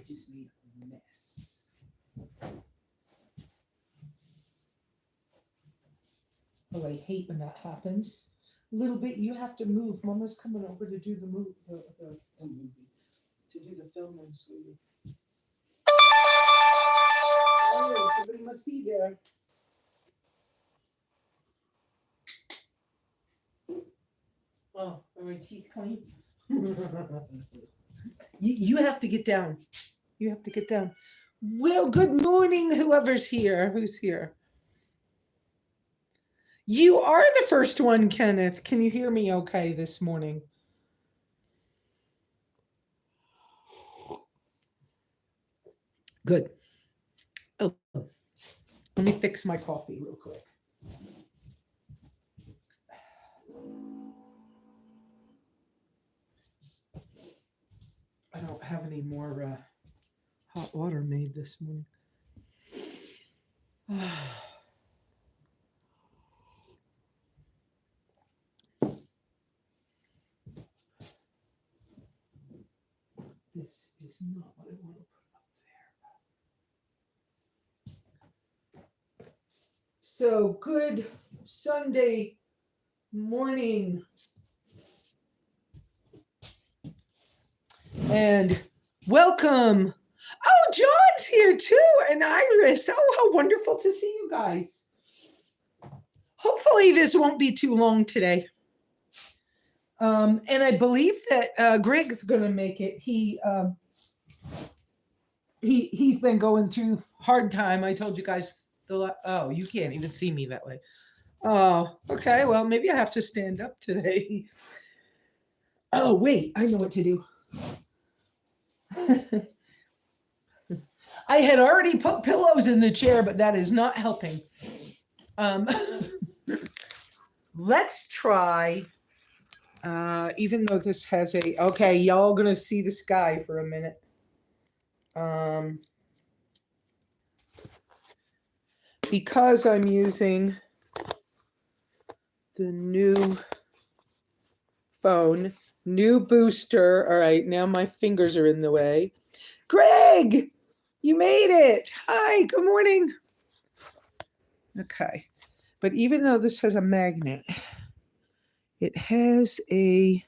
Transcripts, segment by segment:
just made a mess. Oh, I hate when that happens. A little bit, you have to move. Mama's coming over to do the movie, to do the filming, sweetie. Oh, somebody must be there. Oh, are my teeth clean? You have to get down. You have to get down. Well, good morning, whoever's here. Who's here? You are the first one, Kenneth. Can you hear me okay this morning? Good. Oh, let me fix my coffee real quick. I don't have any more hot water made this morning. This is not what I want to put up there. So, good Sunday morning. And welcome. Oh, John's here too, and Iris. Oh, how wonderful to see you guys. Hopefully this won't be too long today. And I believe that Greg's going to make it. He's been going through hard time. I told you guys oh, you can't even see me that way. Oh, okay. Well, maybe I have to stand up today. Oh, wait, I know what to do. I had already put pillows in the chair, but that is not helping. Let's try, even though this has okay, y'all gonna see the sky for a minute. Because I'm using the new phone, new booster. All right, now my fingers are in the way. Greg, you made it. Hi, good morning. Okay, but even though this has a magnet, it has a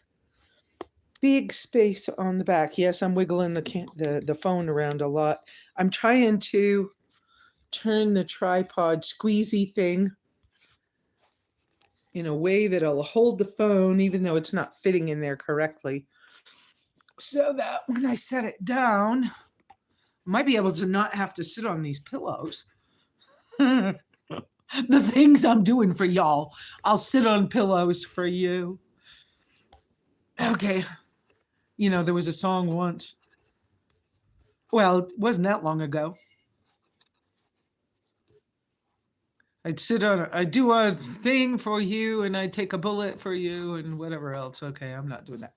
big space on the back. Yes, I'm wiggling the phone around a lot. I'm trying to turn the tripod squeezy thing in a way that'll hold the phone, even though it's not fitting in there correctly, so that when I set it down, I might be able to not have to sit on these pillows. The things I'm doing for y'all. I'll sit on pillows for you. Okay. You know, there was a song once. Well, it wasn't that long ago. I'd do a thing for you, and I'd take a bullet for you, and whatever else. Okay, I'm not doing that.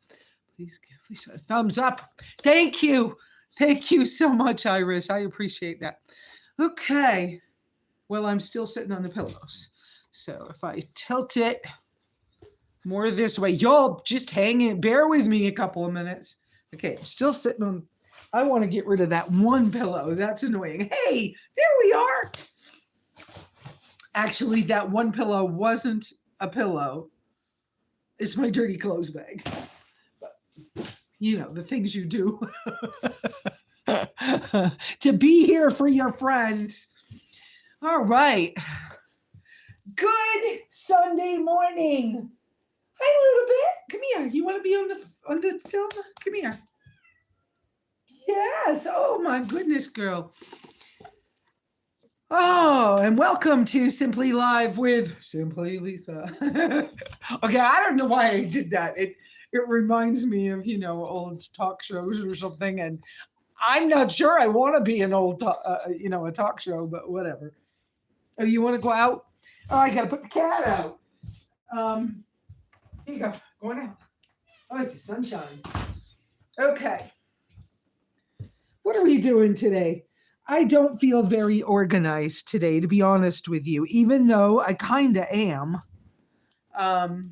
Please a thumbs up. Thank you. Thank you so much, Iris. I appreciate that. Okay. Well, I'm still sitting on the pillows. So if I tilt it more this way, y'all just hang in, bear with me a couple of minutes. Okay, I'm still sitting on, I want to get rid of that one pillow. That's annoying. Hey, there we are. Actually, that one pillow wasn't a pillow. It's my dirty clothes bag. But, you know, the things you do to be here for your friends. All right. Good Sunday morning. Hi, little bit. Come here. You want to be on the film? Come here. Yes. Oh, my goodness, girl. Oh, and welcome to Simply Live with SimplyLesa. Okay, I don't know why I did that. It reminds me of, old talk shows or something, and I'm not sure I want to be an old, a talk show, but whatever. Oh, you want to go out? Oh, I got to put the cat out. Here you go. Going out. Oh, it's the sunshine. Okay. What are we doing today? I don't feel very organized today, to be honest with you, even though I kind of am. I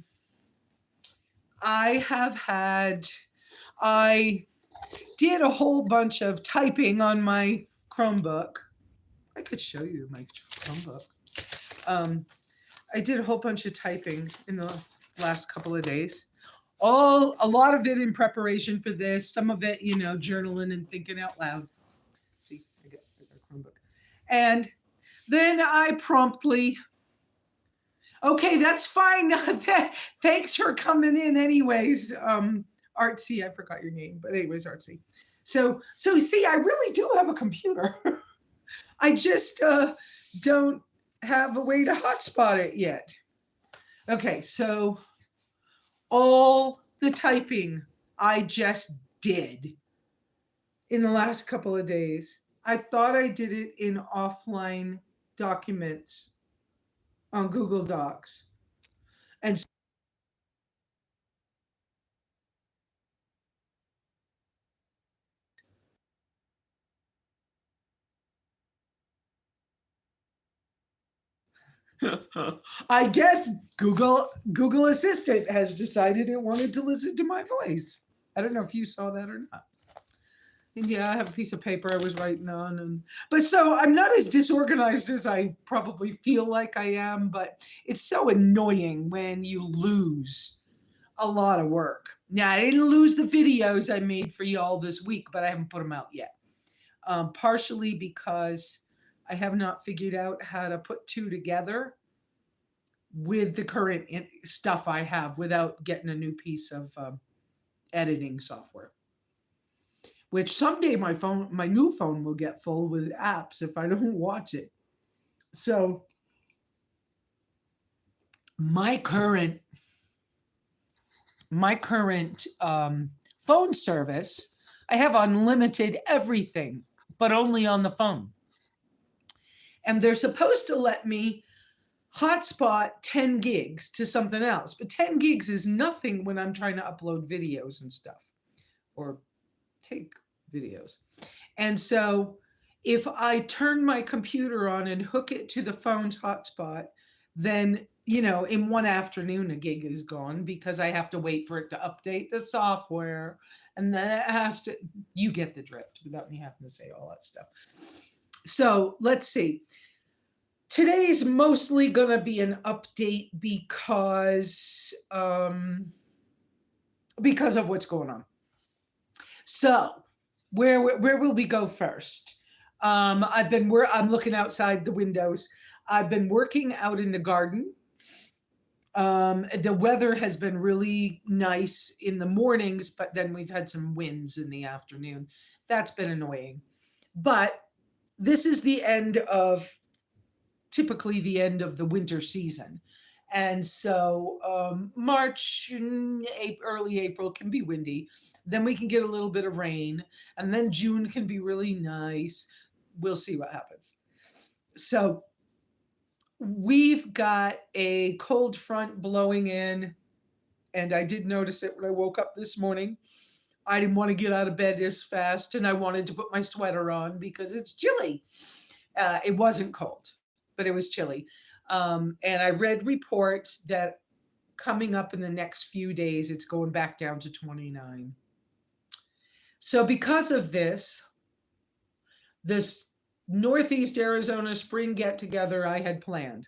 did a whole bunch of typing on my Chromebook. I could show you my Chromebook. I did a whole bunch of typing in the last couple of days. A lot of it in preparation for this. Some of it, journaling and thinking out loud. See, I got a Chromebook, and then I promptly. Okay, that's fine. Thanks for coming in, anyways. Artsy, I forgot your name, but anyways, Artsy. So see, I really do have a computer. I just don't have a way to hotspot it yet. Okay, so all the typing I just did in the last couple of days, I thought I did it in offline documents on Google Docs. And I guess Google Assistant has decided it wanted to listen to my voice. I don't know if you saw that or not. And yeah, I have a piece of paper I was writing on, but so I'm not as disorganized as I probably feel like I am, but it's so annoying when you lose a lot of work. Now, I didn't lose the videos I made for y'all this week, but I haven't put them out yet. Partially because I have not figured out how to put two together with the current stuff I have without getting a new piece of editing software. Which someday my new phone will get full with apps if I don't watch it. So my current phone service, I have unlimited everything, but only on the phone. And they're supposed to let me hotspot 10 gigs to something else, but 10 gigs is nothing when I'm trying to upload videos and stuff or take videos. And so if I turn my computer on and hook it to the phone's hotspot, then, in one afternoon, a gig is gone because I have to wait for it to update the software. And then it has to, you get the drift without me having to say all that stuff. So let's see. Today's mostly going to be an update because of what's going on. So where will we go first? I'm looking outside the windows. I've been working out in the garden. The weather has been really nice in the mornings, but then we've had some winds in the afternoon. That's been annoying. But this is typically the end of the winter season. And so March, early April can be windy. Then we can get a little bit of rain. And then June can be really nice. We'll see what happens. So we've got a cold front blowing in. And I did notice it when I woke up this morning. I didn't want to get out of bed as fast. And I wanted to put my sweater on because it's chilly. It wasn't cold, but it was chilly. And I read reports that coming up in the next few days, it's going back down to 29. So because of this Northeast Arizona spring get-together I had planned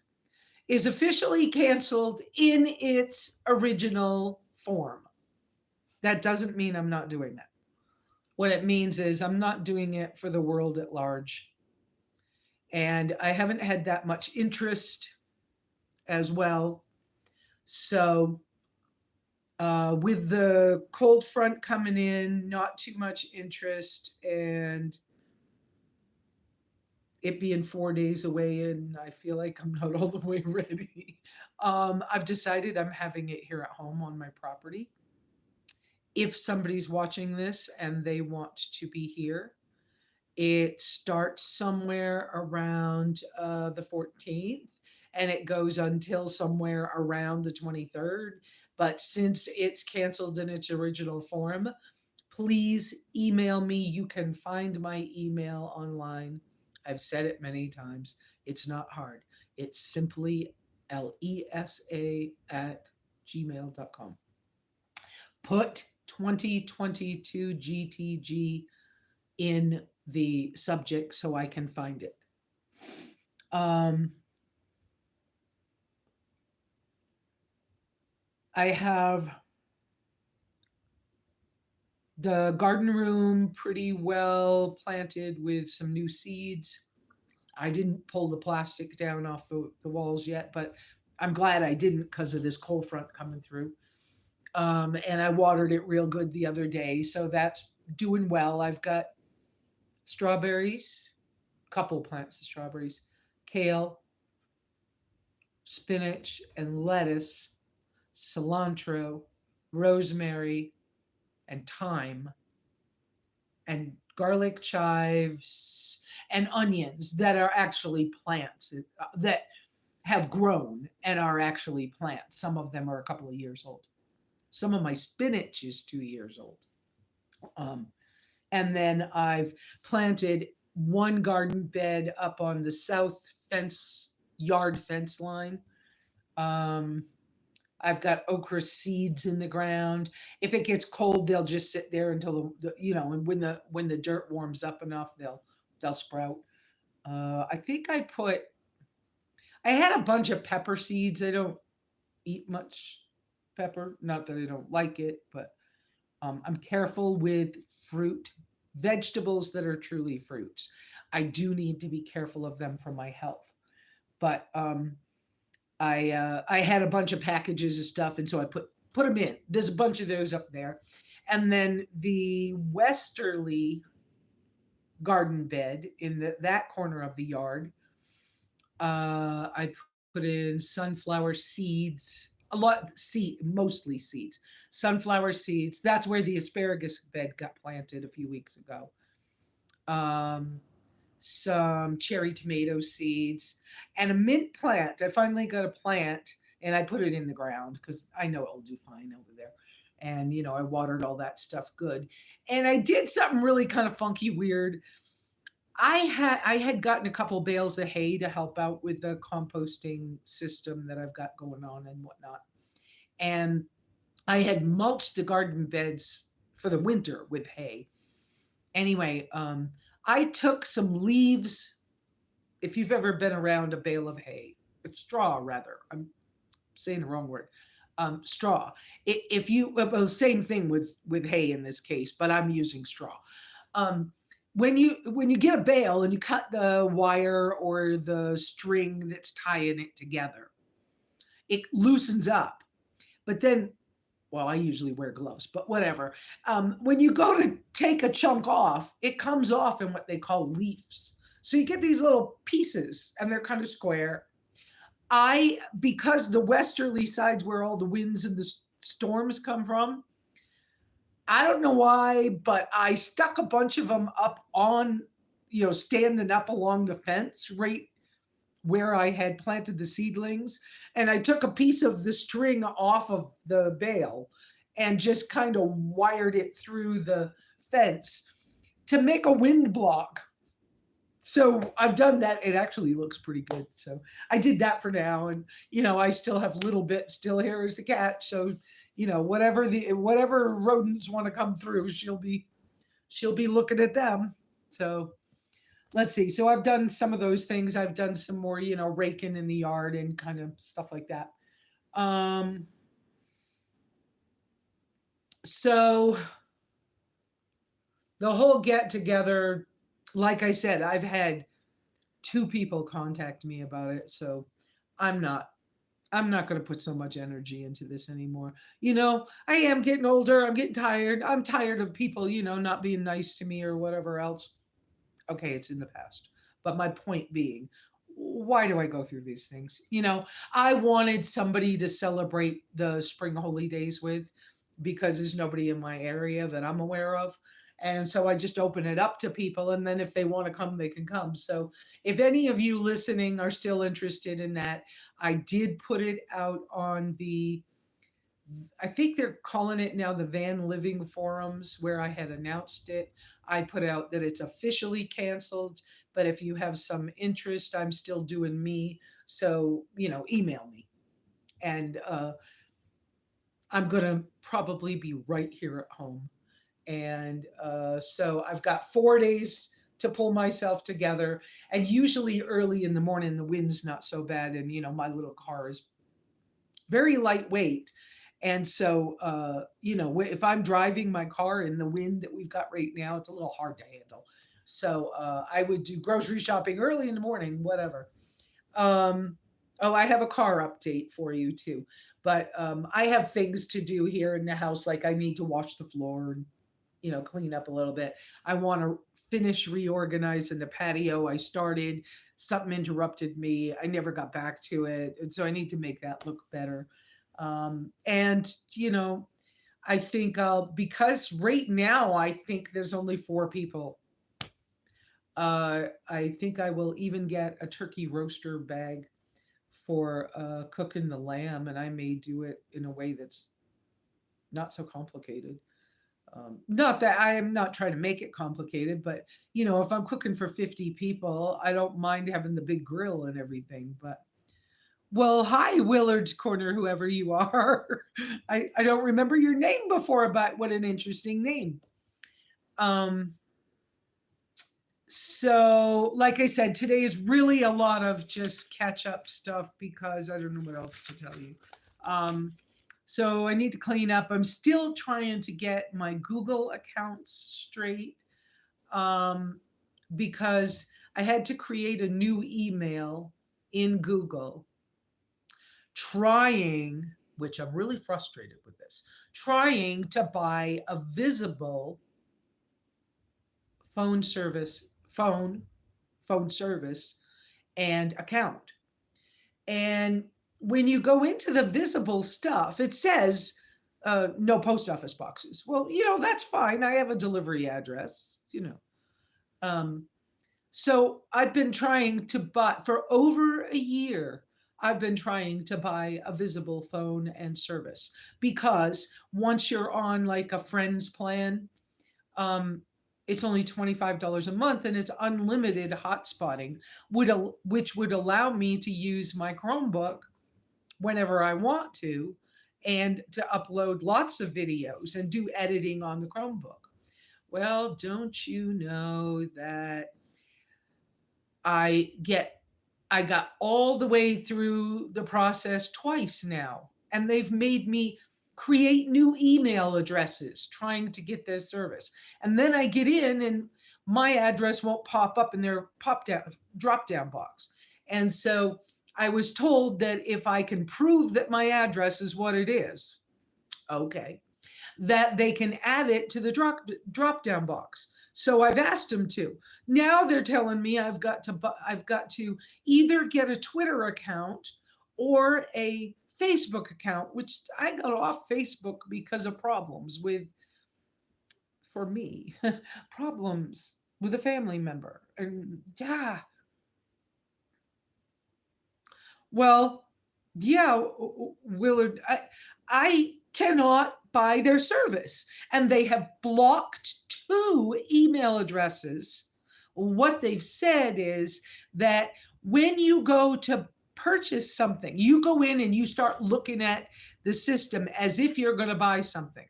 is officially canceled in its original form. That doesn't mean I'm not doing that. What it means is I'm not doing it for the world at large. And I haven't had that much interest as well. So with the cold front coming in, not too much interest, and it being 4 days away, and I feel like I'm not all the way ready. I've decided I'm having it here at home on my property. If somebody's watching this and they want to be here, it starts somewhere around the 14th and it goes until somewhere around the 23rd. But since it's canceled in its original form, please email me. You can find my email online. I've said it many times. It's not hard. It's SimplyLesa@gmail.com. Put 2022 GTG in the subject so I can find it. Um, I have the garden room pretty well planted with some new seeds. I didn't pull the plastic down off the walls yet, but I'm glad I didn't because of this cold front coming through. And I watered it real good the other day, so that's doing well. I've got strawberries, couple plants of strawberries, kale, spinach, and lettuce, cilantro, rosemary, and thyme, and garlic chives, and onions that are actually plants that have grown and are actually plants. Some of them are a couple of years old. Some of my spinach is 2 years old. Um, and then I've planted one garden bed up on the south fence, yard fence line. Um, I've got okra seeds in the ground. If it gets cold, they'll just sit there until and when the dirt warms up enough, they'll sprout. I think I had a bunch of pepper seeds. I don't eat much pepper, not that I don't like it, but I'm careful with fruit, vegetables that are truly fruits. I do need to be careful of them for my health. But I had a bunch of packages of stuff, and so I put them in. There's a bunch of those up there, and then the westerly garden bed in that corner of the yard. I put in sunflower seeds, mostly seeds, sunflower seeds. That's where the asparagus bed got planted a few weeks ago. Um, some cherry tomato seeds, and a mint plant. I finally got a plant and I put it in the ground because I know it'll do fine over there. And, I watered all that stuff good. And I did something really kind of funky, weird. I had gotten a couple bales of hay to help out with the composting system that I've got going on and whatnot. And I had mulched the garden beds for the winter with hay. Anyway, I took some leaves. If you've ever been around a bale of hay, straw rather. I'm saying the wrong word. Straw. If you well, same thing with hay in this case, but I'm using straw. Um, when you get a bale and you cut the wire or the string that's tying it together, it loosens up. But then, well, I usually wear gloves, but whatever. When you go to take a chunk off, it comes off in what they call leaves. So you get these little pieces, and they're kind of square. Because the westerly side's where all the winds and the storms come from, I don't know why, but I stuck a bunch of them up on, standing up along the fence right where I had planted the seedlings. And I took a piece of the string off of the bale and just kind of wired it through the fence to make a wind block. So I've done that. It actually looks pretty good. So I did that for now. And, I still have little bit still here as the cat. So, whatever rodents want to come through, she'll be looking at them. So let's see. So I've done some of those things. I've done some more, raking in the yard and kind of stuff like that. So the whole get together, like I said, I've had 2 people contact me about it. So I'm not going to put so much energy into this anymore. I am getting older. I'm getting tired. I'm tired of people, not being nice to me or whatever else. Okay, it's in the past. But my point being, why do I go through these things? I wanted somebody to celebrate the spring holy days with because there's nobody in my area that I'm aware of. And so I just open it up to people. And then if they want to come, they can come. So if any of you listening are still interested in that, I did put it out on I think they're calling it now the Van Living Forums where I had announced it. I put out that it's officially canceled, but if you have some interest, I'm still doing me. So, email me. And I'm going to probably be right here at home. And so I've got 4 days to pull myself together. And usually early in the morning, the wind's not so bad. And, my little car is very lightweight. And so, if I'm driving my car in the wind that we've got right now, it's a little hard to handle. So I would do grocery shopping early in the morning, whatever. Um, oh, I have a car update for you too. But I have things to do here in the house, like I need to wash the floor and clean up a little bit. I want to finish reorganizing the patio. I started, something interrupted me. I never got back to it. And so I need to make that look better. And, I think because right now I think there's only 4 people. I think I will even get a turkey roaster bag for cooking the lamb, and I may do it in a way that's not so complicated. Not that I am not trying to make it complicated, but if I'm cooking for 50 people, I don't mind having the big grill and everything. But well, hi, Willard's Corner, whoever you are. I don't remember your name before, but what an interesting name. Um, so, like I said, today is really a lot of just catch up stuff because I don't know what else to tell you. Um, so I need to clean up. I'm still trying to get my Google accounts straight um, because I had to create a new email in Google trying, which I'm really frustrated with this, trying to buy a visible phone service, phone service and account. And when you go into the visible stuff, it says no post office boxes. Well, that's fine. I have a delivery address. Um, so I've been trying to buy for over a year. I've been trying to buy a visible phone and service because once you're on like a friend's plan, um, it's only $25 a month and it's unlimited hotspotting, which would allow me to use my Chromebook whenever I want to and to upload lots of videos and do editing on the Chromebook. Well, don't you know that I get I got all the way through the process twice now, and they've made me create new email addresses trying to get their service. And then I get in and my address won't pop up in their pop down drop down box. And so I was told that if I can prove that my address is what it is, okay, that they can add it to the drop down box. So I've asked them to. Now they're telling me I've got to either get a Twitter account or a Facebook account, which I got off Facebook because of problems with, for me, problems with a family member. And yeah, well, yeah, Willard, I cannot buy their service. And they have blocked 2 email addresses. What they've said is that when you go to purchase something, you go in and you start looking at the system as if you're going to buy something.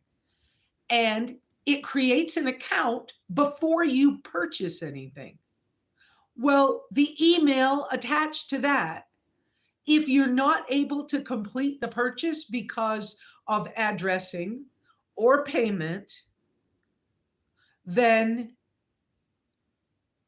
And it creates an account before you purchase anything. Well, the email attached to that, if you're not able to complete the purchase because of addressing or payment, then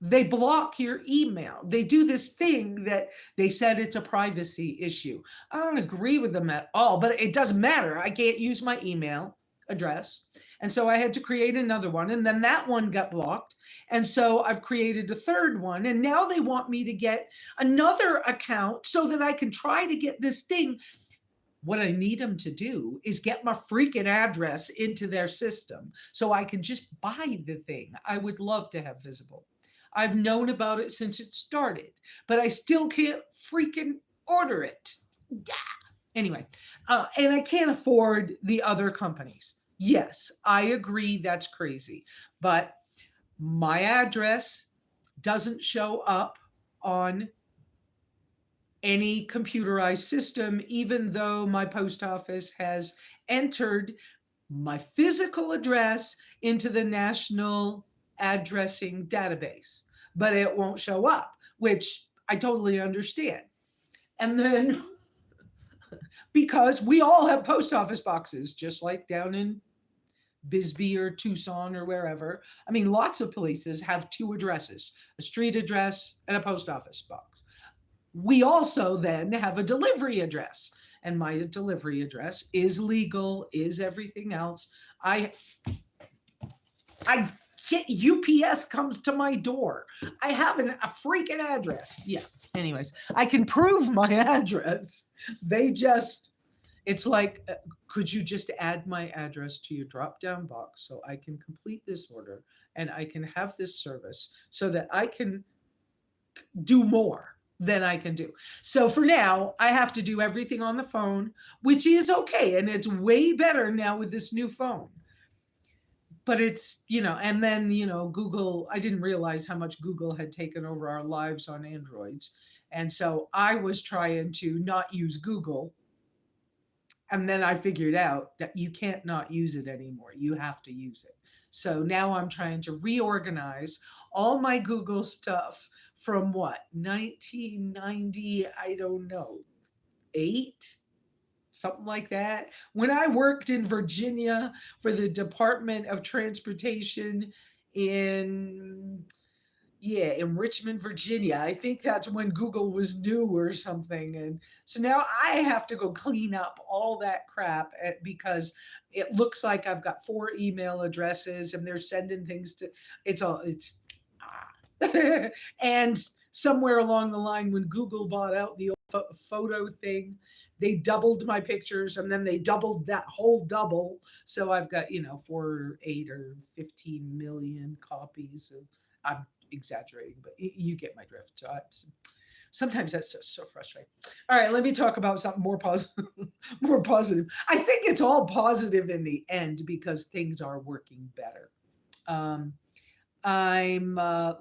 they block your email. They do this thing that they said it's a privacy issue. I don't agree with them at all, but it doesn't matter. I can't use my email address. And so I had to create another one, and then that one got blocked. And so I've created a third one, and now they want me to get another account so that I can try to get this thing. What I need them to do is get my freaking address into their system so I can just buy the thing. I would love to have visible. I've known about it since it started, but I still can't freaking order it. Yeah. Anyway, and I can't afford the other companies. Yes, I agree that's crazy, but my address doesn't show up on any computerized system, even though my post office has entered my physical address into the national addressing database, but it won't show up, which I totally understand. And then because we all have post office boxes, just like down in Bisbee or Tucson or wherever. I mean, lots of places have two addresses, a street address and a post office box. We also then have a delivery address, and my delivery address is legal, is everything else. I get UPS comes to my door. I have a freaking address. Yeah. Anyways, I can prove my address. They just, it's like, could you just add my address to your drop down box so I can complete this order and I can have this service so that I can do more than I can do. So for now, I have to do everything on the phone, which is okay. And it's way better now with this new phone. But it's, and then, Google, I didn't realize how much Google had taken over our lives on Androids. And so I was trying to not use Google. And then I figured out that you can't not use it anymore. You have to use it. So now I'm trying to reorganize all my Google stuff from what, 1990, I don't know, 8? Something like that. When I worked in Virginia for the Department of Transportation in Richmond, Virginia. I think that's when Google was new or something. And so now I have to go clean up all that crap because it looks like I've got 4 email addresses and they're sending things to, and somewhere along the line when Google bought out the photo thing, they doubled my pictures and then they doubled that whole double. So I've got, 4, 8 or 15 million copies of, I'm exaggerating, but you get my drift. So sometimes that's so frustrating. All right, let me talk about something more positive. More positive. I think it's all positive in the end because things are working better.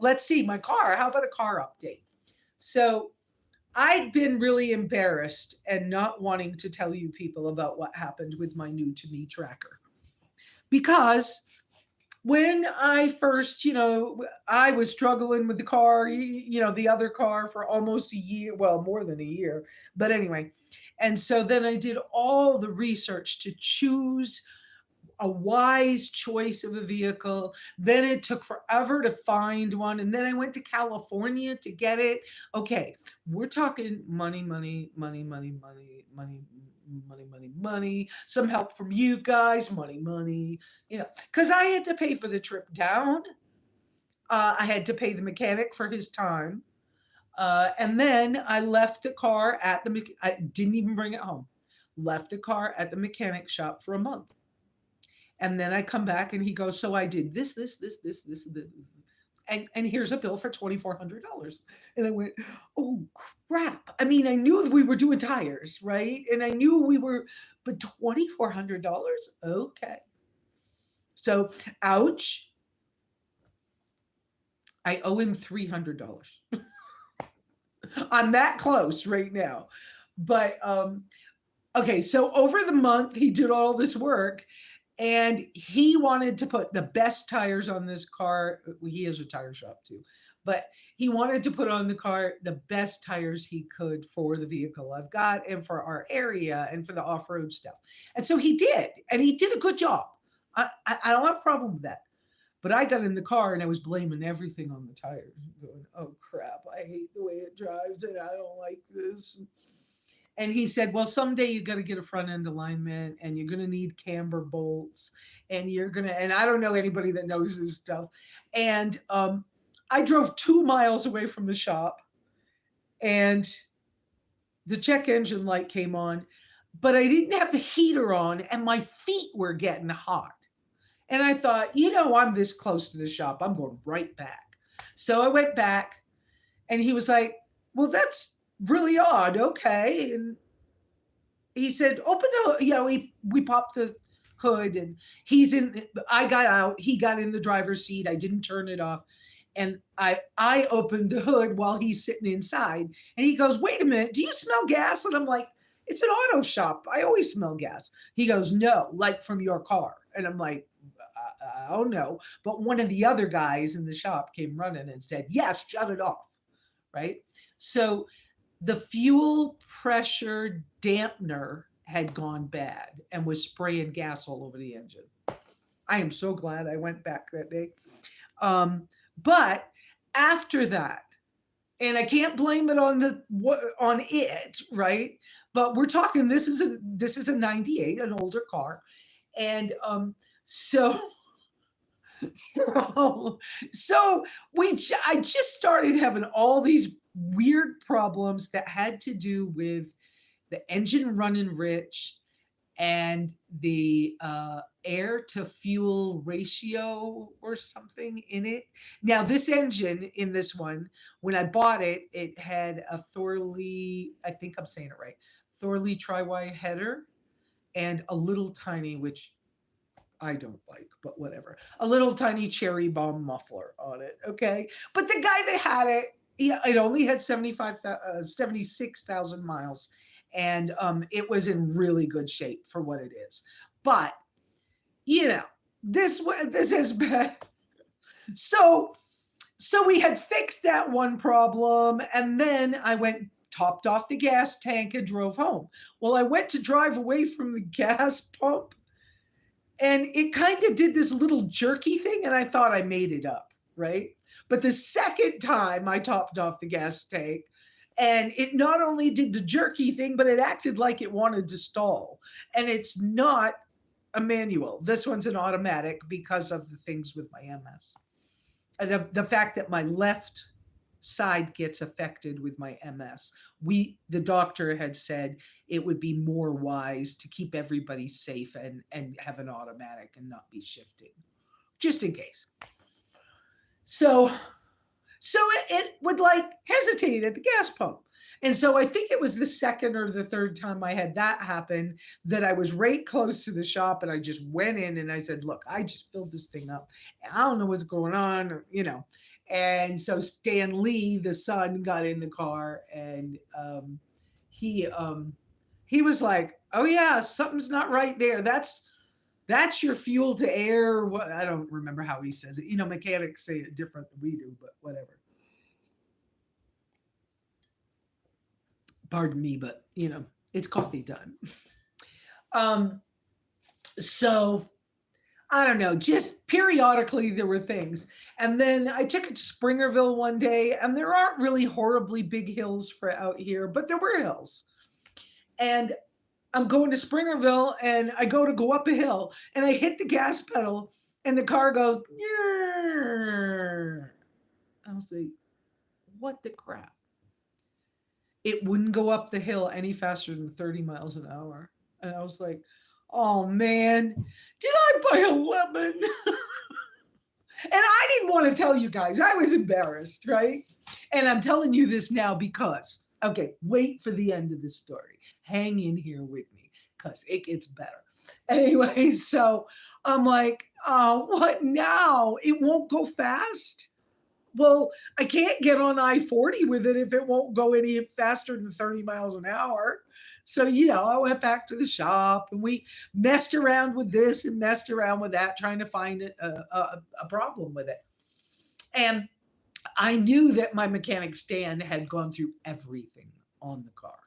Let's see, my car. How about a car update? So I'd been really embarrassed and not wanting to tell you people about what happened with my new to me tracker. Because when I first, I was struggling with the car, the other car for almost a year, well, more than a year. But anyway, and so then I did all the research to choose a wise choice of a vehicle. Then it took forever to find one. And then I went to California to get it. Okay, we're talking money, money, money, money, money, money, money, money, money, some help from you guys, money, money, because I had to pay for the trip down. I had to pay the mechanic for his time. And then I left the car at I didn't even bring it home. Left the car at the mechanic shop for a month. And then I come back and he goes, so I did this. And here's a bill for $2,400. And I went, oh crap. I mean, I knew we were doing tires, right? And I knew but $2,400? Okay. So, ouch. I owe him $300. I'm that close right now. But, okay. So over the month, he did all this work. And he wanted to put the best tires on this car. He has a tire shop too, but he wanted to put on the car the best tires he could for the vehicle I've got and for our area and for the off-road stuff. And so he did, and he did a good job. I don't have a problem with that. But I got in the car and I was blaming everything on the tires, going, oh crap, I hate the way it drives and I don't like this. And he said, well, someday you got to get a front end alignment and you're going to need camber bolts and and I don't know anybody that knows this stuff. And I drove 2 miles away from the shop and the check engine light came on, but I didn't have the heater on and my feet were getting hot. And I thought, I'm this close to the shop. I'm going right back. So I went back and he was like, well, that's really odd. Okay. And he said, open the, we popped the hood and I got out, he got in the driver's seat. I didn't turn it off. And I opened the hood while he's sitting inside, and he goes, "Wait a minute, do you smell gas?" And I'm like, "It's an auto shop. I always smell gas." He goes, "No, like from your car." And I'm like, "Oh no." But one of the other guys in the shop came running and said, "Yes, shut it off." Right? So the fuel pressure dampener had gone bad and was spraying gas all over the engine. I am so glad I went back that day. But after that, and I can't blame it on it, right? But we're talking this is a 98, an older car. And so so so I just started having all these weird problems that had to do with the engine running rich and the air to fuel ratio or something in it. Now, this engine in this one, when I bought it, it had a Thorley, I think I'm saying it right, Thorley tri-Y header and a little tiny, which I don't like, but whatever, a little tiny cherry bomb muffler on it. Okay. But the guy that had it, it only had 76,000 miles, and it was in really good shape for what it is. But this has been so we had fixed that one problem, and then I went topped off the gas tank and drove home. Well, I went to drive away from the gas pump, and it kind of did this little jerky thing, and I thought I made it up, right? But the second time I topped off the gas tank, and it not only did the jerky thing, but it acted like it wanted to stall. And it's not a manual. This one's an automatic because of the things with my MS. The fact that my left side gets affected with my MS. The doctor had said it would be more wise to keep everybody safe and have an automatic and not be shifting, just in case. So it would like hesitate at the gas pump. And so I think it was the second or the third time I had that happen that I was right close to the shop, and I just went in and I said, "Look, I just filled this thing up. I don't know what's going on, And so Stan Lee, the son, got in the car, and he was like, "Oh yeah, something's not right there. That's your fuel to air." I don't remember how he says it. Mechanics say it different than we do, but whatever. Pardon me, but it's coffee time. So I don't know, just periodically there were things. And then I took it to Springerville one day, and there aren't really horribly big hills for out here, but there were hills. And I'm going to Springerville, and I go up a hill, and I hit the gas pedal, and the car goes, "Nyeh." I was like, what the crap? It wouldn't go up the hill any faster than 30 miles an hour. And I was like, "Oh man, did I buy a lemon?" And I didn't want to tell you guys. I was embarrassed, right? And I'm telling you this now because, okay, wait for the end of the story. Hang in here with me because it gets better. Anyway, so I'm like, "Oh, what now? It won't go fast?" Well, I can't get on I-40 with it if it won't go any faster than 30 miles an hour. So, I went back to the shop, and we messed around with this and messed around with that, trying to find a problem with it. And I knew that my mechanic Stan had gone through everything on the car.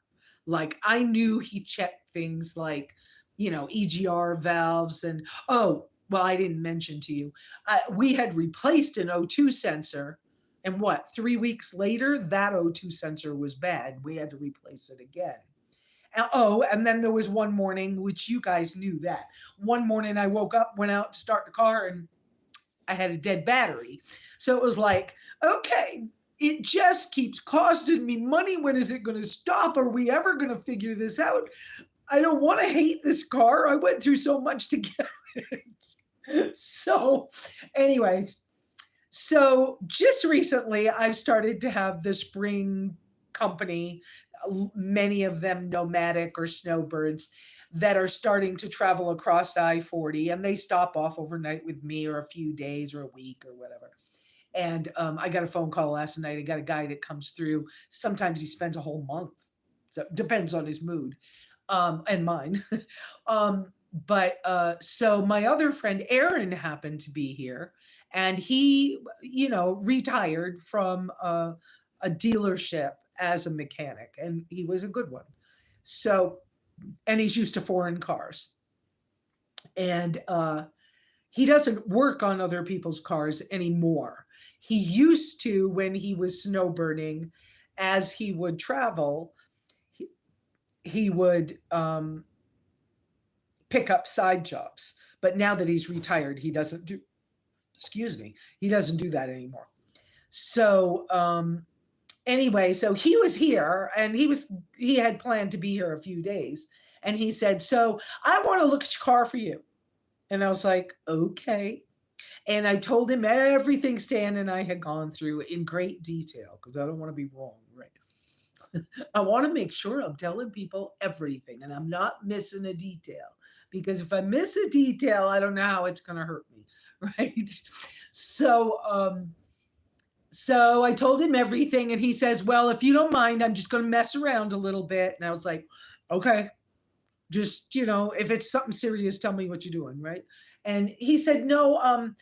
Like, I knew he checked things like, EGR valves and, oh, well, I didn't mention to you, we had replaced an O2 sensor, and 3 weeks later, that O2 sensor was bad. We had to replace it again. And then there was one morning, which you guys knew that. One morning I woke up, went out to start the car, and I had a dead battery. So it was like, okay, it just keeps costing me money. When is it going to stop? Are we ever going to figure this out? I don't want to hate this car. I went through so much to get it. So anyways, just recently I've started to have the spring company, many of them nomadic or snowbirds, that are starting to travel across I-40, and they stop off overnight with me, or a few days or a week or whatever. And I got a phone call last night. I got a guy that comes through. Sometimes he spends a whole month. So depends on his mood and mine. um, but so my other friend Aaron happened to be here, and he, retired from a dealership as a mechanic, and he was a good one. So, and he's used to foreign cars, and he doesn't work on other people's cars anymore. He used to when he was snowbirding, as he would travel, he would pick up side jobs. But now that he's retired, he doesn't do, excuse me, he doesn't do that anymore. So anyway, so he was here, and he had planned to be here a few days. And he said, so I want to look at your car for you. And I was like, okay. And I told him everything Stan and I had gone through in great detail, because I don't want to be wrong, right? I want to make sure I'm telling people everything and I'm not missing a detail. Because if I miss a detail, I don't know how it's going to hurt me, right? So I told him everything, and he says, well, if you don't mind, I'm just going to mess around a little bit. And I was like, okay, just, if it's something serious, tell me what you're doing, right? And he said, no,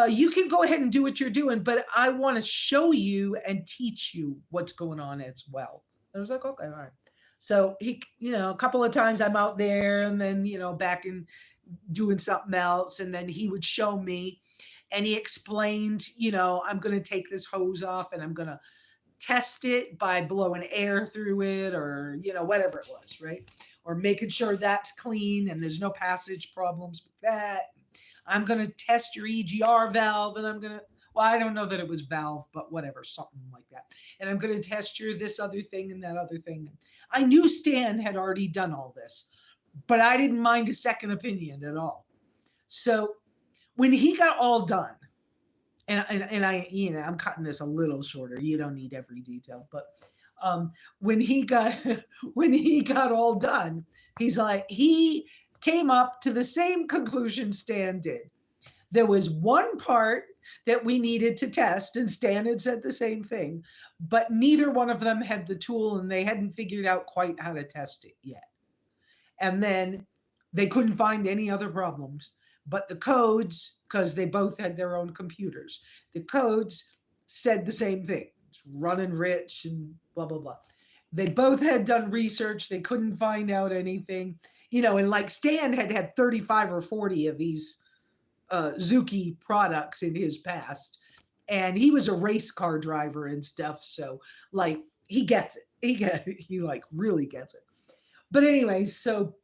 you can go ahead and do what you're doing, but I want to show you and teach you what's going on as well. I was like, okay, all right. So he, a couple of times I'm out there, and then, back in doing something else. And then he would show me, and he explained, I'm going to take this hose off and I'm going to test it by blowing air through it, or, whatever it was, right? Or making sure that's clean and there's no passage problems with that. I'm going to test your EGR valve, and I'm going to, well, I don't know that it was valve, but whatever, something like that. And I'm going to test your this other thing and that other thing. I knew Stan had already done all this, but I didn't mind a second opinion at all. So when he got all done, and I, I'm cutting this a little shorter. You don't need every detail, but when he got all done, he came up to the same conclusion Stan did. There was one part that we needed to test, and Stan had said the same thing, but neither one of them had the tool, and they hadn't figured out quite how to test it yet. And then they couldn't find any other problems. But the codes, because they both had their own computers, the codes said the same thing. It's running rich and blah, blah, blah. They both had done research. They couldn't find out anything. And like Stan had 35 or 40 of these Zuki products in his past. And he was a race car driver and stuff. So like he gets it. He like really gets it. But anyway, so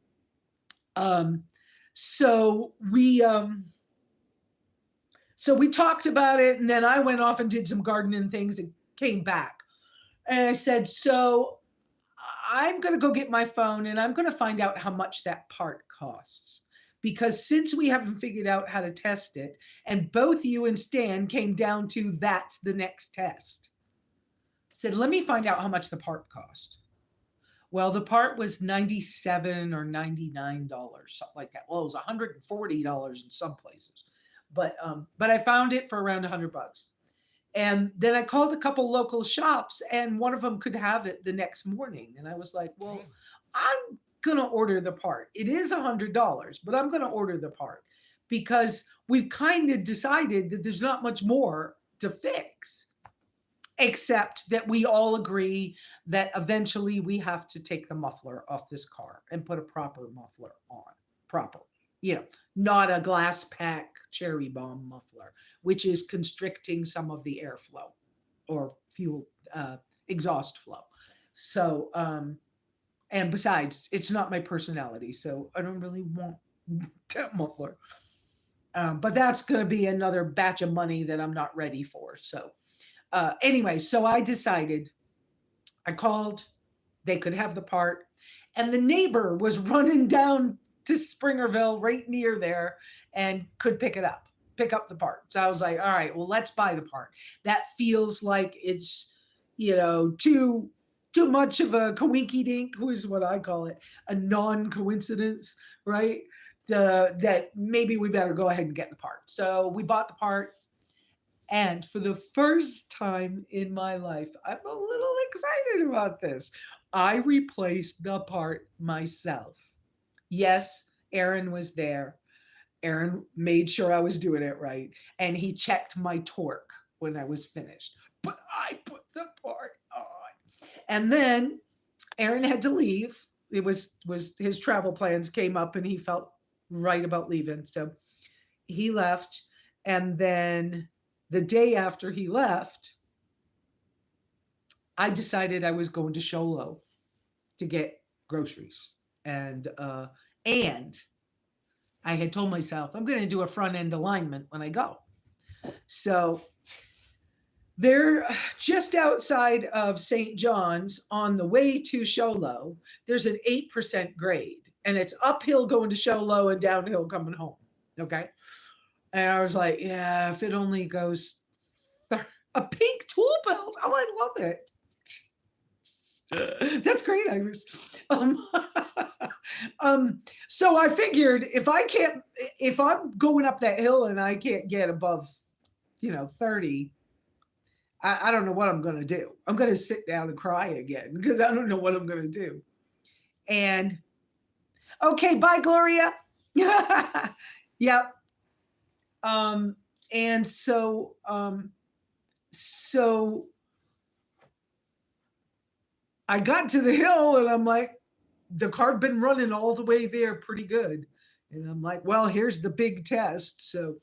we talked about it, and then I went off and did some gardening things and came back. And I said, so I'm going to go get my phone, and I'm going to find out how much that part costs. Because since we haven't figured out how to test it, and both you and Stan came down to that's the next test. I said, let me find out how much the part cost. Well, the part was $97 or $99, something like that. Well, it was $140 in some places, but I found it for around $100. And then I called a couple local shops, and one of them could have it the next morning. And I was like, well, I'm going to order the part. It is $100, but I'm going to order the part because we've kind of decided that there's not much more to fix. Except that we all agree that eventually we have to take the muffler off this car and put a proper muffler on. Proper. Not a glass pack cherry bomb muffler, which is constricting some of the airflow or fuel exhaust flow. So, and besides, it's not my personality, so I don't really want that muffler. But that's going to be another batch of money that I'm not ready for. So. Anyway, so I decided, I called, they could have the part, and the neighbor was running down to Springerville right near there and could pick up the part. So I was like, all right, well, let's buy the part. That feels like it's, too much of a coinky-dink, is what I call it, a non-coincidence, right? That maybe we better go ahead and get the part. So we bought the part. And for the first time in my life, I'm a little excited about this. I replaced the part myself. Yes, Aaron was there. Aaron made sure I was doing it right. And he checked my torque when I was finished. But I put the part on. And then Aaron had to leave. It was his travel plans came up and he felt right about leaving. So he left. And then the day after he left, I decided I was going to Sholo to get groceries. And I had told myself I'm going to do a front end alignment when I go. So they're just outside of St. John's on the way to Sholo. There's an 8% grade, and it's uphill going to Sholo and downhill coming home. Okay. And I was like, yeah, if it only goes a pink tool belt. Oh, I love it. That's great, Iris. So I figured if I'm going up that hill and I can't get above, 30, I don't know what I'm going to do. I'm going to sit down and cry again because I don't know what I'm going to do. And okay, bye, Gloria. Yep. And so I got to the hill and I'm like, the car had been running all the way there pretty good. And I'm like, well, here's the big test. So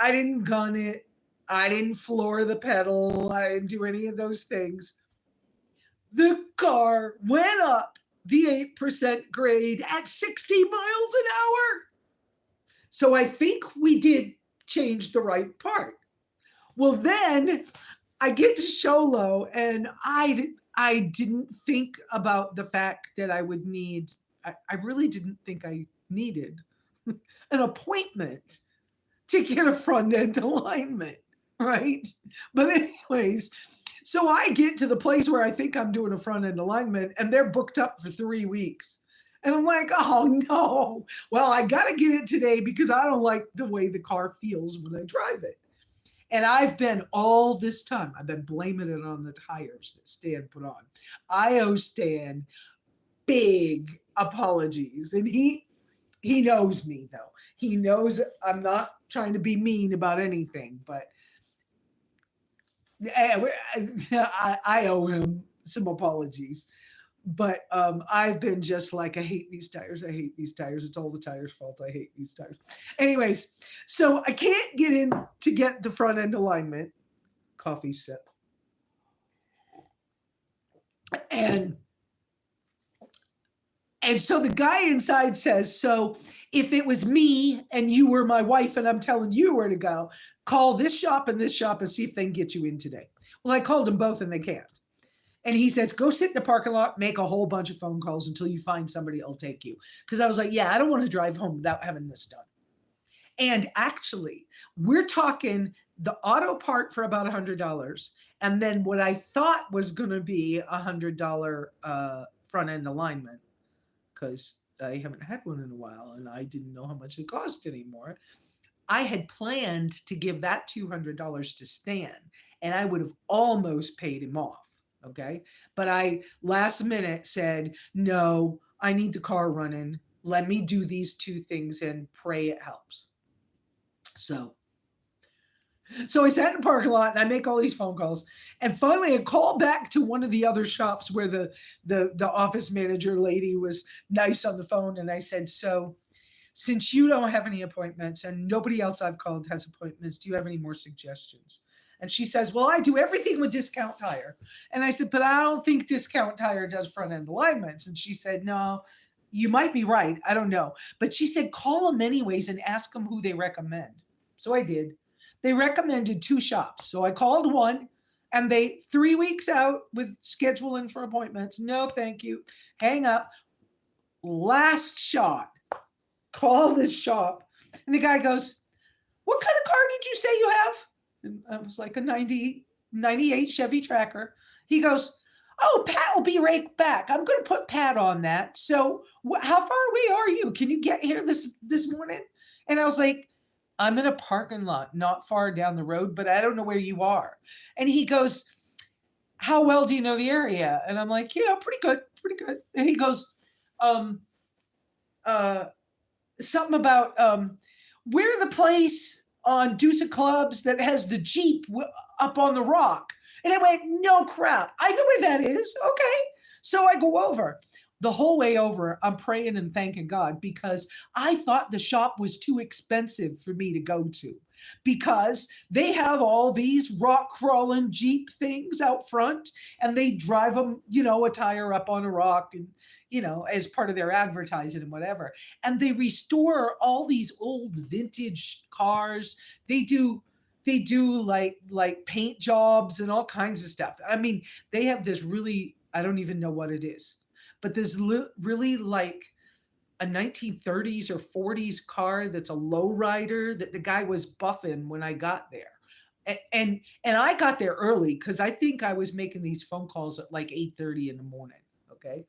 I didn't gun it. I didn't floor the pedal. I didn't do any of those things. The car went up the 8% grade at 60 miles an hour. So I think we did change the right part. Well, then I get to Sholo and I didn't think about the fact that I would need, I really didn't think I needed an appointment to get a front end alignment, right? But anyways, so I get to the place where I think I'm doing a front end alignment and they're booked up for 3 weeks. And I'm like, oh no, well, I got to get it today because I don't like the way the car feels when I drive it. And I've been all this time, I've been blaming it on the tires that Stan put on. I owe Stan big apologies. And he knows me though. He knows I'm not trying to be mean about anything, but I owe him some apologies. But I've been just like, I hate these tires. I hate these tires. It's all the tires' fault. I hate these tires. Anyways, so I can't get in to get the front end alignment. Coffee sip. And so the guy inside says, so if it was me and you were my wife and I'm telling you where to go, call this shop and see if they can get you in today. Well, I called them both and they can't. And he says, go sit in the parking lot, make a whole bunch of phone calls until you find somebody that'll take you. Because I was like, yeah, I don't want to drive home without having this done. And actually, we're talking the auto part for about $100. And then what I thought was going to be $100 front end alignment, because I haven't had one in a while and I didn't know how much it cost anymore. I had planned to give that $200 to Stan, and I would have almost paid him off. Okay. But I last minute said, no, I need the car running. Let me do these 2 things and pray it helps. So I sat in the parking lot and I make all these phone calls. And finally I called back to one of the other shops where the office manager lady was nice on the phone. And I said, so since you don't have any appointments and nobody else I've called has appointments, do you have any more suggestions? And she says, well, I do everything with Discount Tire. And I said, but I don't think Discount Tire does front end alignments. And she said, no, you might be right. I don't know. But she said, call them anyways and ask them who they recommend. So I did. They recommended 2 shops. So I called one and they 3 weeks out with scheduling for appointments. No, thank you. Hang up. Last shot. Call this shop. And the guy goes, what kind of car did you say you have? And I was like a 98 Chevy Tracker. He goes, oh, Pat will be right back. I'm going to put Pat on that. So how far away are you? Can you get here this morning? And I was like, I'm in a parking lot not far down the road, but I don't know where you are. And he goes, how well do you know the area? And I'm like, pretty good, pretty good. And he goes, um, uh, something about we're the place on Deuce of Clubs that has the Jeep up on the rock. And I went, no crap. I know where that is. Okay. So I go over. The whole way over, I'm praying and thanking God because I thought the shop was too expensive for me to go to because they have all these rock crawling Jeep things out front and they drive them, a tire up on a rock and, as part of their advertising and whatever. And they restore all these old vintage cars. They do like paint jobs and all kinds of stuff. I mean, they have this really, I don't even know what it is, but this really like a 1930s or 40s car that's a lowrider that the guy was buffing when I got there. And I got there early because I think I was making these phone calls at like 8:30 in the morning. Okay.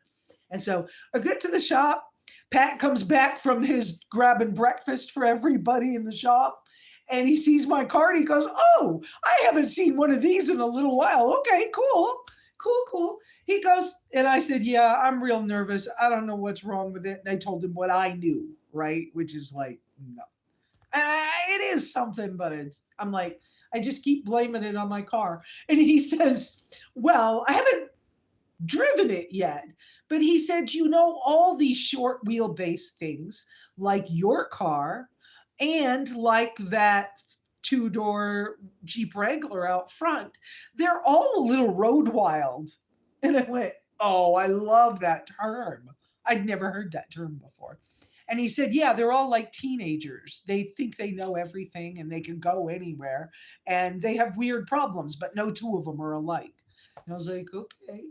And so I get to the shop. Pat comes back from his grabbing breakfast for everybody in the shop. And he sees my car and he goes, oh, I haven't seen one of these in a little while. Okay, cool. Cool. He goes, and I said, yeah, I'm real nervous. I don't know what's wrong with it. And I told him what I knew, right? Which is like, no. It is something, but I'm like, I just keep blaming it on my car. And he says, well, I haven't driven it yet. But he said, all these short wheelbase things like your car and like that two-door Jeep Wrangler out front, they're all a little road wild. And I went, oh, I love that term. I'd never heard that term before. And he said, yeah, they're all like teenagers. They think they know everything and they can go anywhere. And they have weird problems, but no two of them are alike. And I was like, okay.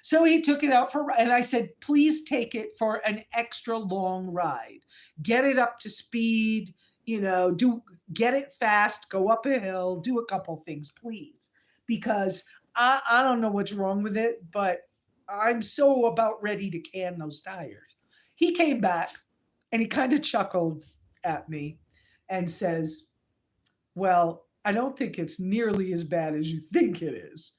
So he took it out and I said, please take it for an extra long ride. Get it up to speed, get it fast, go up a hill, do a couple things, please. Because I don't know what's wrong with it, but I'm so about ready to can those tires. He came back and he kind of chuckled at me and says, well, I don't think it's nearly as bad as you think it is.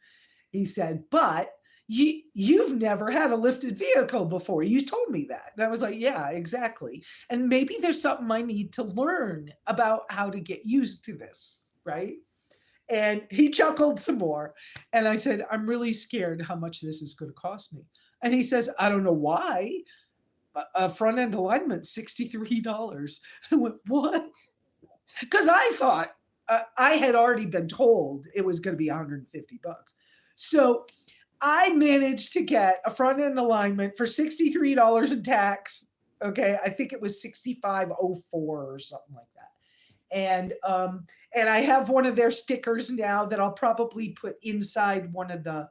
He said, but you've never had a lifted vehicle before. You told me that. And I was like, yeah, exactly. And maybe there's something I need to learn about how to get used to this, right? And he chuckled some more. And I said, I'm really scared how much this is going to cost me. And he says, I don't know why. A front end alignment, $63. I went, what? Because I thought I had already been told it was going to be $150. So I managed to get a front end alignment for $63 in tax. Okay, I think it was $65.04 or something like that. And I have one of their stickers now that I'll probably put inside one of the.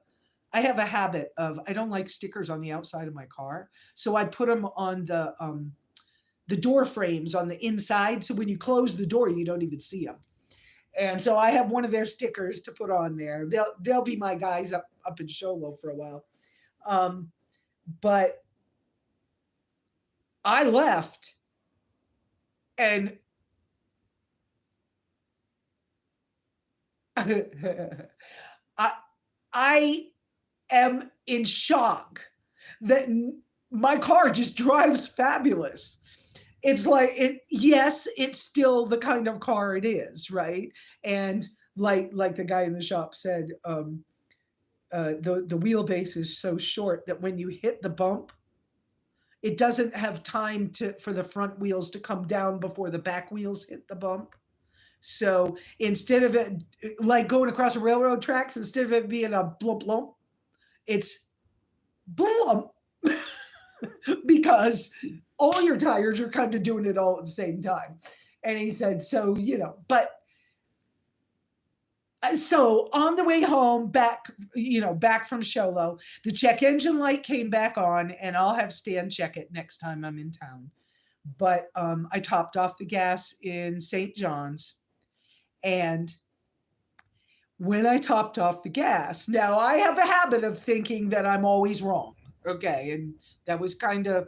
I have a habit of I don't like stickers on the outside of my car, so I put them on the door frames on the inside. So when you close the door, you don't even see them. And so I have one of their stickers to put on there. They'll be my guys up in Sholo for a while. But I left and I am in shock that my car just drives fabulous. It's like yes, it's still the kind of car it is, right? And like the guy in the shop said, the wheelbase is so short that when you hit the bump, it doesn't have time for the front wheels to come down before the back wheels hit the bump. So instead of it like going across the railroad tracks, instead of it being a blump lump, it's blump because all your tires are kind of doing it all at the same time. And he said, so, but so on the way home back from Sholo, the check engine light came back on and I'll have Stan check it next time I'm in town. But I topped off the gas in St. John's. And when I topped off the gas, now I have a habit of thinking that I'm always wrong. Okay. And that was kind of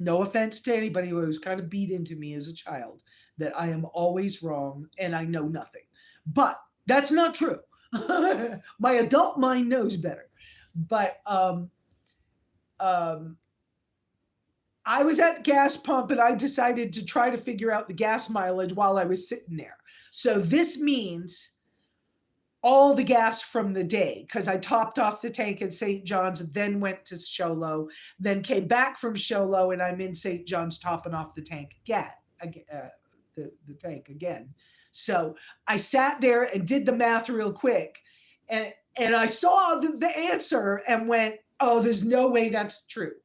No offense to anybody who was kind of beat into me as a child that I am always wrong and I know nothing. But that's not true. My adult mind knows better. But um, I was at the gas pump and I decided to try to figure out the gas mileage while I was sitting there. So this means all the gas from the day because I topped off the tank at St. John's, then went to Sholo, then came back from Sholo, and I'm in St. John's topping off the tank again, the tank again. So I sat there and did the math real quick, and I saw the answer and went, oh, there's no way that's true.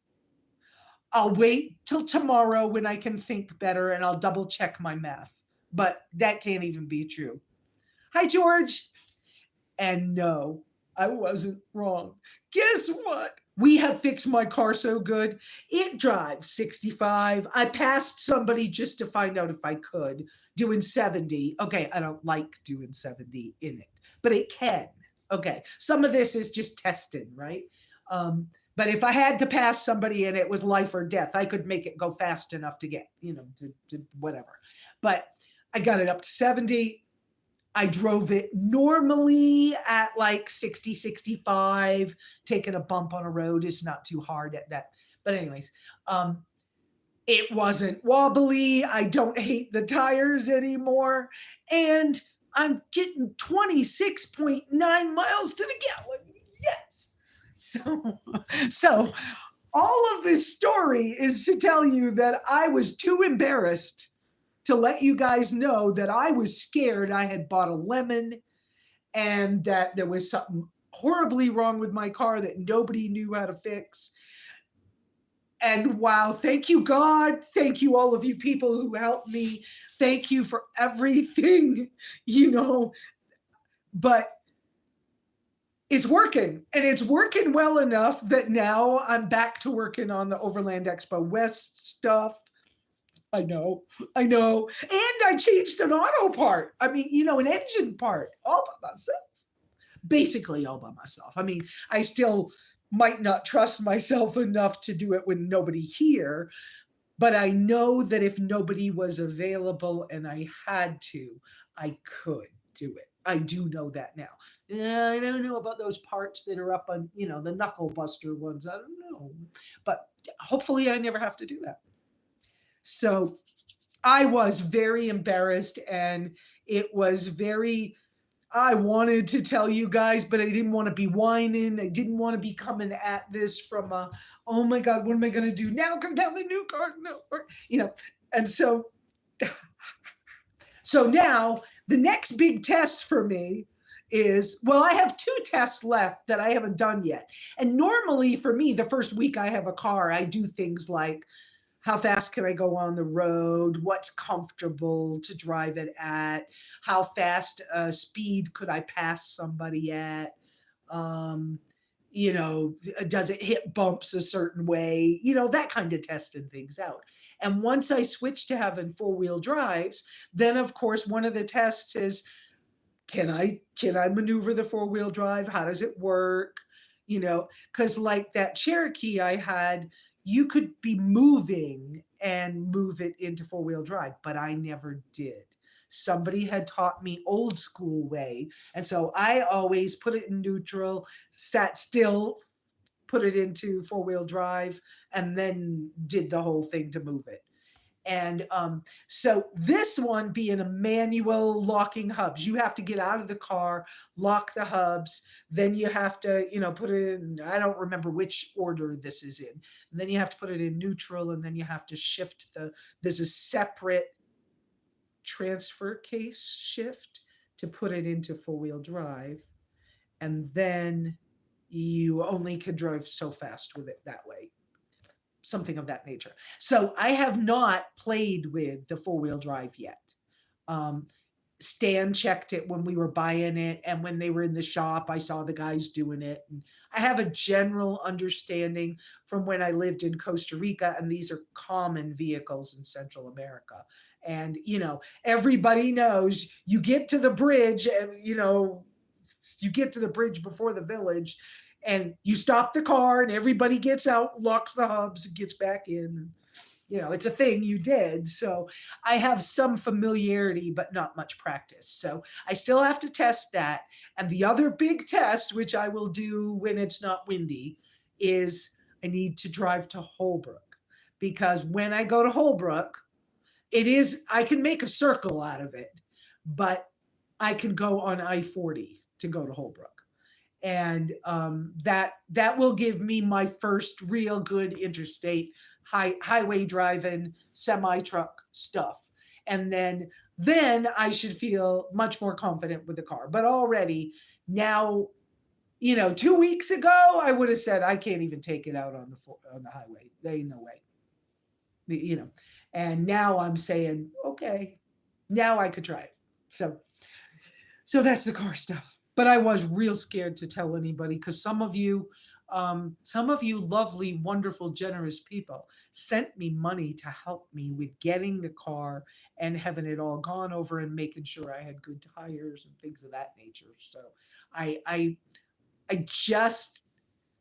I'll wait till tomorrow when I can think better and I'll double check my math. But that can't even be true. Hi, George. And no, I wasn't wrong. Guess what? We have fixed my car so good. It drives 65. I passed somebody just to find out if I could, doing 70. Okay, I don't like doing 70 in it, but it can. Okay, some of this is just testing, right? But if I had to pass somebody and it was life or death, I could make it go fast enough to get, to whatever. But I got it up to 70. I drove it normally at like 60, 65. Taking a bump on a road is not too hard at that. But anyways, it wasn't wobbly. I don't hate the tires anymore. And I'm getting 26.9 miles to the gallon. Yes. So all of this story is to tell you that I was too embarrassed to let you guys know that I was scared I had bought a lemon and that there was something horribly wrong with my car that nobody knew how to fix. And wow, thank you, God. Thank you, all of you people who helped me. Thank you for everything, but it's working, and it's working well enough that now I'm back to working on the Overland Expo West stuff. I know. And I changed an auto part. I mean, an engine part all by myself. Basically all by myself. I mean, I still might not trust myself enough to do it with nobody here, but I know that if nobody was available and I had to, I could do it. I do know that now. I don't know about those parts that are up on, the knuckle buster ones. I don't know. But hopefully I never have to do that. So I was very embarrassed, and it was I wanted to tell you guys, but I didn't want to be whining. I didn't want to be coming at this from oh my God, what am I going to do now? Come down the new car. No, and so now the next big test for me is, well, I have 2 tests left that I haven't done yet. And normally for me, the first week I have a car, I do things like, how fast can I go on the road? What's comfortable to drive it at? How fast speed could I pass somebody at? Does it hit bumps a certain way? That kind of testing things out. And once I switched to having 4-wheel drives, then of course one of the tests is, can I maneuver the 4-wheel drive? How does it work? Because like that Cherokee I had, you could be moving and move it into 4-wheel drive, but I never did. Somebody had taught me old school way. And so I always put it in neutral, sat still, put it into 4-wheel drive, and then did the whole thing to move it. And so this one being a manual locking hubs, you have to get out of the car, lock the hubs, then you have to, put it in, I don't remember which order this is in. And then you have to put it in neutral, and then you have to shift there's a separate transfer case shift to put it into 4-wheel drive. And then you only can drive so fast with it that way. Something of that nature. So I have not played with the 4-wheel drive yet. Stan checked it when we were buying it, and when they were in the shop, I saw the guys doing it. And I have a general understanding from when I lived in Costa Rica, and these are common vehicles in Central America. And, everybody knows you get to the bridge, and, you get to the bridge before the village, and you stop the car and everybody gets out, locks the hubs, and gets back in. You know, it's a thing you did. So I have some familiarity, but not much practice. So I still have to test that. And the other big test, which I will do when it's not windy, is I need to drive to Holbrook. Because when I go to Holbrook, I can make a circle out of it, but I can go on I-40 to go to Holbrook. And that will give me my first real good interstate highway driving semi truck stuff, and then I should feel much more confident with the car. But already now, 2 weeks ago I would have said I can't even take it out on the highway. There ain't no way, you know. And now I'm saying okay, now I could try it. So that's the car stuff. But I was real scared to tell anybody because some of you lovely, wonderful, generous people sent me money to help me with getting the car and having it all gone over and making sure I had good tires and things of that nature. So I I I just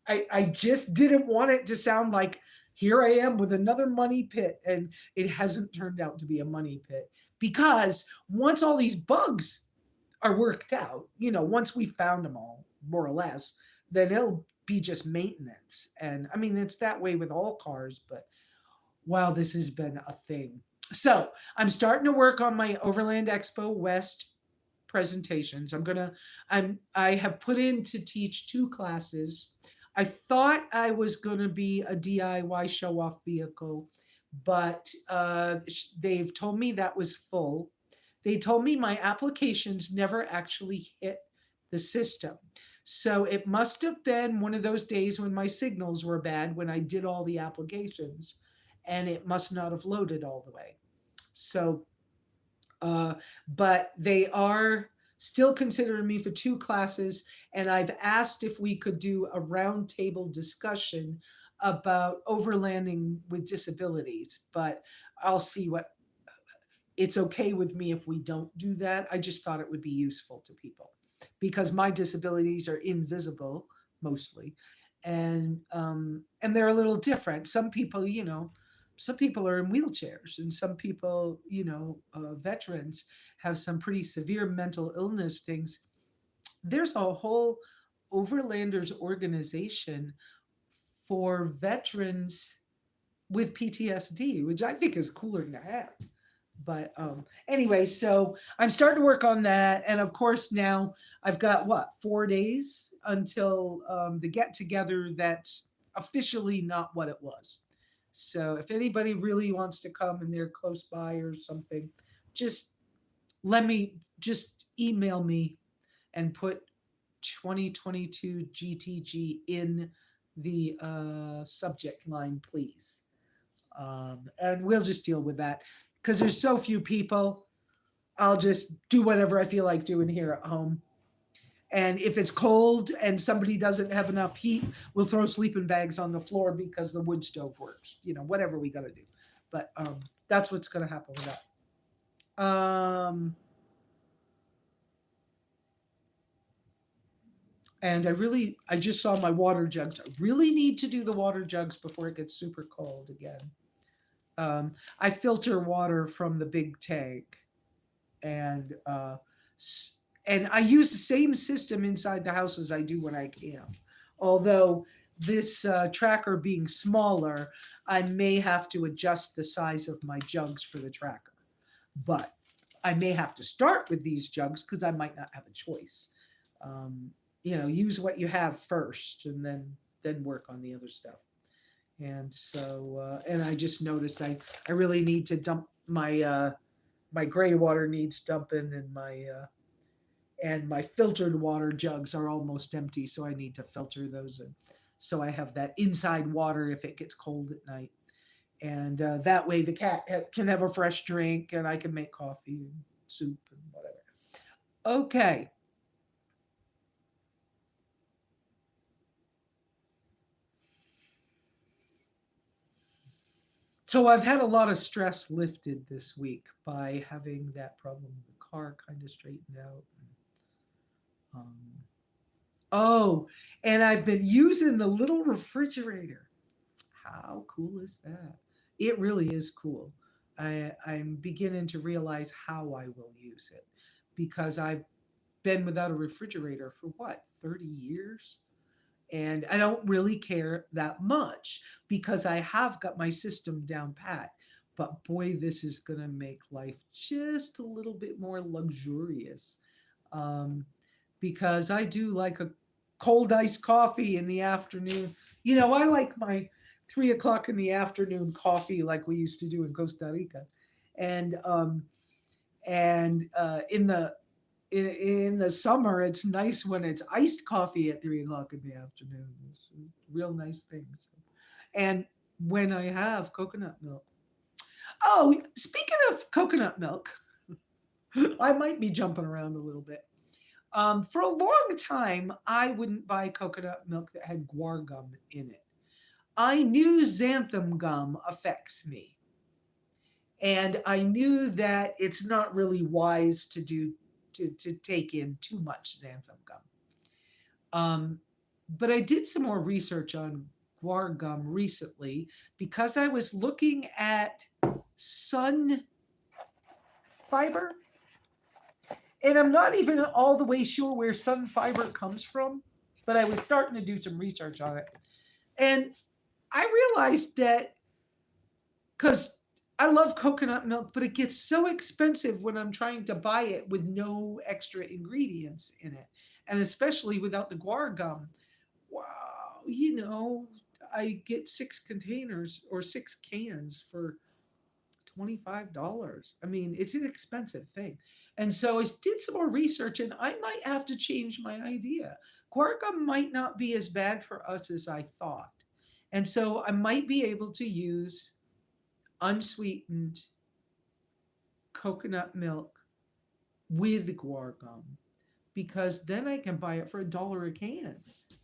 I just didn't want it to sound like here I am with another money pit, and it hasn't turned out to be a money pit because once all these bugs are worked out, once we found them all, more or less, then it'll be just maintenance. And I mean, it's that way with all cars, but wow, this has been a thing. So I'm starting to work on my Overland Expo West presentations. I have put in to teach 2 classes. I thought I was gonna be a DIY show off vehicle, but they've told me that was full. They told me my applications never actually hit the system. So it must have been one of those days when my signals were bad when I did all the applications, and it must not have loaded all the way. So but they are still considering me for 2 classes, and I've asked if we could do a roundtable discussion about overlanding with disabilities. But I'll see what it's okay with me if we don't do that. I just thought it would be useful to people because my disabilities are invisible mostly, and they're a little different. Some people are in wheelchairs, and some people, veterans have some pretty severe mental illness things. There's a whole Overlanders organization for veterans with PTSD, which I think is cooler to have. But anyway, so I'm starting to work on that, and of course now I've got 4 days until the get together that's officially not what it was. So if anybody really wants to come and they're close by or something, just just email me and put 2022 GTG in the subject line, please. And we'll just deal with that because there's so few people. I'll just do whatever I feel like doing here at home. And if it's cold and somebody doesn't have enough heat, we'll throw sleeping bags on the floor because the wood stove works. Whatever we got to do. But that's what's going to happen with that. And I just saw my water jugs. I really need to do the water jugs before it gets super cold again. I filter water from the big tank, and I use the same system inside the house as I do when I camp. Although this tracker being smaller, I may have to adjust the size of my jugs for the tracker. But I may have to start with these jugs because I might not have a choice. Use what you have first, and then work on the other stuff. And so, and I just noticed I really need to dump my gray water needs dumping, and my filtered water jugs are almost empty, so I need to filter those, and so I have that inside water if it gets cold at night, and that way the cat can have a fresh drink, and I can make coffee and soup and whatever. Okay. So I've had a lot of stress lifted this week by having that problem with the car kind of straightened out. Um, oh, and I've been using the little refrigerator. How cool is that? It really is cool. I'm beginning to realize how I will use it because I've been without a refrigerator for what, 30 years? And I don't really care that much because I have got my system down pat. But boy, this is going to make life just a little bit more luxurious, um, because I do like a cold iced coffee in the afternoon. You know, I like my 3 o'clock in the afternoon coffee like we used to do in Costa Rica. And in the summer, it's nice when it's iced coffee at 3 o'clock in the afternoon. It's a real nice thing. So. And when I have coconut milk. Oh, speaking of coconut milk, I might be jumping around a little bit. For a long time, I wouldn't buy coconut milk that had guar gum in it. I knew xanthan gum affects me. And I knew that it's not really wise to take in too much xanthan gum. Um, but I did some more research on guar gum recently because I was looking at sun fiber, and I'm not even all the way sure where sun fiber comes from, but I was starting to do some research on it. And I realized that because I love coconut milk, but it gets so expensive when I'm trying to buy it with no extra ingredients in it. And especially without the guar gum. Wow, I get 6 containers or 6 cans for $25. I mean, it's an expensive thing. And so I did some more research and I might have to change my idea. Guar gum might not be as bad for us as I thought. And so I might be able to use unsweetened coconut milk with guar gum because then I can buy it for $1 a can.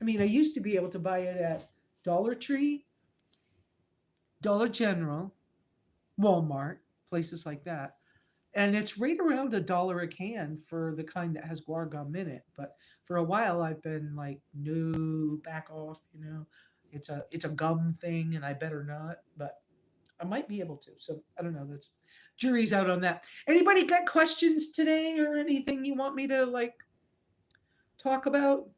I mean, I used to be able to buy it at Dollar Tree, Dollar General, Walmart, places like that. And it's right around $1 a can for the kind that has guar gum in it. But for a while I've been like, no, back off, It's a gum thing and I better not. But I might be able to. So I don't know. That's jury's out on that. Anybody got questions today or anything you want me to like talk about?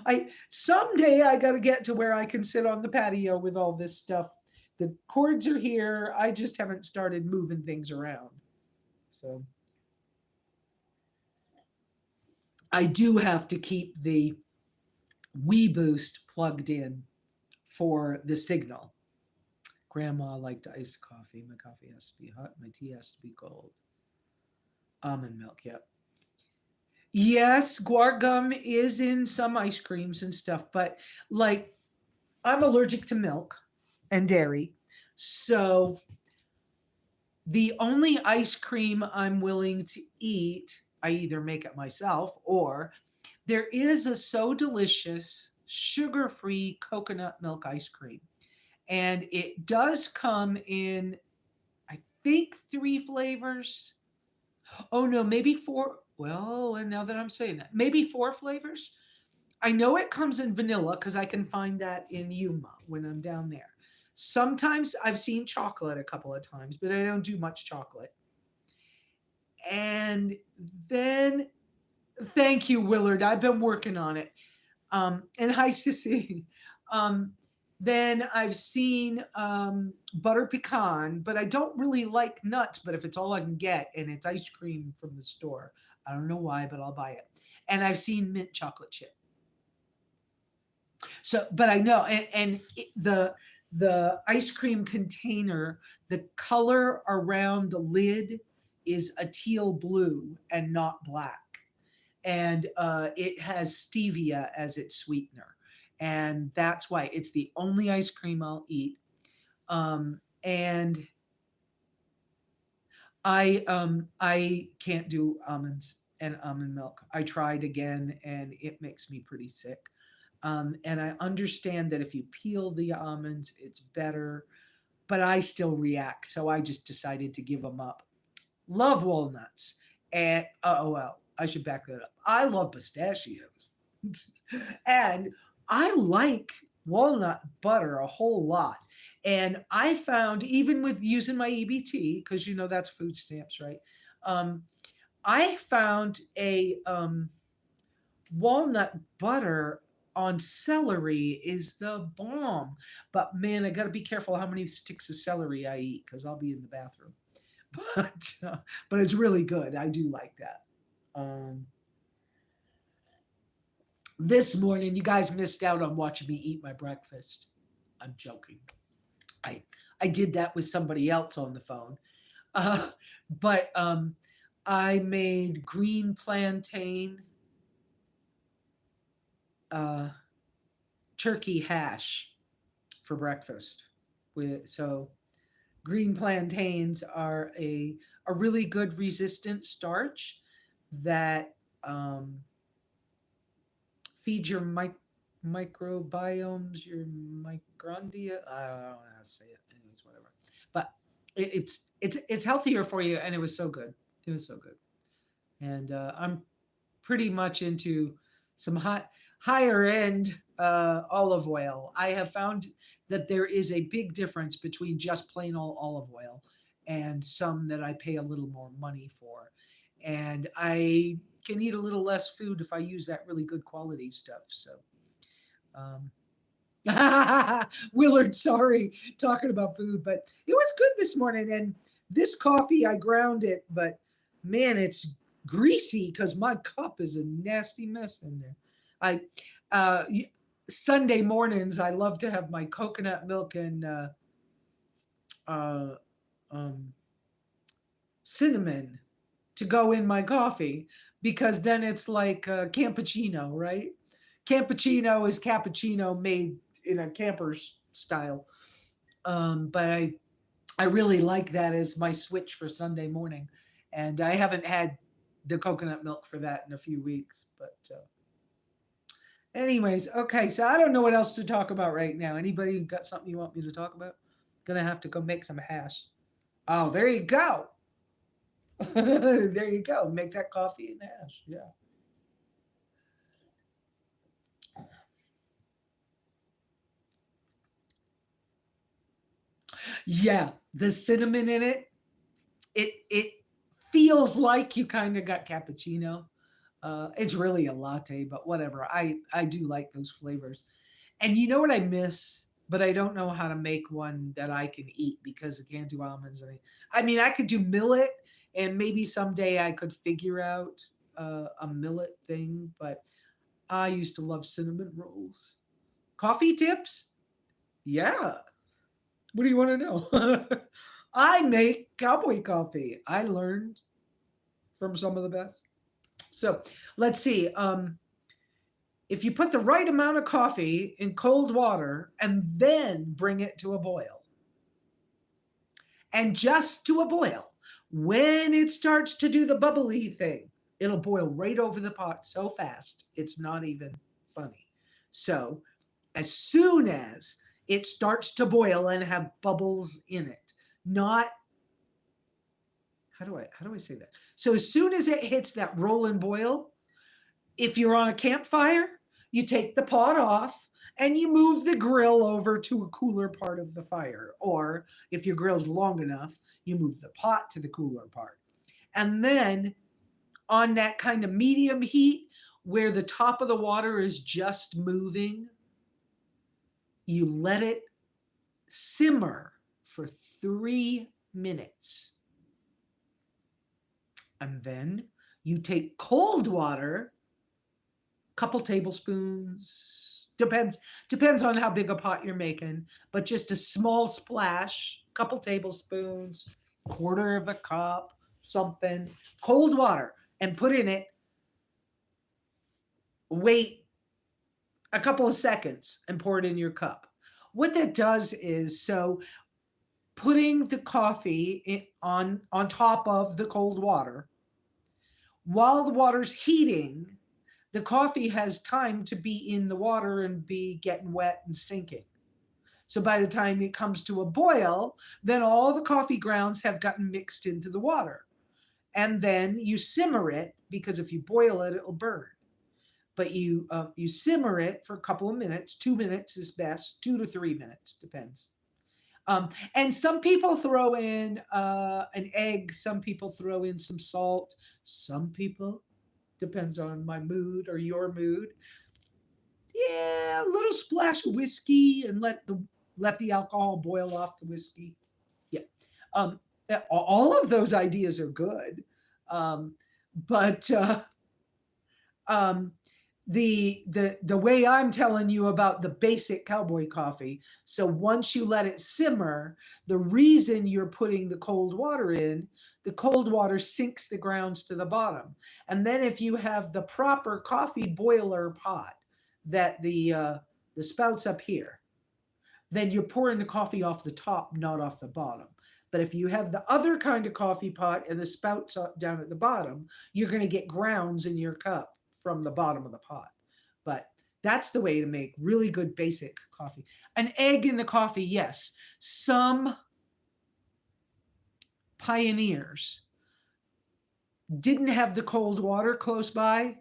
I someday I got to get to where I can sit on the patio with all this stuff. The cords are here. I just haven't started moving things around. So I do have to keep the Wii Boost plugged in for the signal. Grandma liked iced coffee. My coffee has to be hot. My tea has to be cold. Almond milk, yep. Yes, guar gum is in some ice creams and stuff, but like I'm allergic to milk and dairy. So the only ice cream I'm willing to eat, I either make it myself or there is a So Delicious sugar-free coconut milk ice cream. And it does come in, I think, 3 flavors. Oh no, maybe 4. Well, and now that I'm saying that, maybe 4 flavors. I know it comes in vanilla because I can find that in Yuma when I'm down there. Sometimes I've seen chocolate a couple of times, but I don't do much chocolate. And then, thank you, Willard. I've been working on it. And hi, Sissy. Um, then I've seen butter pecan, but I don't really like nuts. But if it's all I can get and it's ice cream from the store, I don't know why, but I'll buy it. And I've seen mint chocolate chip. So, but I know, and the ice cream container, the color around the lid is a teal blue and not black, and it has stevia as its sweetener, and that's why it's the only ice cream I'll eat. And I can't do almonds and almond milk. I tried again, and it makes me pretty sick. And I understand that if you peel the almonds, it's better, but I still react. So I just decided to give them up. Love walnuts. And well, I should back that up. I love pistachios. And I like walnut butter a whole lot. And I found, even with using my EBT, because you know that's food stamps, right? Um, I found a walnut butter on celery is the bomb. But man, I got to be careful how many sticks of celery I eat because I'll be in the bathroom. But it's really good. I do like that. Um, this morning, you guys missed out on watching me eat my breakfast. I'm joking. I I did that with somebody else on the phone. Uh, but I made green plantain uh, turkey hash for breakfast. So green plantains are a really good resistant starch that feeds your microbiomes, your microndia. I don't know how to say it. Anyways, whatever. But it's healthier for you, and it was so good. It was so good. And I'm pretty much into some higher end olive oil. I have found that there is a big difference between just plain old olive oil and some that I pay a little more money for. And I can eat a little less food if I use that really good quality stuff. So, um, Willard, sorry, talking about food, but it was good this morning. And this coffee, I ground it, but man, it's greasy because my cup is a nasty mess in there. I Sunday mornings, I love to have my coconut milk and uh, um, cinnamon to go in my coffee because then it's like cappuccino, right? Cappuccino is cappuccino made in a camper style. But I really like that as my switch for Sunday morning, and I haven't had the coconut milk for that in a few weeks. But anyways, okay. So I don't know what else to talk about right now. Anybody got something you want me to talk about? Gonna have to go make some hash. Oh, there you go. There you go. Make that coffee and hash. Yeah. Yeah. The cinnamon in it. It feels like you kind of got cappuccino. It's really a latte, but whatever. I do like those flavors. And you know what I miss, but I don't know how to make one that I can eat because I can't do almonds. I mean, I could do millet, and maybe someday I could figure out a millet thing. But I used to love cinnamon rolls. Coffee tips? Yeah. What do you want to know? I make cowboy coffee. I learned from some of the best. So let's see. If you put the right amount of coffee in cold water and then bring it to a boil, and just to a boil, when it starts to do the bubbly thing, it'll boil right over the pot so fast, it's not even funny. So, as soon as it starts to boil and have bubbles in it, not how do I say that? So as soon as it hits that roll and boil, if you're on a campfire, you take the pot off and you move the grill over to a cooler part of the fire. Or if your grill's long enough, you move the pot to the cooler part. And then on that kind of medium heat where the top of the water is just moving, you let it simmer for 3 minutes. And then you take cold water, couple tablespoons, depends on how big a pot you're making, but just a small splash, couple tablespoons, quarter of a cup, something, cold water, and put in it. Wait a couple of seconds and pour it in your cup. What that does is, so putting the coffee on top of the cold water, while the water's heating, the coffee has time to be in the water and be getting wet and sinking. So by the time it comes to a boil, then all the coffee grounds have gotten mixed into the water. And then you simmer it because if you boil it, it'll burn. but you simmer it for a couple of minutes. 2 minutes is best. 2 to 3 minutes depends. And some people throw in an egg. Some people throw in some salt. Some people, depends on my mood or your mood. Yeah, a little splash of whiskey and let the alcohol boil off the whiskey. Yeah. Um, all of those ideas are good. Um, but um, the way I'm telling you about the basic cowboy coffee. So once you let it simmer, the reason you're putting the cold water in, the cold water sinks the grounds to the bottom. And then if you have the proper coffee boiler pot that the spouts up here, then you're pouring the coffee off the top, not off the bottom. But if you have the other kind of coffee pot and the spouts down at the bottom, you're going to get grounds in your cup from the bottom of the pot. But that's the way to make really good basic coffee. An egg in the coffee, yes. Some pioneers didn't have the cold water close by,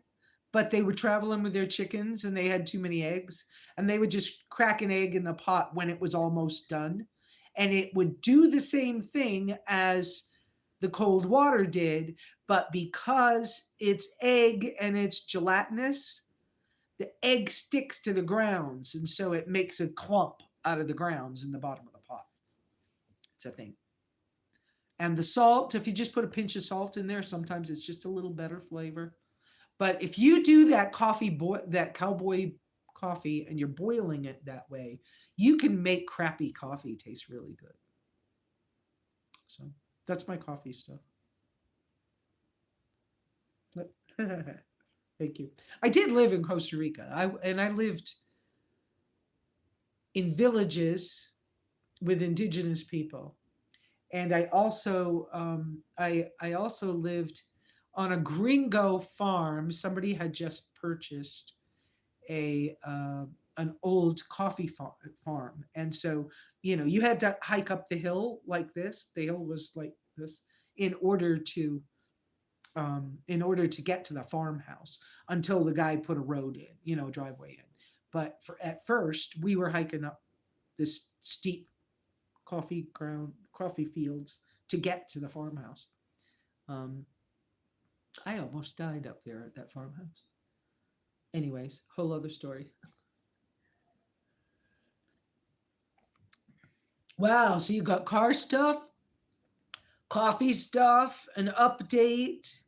but they were traveling with their chickens and they had too many eggs, and they would just crack an egg in the pot when it was almost done, and it would do the same thing as the cold water did, but because it's egg and it's gelatinous, the egg sticks to the grounds, and so it makes a clump out of the grounds in the bottom of the pot. It's a thing. And the salt, if you just put a pinch of salt in there, sometimes it's just a little better flavor. But if you do that that cowboy coffee, and you're boiling it that way, you can make crappy coffee taste really good. So that's my coffee stuff. Thank you. I did live in Costa Rica. I lived in villages with indigenous people, and I also lived on a gringo farm. Somebody had just purchased a an old coffee farm, and so you had to hike up the hill like this. The hill was like this in order to get to the farmhouse until the guy put a road in, driveway in. But at first, we were hiking up this steep coffee fields to get to the farmhouse. I almost died up there at that farmhouse. Anyways, whole other story. Wow, so you got car stuff, coffee stuff, an update.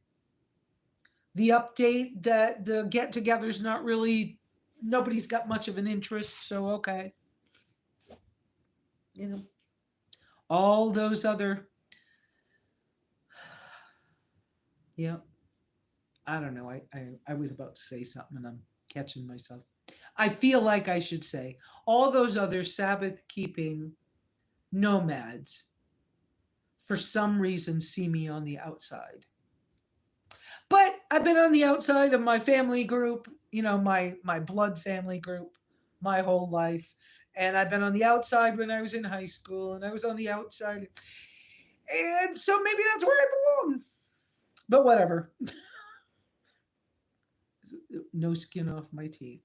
The update that the get together's not really, nobody's got much of an interest, so okay. All those other, yeah. I don't know. I was about to say something and I'm catching myself. I feel like I should say all those other Sabbath keeping nomads for some reason see me on the outside. But I've been on the outside of my family group, my blood family group, my whole life. And I've been on the outside when I was in high school, and I was on the outside. And so maybe that's where I belong. But whatever. No skin off my teeth.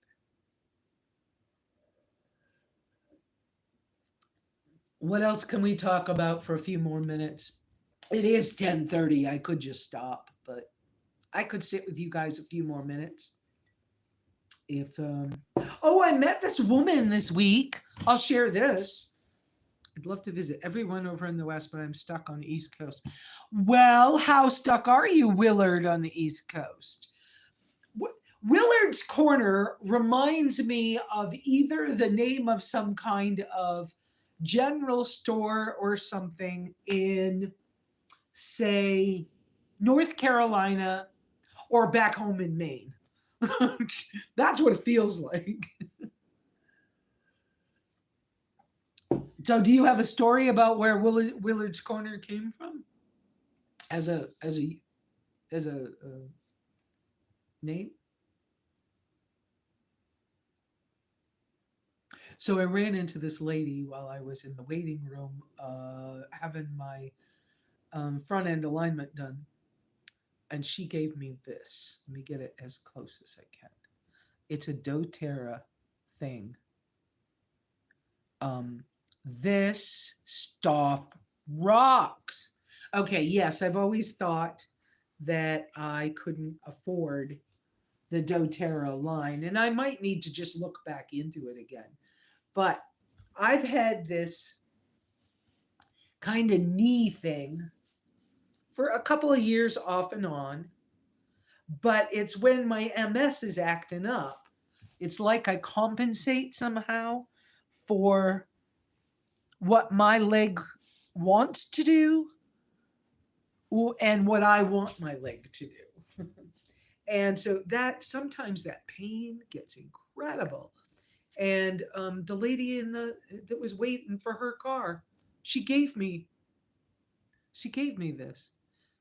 What else can we talk about for a few more minutes? It is 10:30. I could just stop, but I could sit with you guys a few more minutes. If oh, I met this woman this week. I'll share this. I'd love to visit everyone over in the West, but I'm stuck on the East Coast. Well, how stuck are you, Willard, on the East Coast? Willard's Corner reminds me of either the name of some kind of general store or something in, say, North Carolina or back home in Maine. That's what it feels like. So, do you have a story about where Willard's Corner came from? As a name? So I ran into this lady while I was in the waiting room, having my front end alignment done, and she gave me this. Let me get it as close as I can. It's a doTERRA thing. Um, this stuff rocks. Okay, yes, I've always thought that I couldn't afford the doTERRA line, and I might need to just look back into it again. But I've had this kind of knee thing for a couple of years off and on, but it's when my MS is acting up. It's like I compensate somehow for what my leg wants to do and what I want my leg to do. And so that sometimes that pain gets incredible. And the lady in the that was waiting for her car, she gave me she gave me this.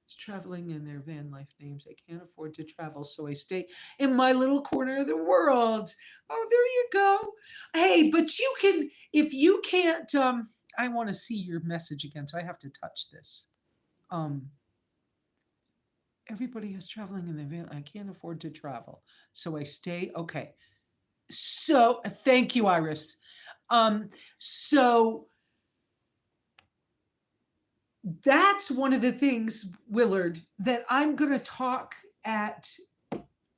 It's traveling in their van life names. I can't afford to travel, so I stay in my little corner of the world. Oh, there you go. Hey, but you can if you can't. I want to see your message again, so I have to touch this. Um, Everybody is traveling in the van. I can't afford to travel, so I stay. Okay. So thank you, Iris. So that's one of the things, Willard, that I'm going to talk at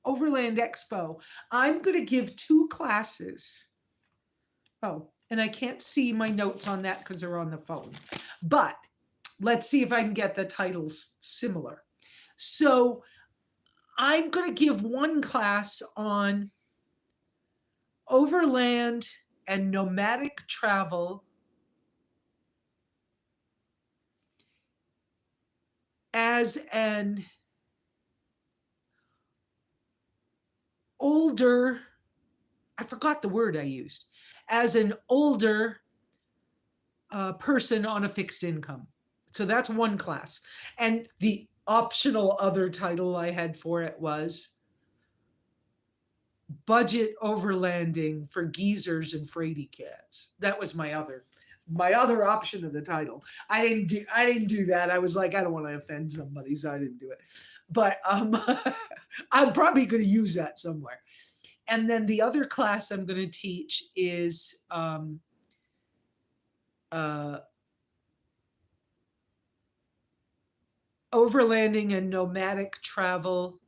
Overland Expo. I'm going to give 2 classes. Oh, and I can't see my notes on that because they're on the phone. But let's see if I can get the titles similar. So I'm going to give one class on overland and nomadic travel as an older, I forgot the word I used, as an older person on a fixed income. So that's one class. And the optional other title I had for it was budget overlanding for geezers and fraidy cats. That was my other option of the title. I didn't do that. I was like, I don't want to offend somebody, so I didn't do it. But I'm probably going to use that somewhere. And then the other class I'm going to teach is overlanding and nomadic travel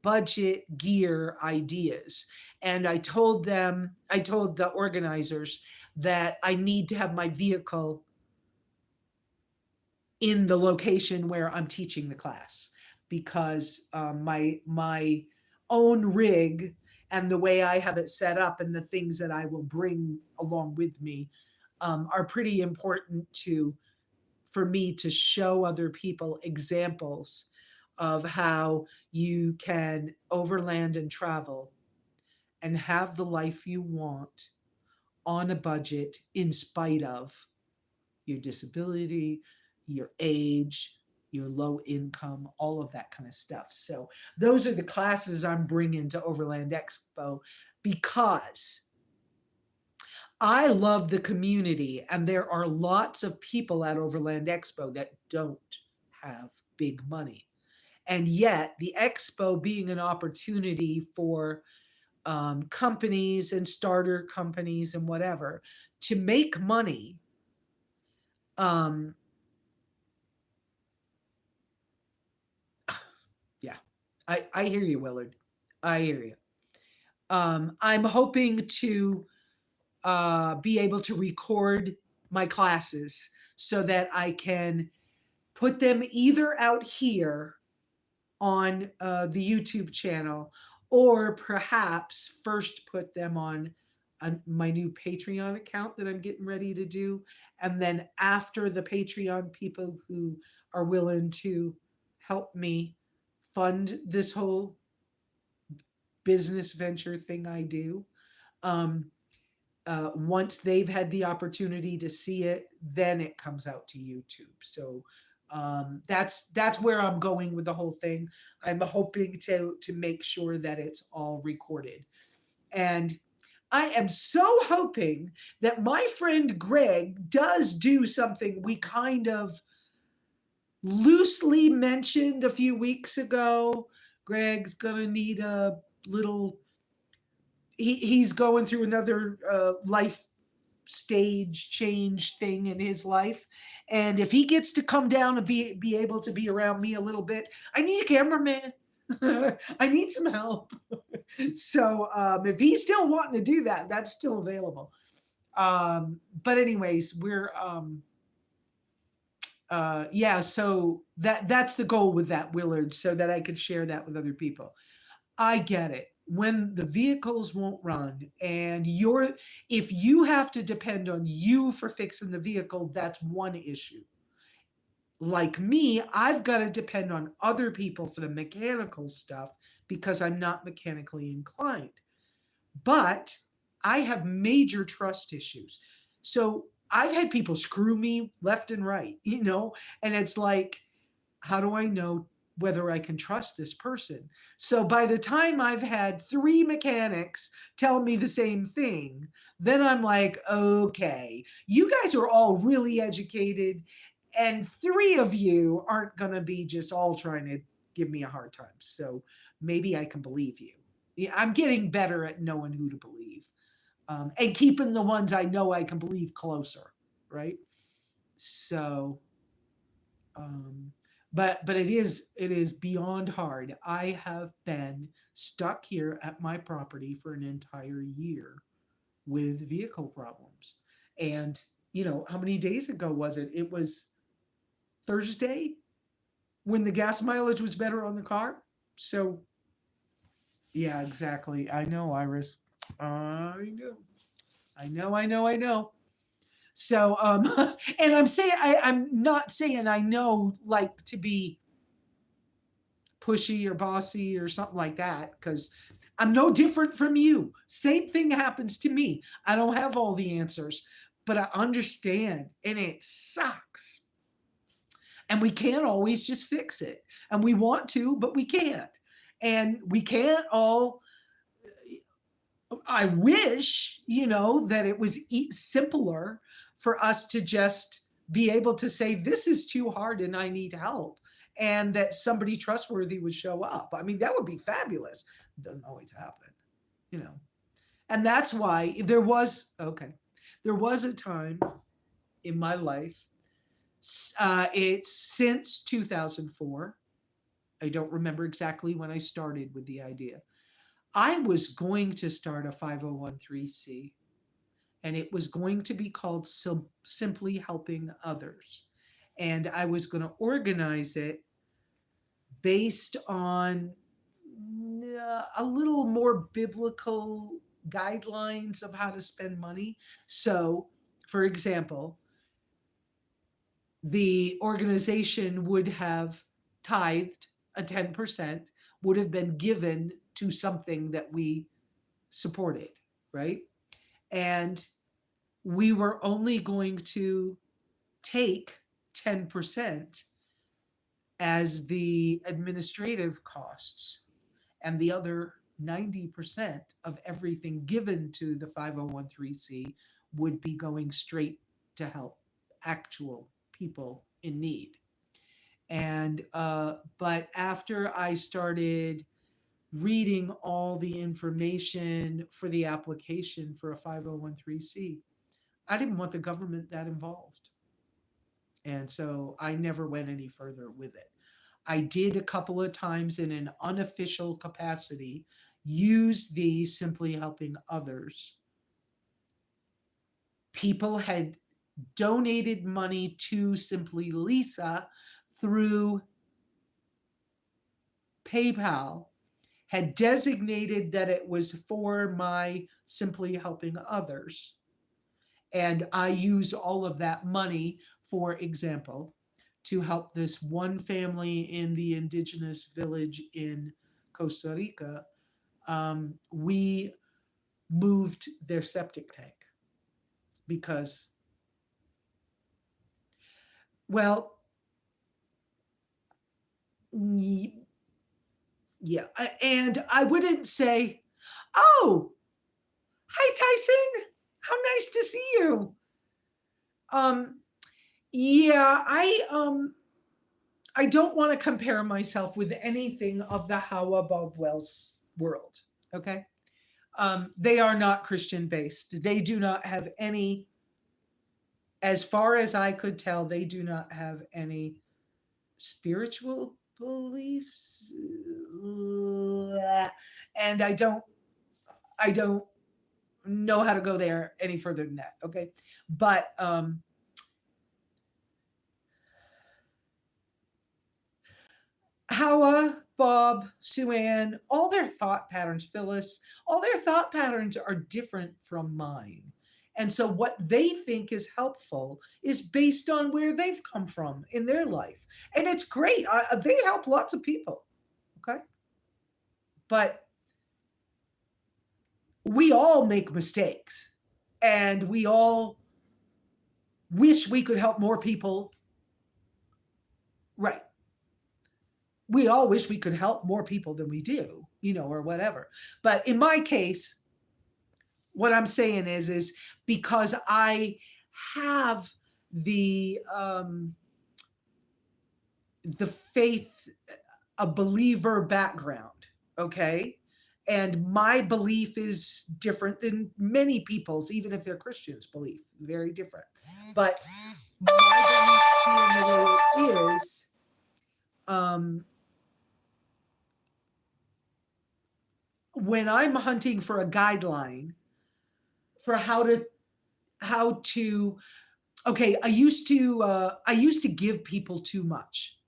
budget gear ideas. And I told the organizers that I need to have my vehicle in the location where I'm teaching the class because my own rig and the way I have it set up and the things that I will bring along with me are pretty important for me to show other people examples of how you can overland and travel and have the life you want on a budget in spite of your disability, your age, your low income, all of that kind of stuff. So those are the classes I'm bringing to Overland Expo because I love the community, and there are lots of people at Overland Expo that don't have big money. And yet, the expo being an opportunity for companies and starter companies and whatever to make money. Yeah, I hear you, Willard. I hear you. I'm hoping to be able to record my classes so that I can put them either out here on the YouTube channel or perhaps first put them on my new Patreon account that I'm getting ready to do. And then after the Patreon people who are willing to help me fund this whole business venture thing I do, um, once they've had the opportunity to see it, then it comes out to YouTube. So that's where I'm going with the whole thing. I'm hoping to make sure that it's all recorded, and I am so hoping that my friend Greg does do something we kind of loosely mentioned a few weeks ago. Greg's gonna need a little he's going through another life stage change thing in his life, and if he gets to come down and be able to be around me a little bit, I need a cameraman. I need some help. So if he's still wanting to do that, that's still available. But anyways, we're yeah, so that's the goal with that, Willard, so that I could share that with other people. I get it. When the vehicles won't run and if you have to depend on you for fixing the vehicle, that's one issue. Like me, I've got to depend on other people for the mechanical stuff because I'm not mechanically inclined. But I have major trust issues. So I've had people screw me left and right, and it's like, how do I know whether I can trust this person? So by the time I've had 3 mechanics tell me the same thing, then I'm like, okay, you guys are all really educated, and 3 of you aren't going to be just all trying to give me a hard time. So maybe I can believe you. Yeah, I'm getting better at knowing who to believe, and keeping the ones I know I can believe closer, right? So, um, but it is beyond hard. I have been stuck here at my property for an entire year with vehicle problems, and how many days ago was it? It was Thursday when the gas mileage was better on the car. So yeah, exactly. I know, Iris. I know. I know. So, and I'm not saying I know like to be pushy or bossy or something like that, because I'm no different from you. Same thing happens to me. I don't have all the answers, but I understand, and it sucks. And we can't always just fix it. And we want to, but we can't. And we can't all. I wish, that it was simpler for us to just be able to say, this is too hard and I need help. And that somebody trustworthy would show up. I mean, that would be fabulous. It doesn't always happen, you know. And that's why there was a time in my life, it's since 2004. I don't remember exactly when I started with the idea. I was going to start a 501(c), and it was going to be called Simply Helping Others. And I was going to organize it based on a little more biblical guidelines of how to spend money. So, for example, the organization would have tithed a 10%, would have been given to something that we supported, right? And we were only going to take 10% as the administrative costs, and the other 90% of everything given to the 501(c) would be going straight to help actual people in need. And but after I started reading all the information for the application for a 501(c), I didn't want the government that involved. And so I never went any further with it. I did a couple of times in an unofficial capacity use the Simply Helping Others. People had donated money to SimplyLesa through PayPal, had designated that it was for my Simply Helping Others. And I used all of that money, for example, to help this one family in the indigenous village in Costa Rica. We moved their septic tank because, well, yeah. And I wouldn't say, oh, hi, Tyson. How nice to see you. Yeah, I don't want to compare myself with anything of the Hawa Bob Wells world. Okay. They are not Christian based. They do not have any, as far as I could tell, they do not have any spiritual beliefs. And I don't know how to go there any further than that. Okay. But Hawa, Bob, Sue Ann, all their thought patterns, Phyllis, all their thought patterns are different from mine. And so what they think is helpful is based on where they've come from in their life. And it's great. They help lots of people. Okay. But we all make mistakes and we all wish we could help more people. Right. We all wish we could help more people than we do, or whatever. But in my case, what I'm saying is because I have the faith, a believer background, okay? And my belief is different than many people's, even if they're Christians' belief, very different. But my belief being the way it is, when I'm hunting for a guideline for how to okay, I used to give people too much.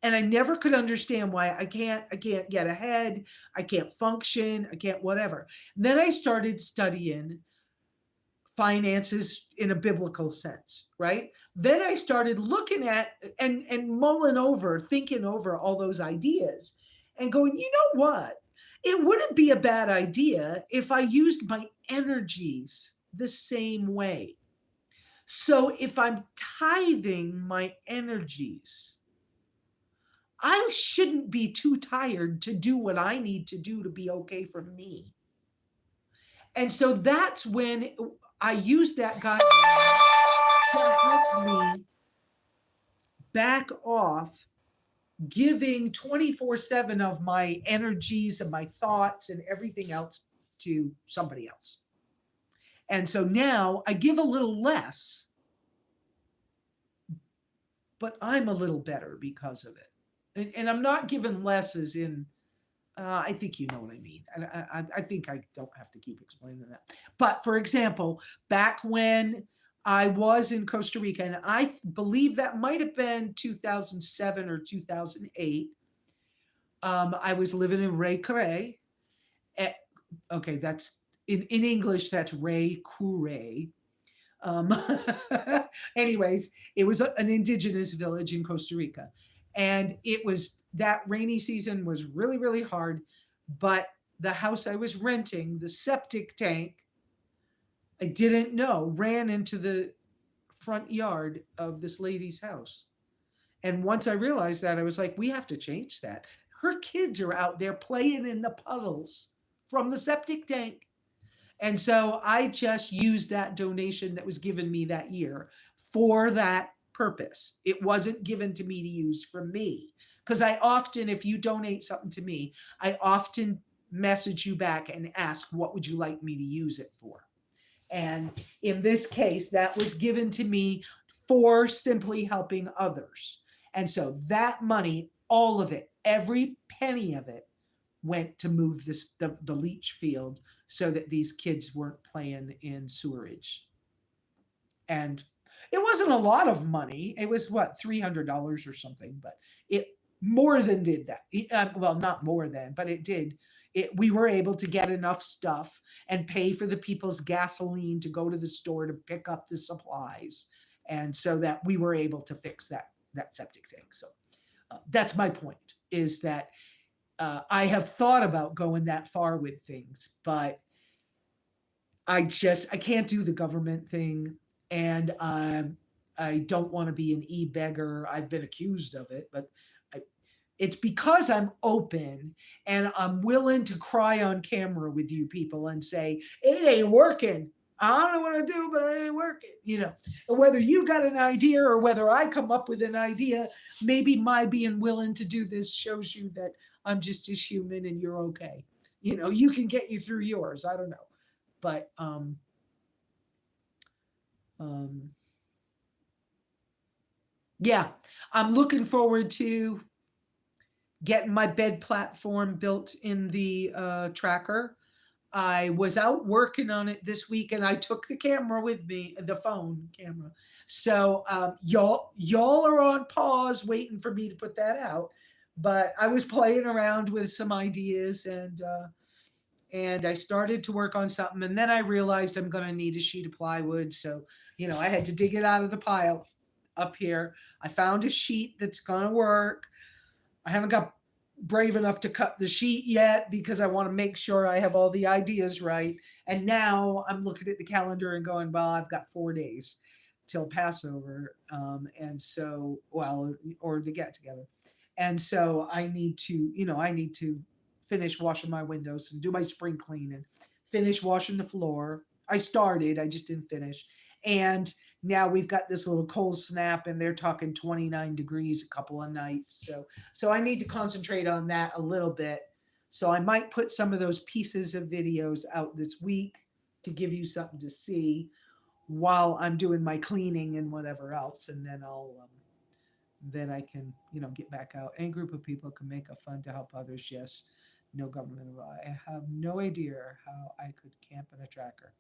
And I never could understand why I can't get ahead, I can't function, I can't whatever. And then I started studying finances in a biblical sense, right? Then I started looking at and mulling over, thinking over all those ideas and going, you know what? It wouldn't be a bad idea if I used my energies the same way. So if I'm tithing my energies, I shouldn't be too tired to do what I need to do to be okay for me. And so that's when I use that guideline to help me back off giving 24/7 of my energies and my thoughts and everything else to somebody else. And so now I give a little less, but I'm a little better because of it. And I'm not giving less as in, I think you know what I mean. I think I don't have to keep explaining that. But for example, back when I was in Costa Rica, and I believe that might have been 2007 or 2008, I was living in Recre. Okay, that's in English, that's Ray Cure. Anyways, it was an indigenous village in Costa Rica. And it was that rainy season was really, really hard. But the house I was renting, the septic tank, I didn't know, ran into the front yard of this lady's house. And once I realized that, I was like, we have to change that. Her kids are out there playing in the puddles from the septic tank. And so I just used that donation that was given me that year for that purpose. It wasn't given to me to use for me. Because I often, if you donate something to me, I often message you back and ask, what would you like me to use it for? And in this case, that was given to me for simply helping others. And so that money, all of it, every penny of it, went to move the leach field so that these kids weren't playing in sewerage. And it wasn't a lot of money. It was what, $300 or something, but it more than did that. Well, not more than, but it did. We were able to get enough stuff and pay for the people's gasoline to go to the store to pick up the supplies. And so that we were able to fix that septic tank. So that's my point, is that I have thought about going that far with things, but I can't do the government thing. And I don't want to be an e-beggar. I've been accused of it, but it's because I'm open and I'm willing to cry on camera with you people and say, it ain't working. I don't know what to do, but it ain't working. Whether you got an idea or whether I come up with an idea, maybe my being willing to do this shows you that I'm just as human and you're okay. you can get you through yours. I don't know. But um yeah, I'm looking forward to getting my bed platform built in the tracker. I was out working on it this week, and I took the camera with me, the phone camera. So y'all are on pause, waiting for me to put that out. But I was playing around with some ideas, and I started to work on something, and then I realized I'm going to need a sheet of plywood. So I had to dig it out of the pile up here. I found a sheet that's going to work. I haven't got brave enough to cut the sheet yet because I want to make sure I have all the ideas right. And now I'm looking at the calendar and going, well, I've got 4 days till Passover. And so, well, or the get together. And so I need to finish washing my windows and do my spring clean and finish washing the floor. I started, I just didn't finish. And now we've got this little cold snap, and they're talking 29 degrees a couple of nights. So I need to concentrate on that a little bit. So I might put some of those pieces of videos out this week to give you something to see while I'm doing my cleaning and whatever else, and then I can get back out. Any group of people can make a fun to help others. Yes, no government. I have no idea how I could camp in a tracker.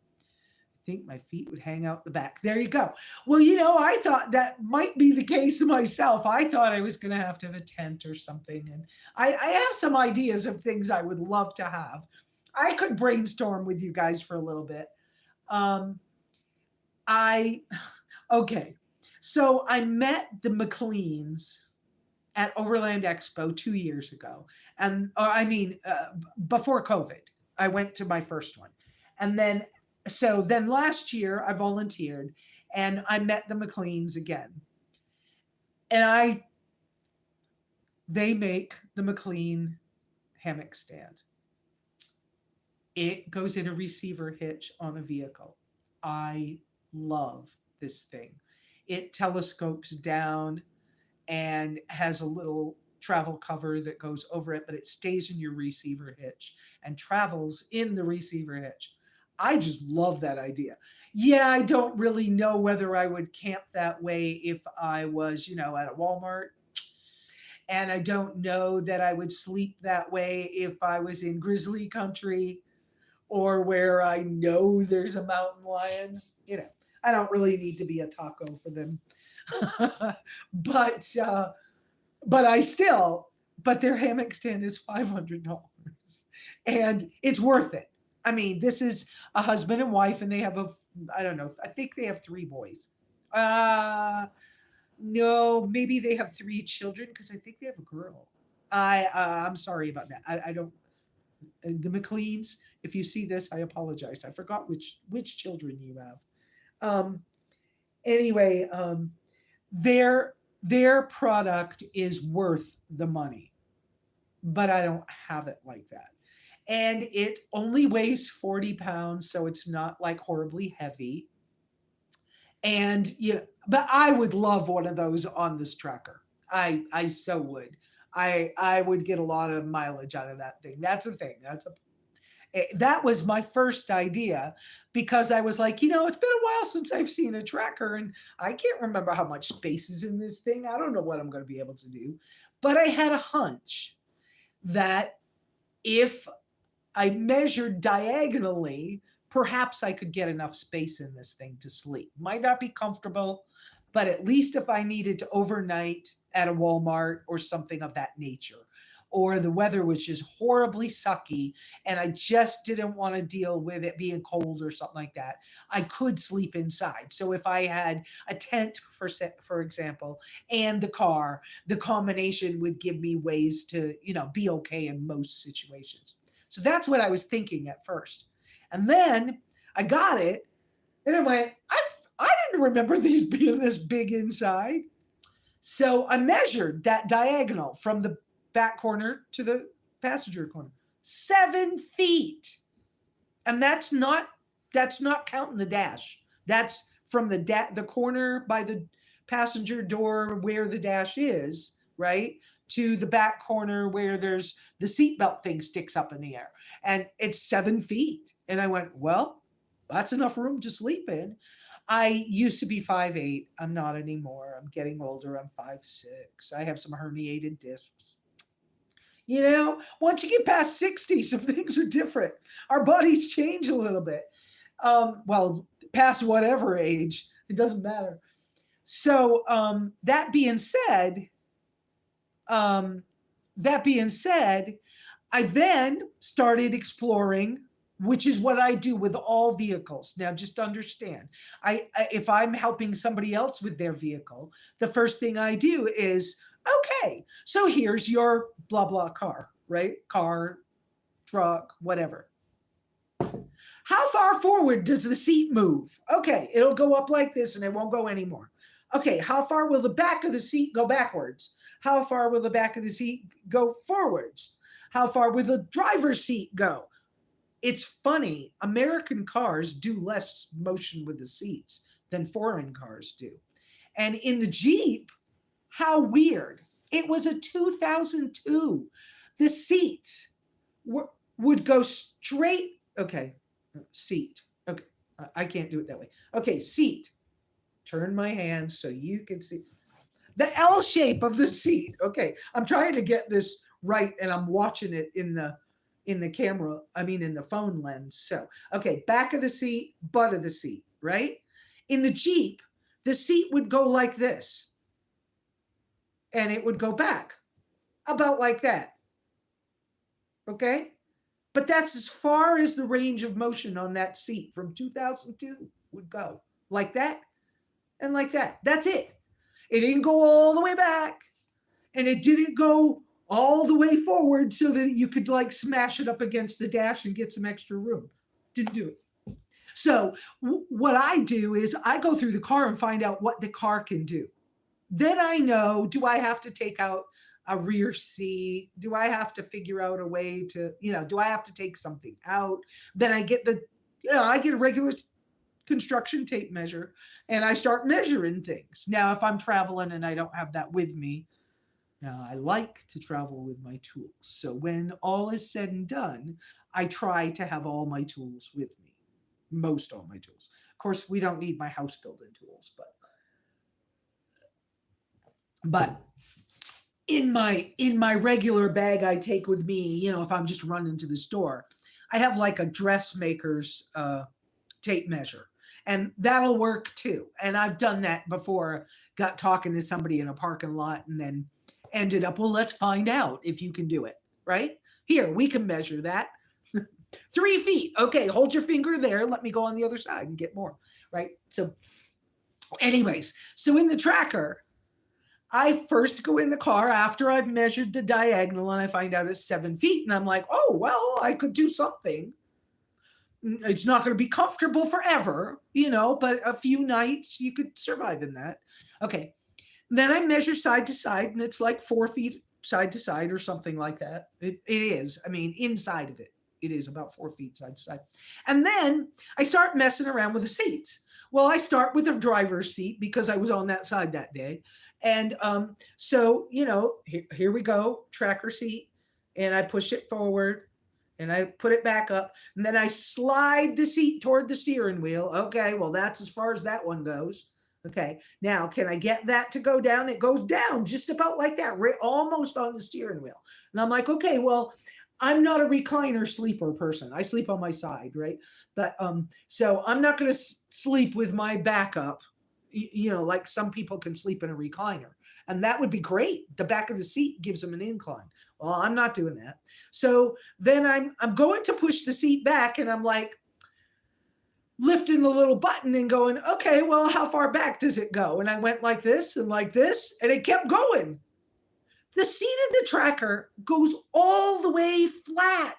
Think my feet would hang out the back. There you go. Well, I thought that might be the case myself. I thought I was going to have a tent or something. And I have some ideas of things I would love to have. I could brainstorm with you guys for a little bit. Um, I, okay. So I met the McLeans at Overland Expo 2 years ago. And before COVID, I went to my first one. And then last year I volunteered and I met the McLeans again. And they make the McLean hammock stand. It goes in a receiver hitch on a vehicle. I love this thing. It telescopes down and has a little travel cover that goes over it, but it stays in your receiver hitch and travels in the receiver hitch. I just love that idea. Yeah, I don't really know whether I would camp that way if I was, at a Walmart. And I don't know that I would sleep that way if I was in grizzly country or where I know there's a mountain lion. I don't really need to be a taco for them. but but their hammock stand is $500 and it's worth it. I mean, this is a husband and wife, and they have I don't know, I think they have 3 boys. No, maybe they have 3 children because I think they have a girl. I'm sorry about that. I don't. The McLeans, if you see this, I apologize. I forgot which children you have. Anyway, their product is worth the money, but I don't have it like that. And it only weighs 40 pounds, so it's not like horribly heavy. And but I would love one of those on this tracker. I so would. I would get a lot of mileage out of that thing. That's a thing. That was my first idea because I was like, it's been a while since I've seen a tracker and I can't remember how much space is in this thing. I don't know what I'm going to be able to do. But I had a hunch that if I measured diagonally, perhaps I could get enough space in this thing to sleep. Might not be comfortable, but at least if I needed to overnight at a Walmart or something of that nature, or the weather was just horribly sucky and I just didn't want to deal with it being cold or something like that, I could sleep inside. So if I had a tent, for example, and the car, the combination would give me ways to, be okay in most situations. So that's what I was thinking at first. And then I got it and I went, I didn't remember these being this big inside. So I measured that diagonal from the back corner to the passenger corner, 7 feet. And that's not counting the dash. That's from the corner by the passenger door where the dash is right? To the back corner where there's the seatbelt thing sticks up in the air. And it's 7 feet. And I went, well, that's enough room to sleep in. I used to be 5'8". I'm not anymore. I'm getting older. I'm 5'6". I have some herniated discs. You know, once you get past 60, some things are different. Our bodies change a little bit. Well, past whatever age, it doesn't matter. So that being said, um, that being said, I then started exploring, which is what I do with all vehicles. Now, just understand, if I'm helping somebody else with their vehicle, the first thing I do is, okay, so here's your blah blah car, right? Car, truck, whatever. How far forward does the seat move? Okay, it'll go up like this and it won't go anymore. Okay, how far will the back of the seat go backwards? How far will the back of the seat go forwards? How far will the driver's seat go? It's funny, American cars do less motion with the seats than foreign cars do. And in the Jeep, how weird. It was a 2002. The seats would go straight. Okay, seat. Okay, I can't do it that way. Okay, seat. Turn my hand so you can see the L shape of the seat. Okay, I'm trying to get this right, and I'm watching it in the camera. I mean, in the phone lens. So, okay, back of the seat, butt of the seat, right? In the Jeep, the seat would go like this, and it would go back about like that. Okay, but that's as far as the range of motion on that seat from 2002 would go, like that and like that. That's it. It didn't go all the way back, and it didn't go all the way forward so that you could like smash it up against the dash and get some extra room. Didn't do it. So what I do is I go through the car and find out what the car can do. Then I know, do I have to take out a rear seat? Do I have to figure out a way to, do I have to take something out? Then I get I get a regular construction tape measure and I start measuring things. Now, if I'm traveling and I don't have that with me, now I like to travel with my tools. So when all is said and done, I try to have all my tools with me, most all my tools. Of course, we don't need my house building tools, but in my regular bag I take with me, if I'm just running to the store, I have like a dressmaker's tape measure, and that'll work too. And I've done that before, got talking to somebody in a parking lot and then ended up, well, let's find out if you can do it, right? Here, we can measure that. 3 feet. Okay, hold your finger there. Let me go on the other side and get more, right? So anyways, so in the tracker, I first go in the car after I've measured the diagonal and I find out it's 7 feet. And I'm like, oh, well, I could do something. It's not going to be comfortable forever, but a few nights you could survive in that. Okay. Then I measure side to side and it's like 4 feet side to side or something like that. It is. I mean, inside of it, it is about 4 feet side to side. And then I start messing around with the seats. Well, I start with a driver's seat because I was on that side that day. And so, here we go, tracker seat. And I push it forward and I put it back up. And then I slide the seat toward the steering wheel. Okay, well, that's as far as that one goes. Okay, now can I get that to go down? It goes down just about like that, right, almost on the steering wheel. And I'm like, okay, well, I'm not a recliner sleeper person. I sleep on my side, right? But so I'm not going to sleep with my back up, like some people can sleep in a recliner. And that would be great. The back of the seat gives them an incline. Well, I'm not doing that. So then I'm going to push the seat back and I'm like lifting the little button and going, okay, well, how far back does it go? And I went like this and it kept going. The seat in the tracker goes all the way flat.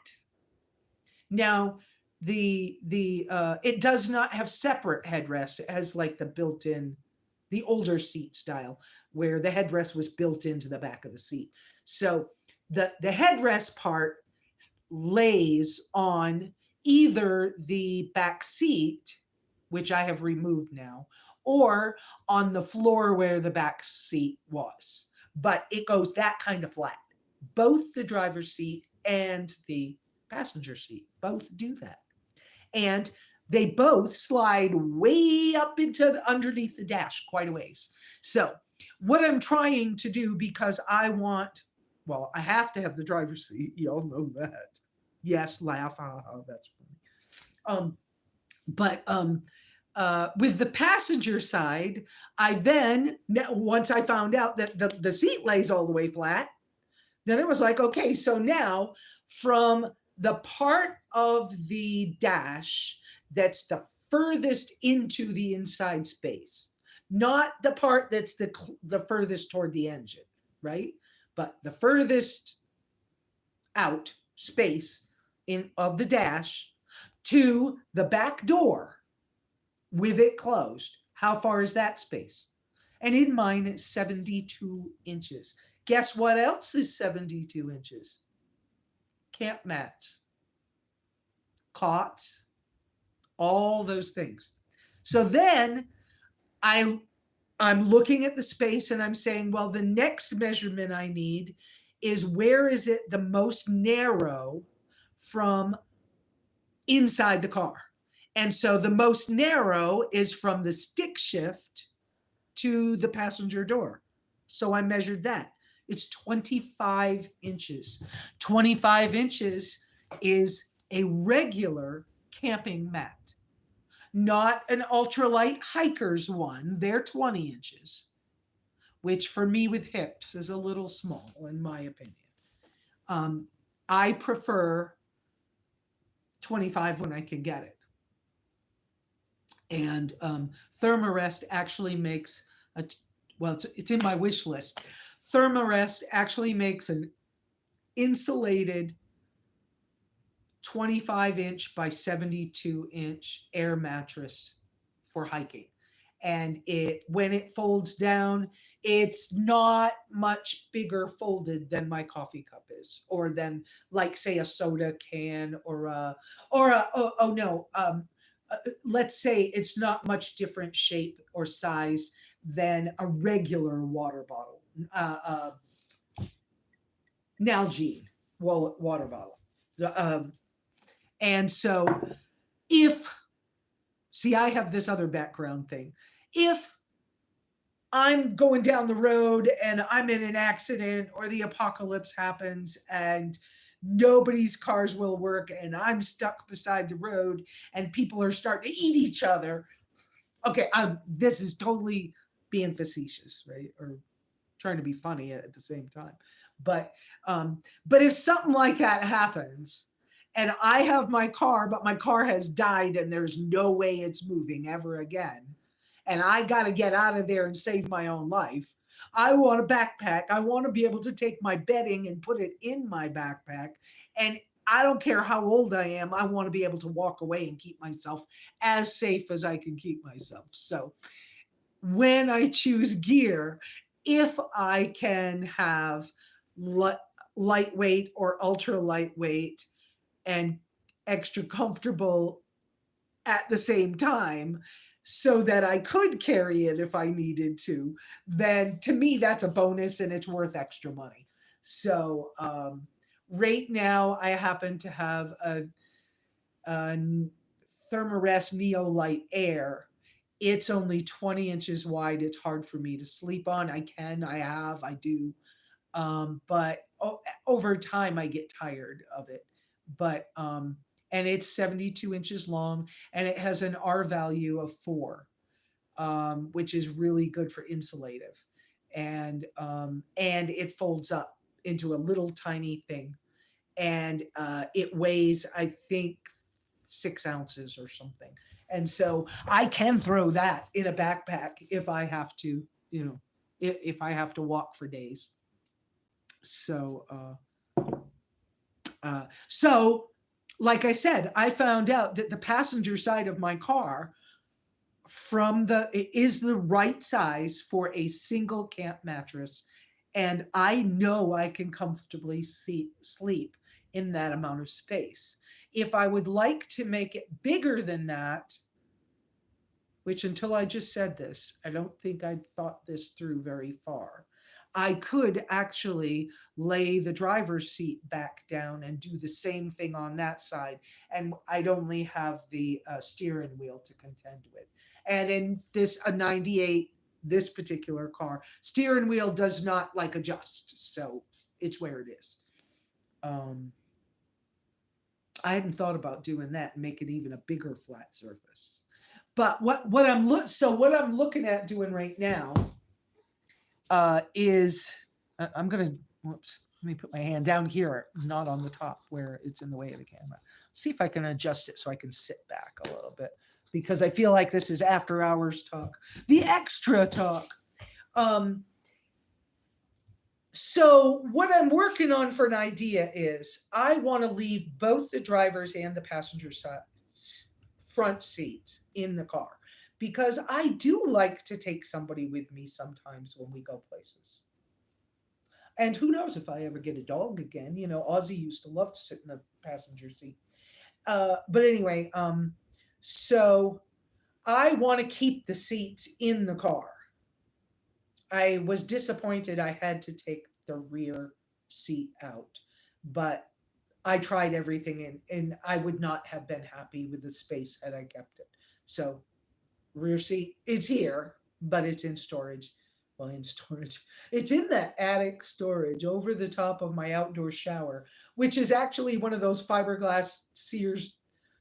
Now, it does not have separate headrests. It has like the built-in, the older seat style, where the headrest was built into the back of the seat. So the headrest part lays on either the back seat, which I have removed now, or on the floor where the back seat was. but it goes that kind of flat. Both the driver's seat and the passenger seat both do that. And they both slide way up into underneath the dash quite a ways. So what I'm trying to do, because I want, well, I have to have the driver's seat. Y'all know that. Yes, laugh. That's funny. With the passenger side, I then, once I found out that the seat lays all the way flat, then it was like, okay, so now from the part of the dash that's the furthest into the inside space, not the part that's the furthest toward the engine, right? But the furthest out space of the dash to the back door with it closed. How far is that space? And in mine, it's 72 inches. Guess what else is 72 inches? Camp mats, cots, all those things. So then I'm looking at the space and I'm saying, well, the next measurement I need is where is it the most narrow from inside the car? And so the most narrow is from the stick shift to the passenger door. So I measured that. It's 25 inches. 25 inches is a regular camping mat, not an ultralight hiker's one. They're 20 inches, which for me with hips is a little small, in my opinion. I prefer 25 when I can get it. And Thermarest actually makes it's in my wish list. Thermarest actually makes an insulated 25-inch by 72-inch air mattress for hiking. And when it folds down, it's not much bigger folded than my coffee cup is, or than, like, say, a soda can, let's say it's not much different shape or size than a regular water bottle, Nalgene water bottle. And so I have this other background thing. If I'm going down the road and I'm in an accident or the apocalypse happens and nobody's cars will work and I'm stuck beside the road and people are starting to eat each other. Okay, this is totally being facetious, right? Or trying to be funny at the same time. But if something like that happens and I have my car, but my car has died and there's no way it's moving ever again, and I got to get out of there and save my own life, I want a backpack. I want to be able to take my bedding and put it in my backpack. And I don't care how old I am. I want to be able to walk away and keep myself as safe as I can keep myself. So when I choose gear, if I can have lightweight or ultra lightweight and extra comfortable at the same time, so that I could carry it if I needed to, then to me, that's a bonus and it's worth extra money. So right now I happen to have a Thermarest Neolite Air. It's only 20 inches wide. It's hard for me to sleep on. I do. But over time I get tired of it. But and it's 72 inches long, and it has an R value of 4, which is really good for insulative. And it folds up into a little tiny thing. And it weighs, I think, 6 ounces or something. And so I can throw that in a backpack if I have to, if I have to walk for days. So, like I said, I found out that the passenger side of my car is the right size for a single camp mattress. And I know I can comfortably sleep in that amount of space. If I would like to make it bigger than that, which until I just said this, I don't think I'd thought this through very far. I could actually lay the driver's seat back down and do the same thing on that side. And I'd only have the steering wheel to contend with. And in this, a 98, this particular car, steering wheel does not like adjust. So it's where it is. Um, I hadn't thought about doing that and making even a bigger flat surface. But what I'm looking at doing right now is I'm gonna whoops. Let me put my hand down here, not on the top where it's in the way of the camera. See if I can adjust it so I can sit back a little bit because I feel like this is after hours talk, the extra talk. So what I'm working on for an idea is I want to leave both the driver's and the passenger side front seats in the car because I do like to take somebody with me sometimes when we go places. And who knows if I ever get a dog again? You know, Ozzy used to love to sit in the passenger seat. But anyway, so I want to keep the seats in the car. I was disappointed I had to take the rear seat out, but I tried everything and I would not have been happy with the space had I kept it. So rear seat is here, but it's in storage. Well, in storage. It's in that attic storage over the top of my outdoor shower, which is actually one of those fiberglass Sears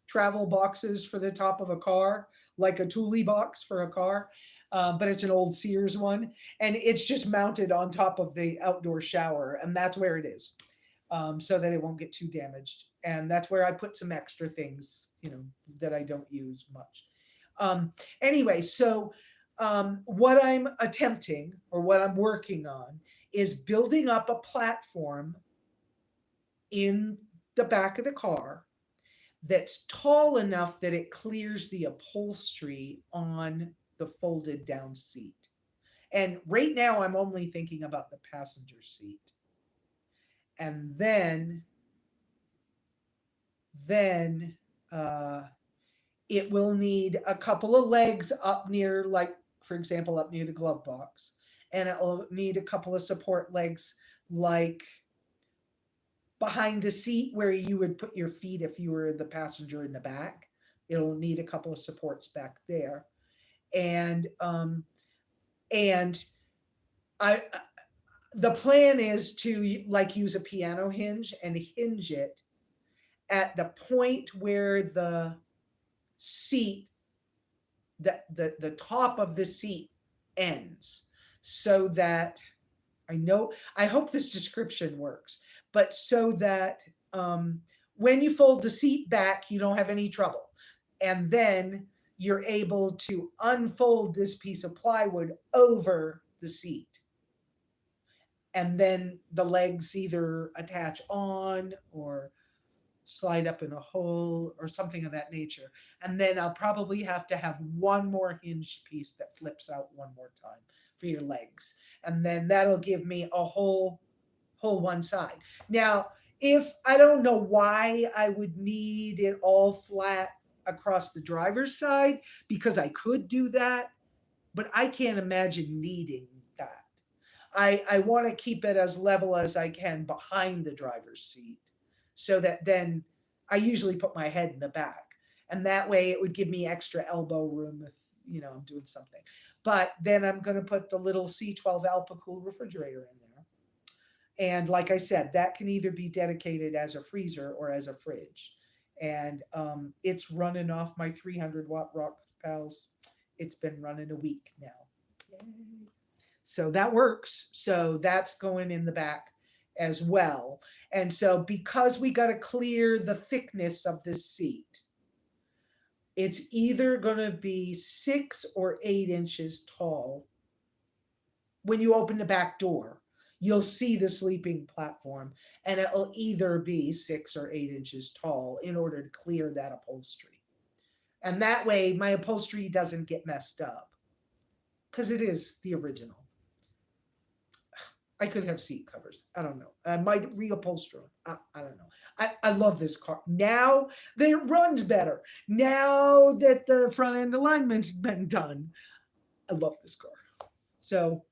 travel boxes for the top of a car, like a Thule box for a car. But it's an old Sears one, and it's just mounted on top of the outdoor shower, and that's where it is, so that it won't get too damaged. And that's where I put some extra things, you know, that I don't use much. Anyway, so what I'm attempting or what I'm working on is building up a platform in the back of the car that's tall enough that it clears the upholstery on the folded down seat. And right now, I'm only thinking about the passenger seat. And then it will need a couple of legs up near, like, for example, up near the glove box. And it'll need a couple of support legs, like behind the seat where you would put your feet if you were the passenger in the back. It'll need a couple of supports back there. And I the plan is to like use a piano hinge and hinge it at the point where the seat the top of the seat ends, so that I hope this description works, but so that when you fold the seat back you don't have any trouble, and then you're able to unfold this piece of plywood over the seat. And then the legs either attach on or slide up in a hole or something of that nature. And then I'll probably have to have one more hinge piece that flips out one more time for your legs. And then that'll give me a whole one side. Now, if I don't know why I would need it all flat across the driver's side, because I could do that, but I can't imagine needing that. I want to keep it as level as I can behind the driver's seat, so that then I usually put my head in the back, and that way it would give me extra elbow room if, you know, I'm doing something. But then I'm going to put the little C12 Alpacool refrigerator in there. And like I said, that can either be dedicated as a freezer or as a fridge. And it's running off my 300-watt Rock Pals. It's been running a week now. Yay. So that works. So that's going in the back as well. And so because we got to clear the thickness of this seat, it's either going to be 6 or 8 inches tall. When you open the back door, you'll see the sleeping platform, and it'll either be 6 or 8 inches tall in order to clear that upholstery. And that way my upholstery doesn't get messed up, because it is the original. I could have seat covers. I don't know. I might reupholster them. I don't know. I love this car. Now that it runs better, now that the front end alignment's been done, I love this car. So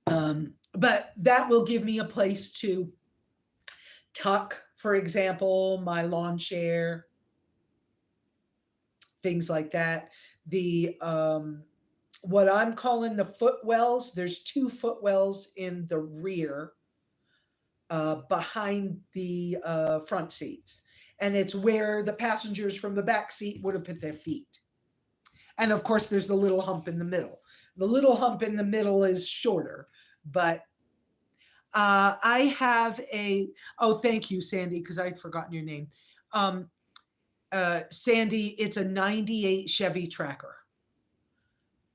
But that will give me a place to tuck, for example, my lawn chair, things like that. The what I'm calling the footwells, there's two footwells in the rear behind the front seats. And it's where the passengers from the back seat would have put their feet. And of course, there's the little hump in the middle. The little hump in the middle is shorter, but I have a, oh, thank you, Sandy, because I'd forgotten your name. Um, Sandy, it's a 98 Chevy Tracker.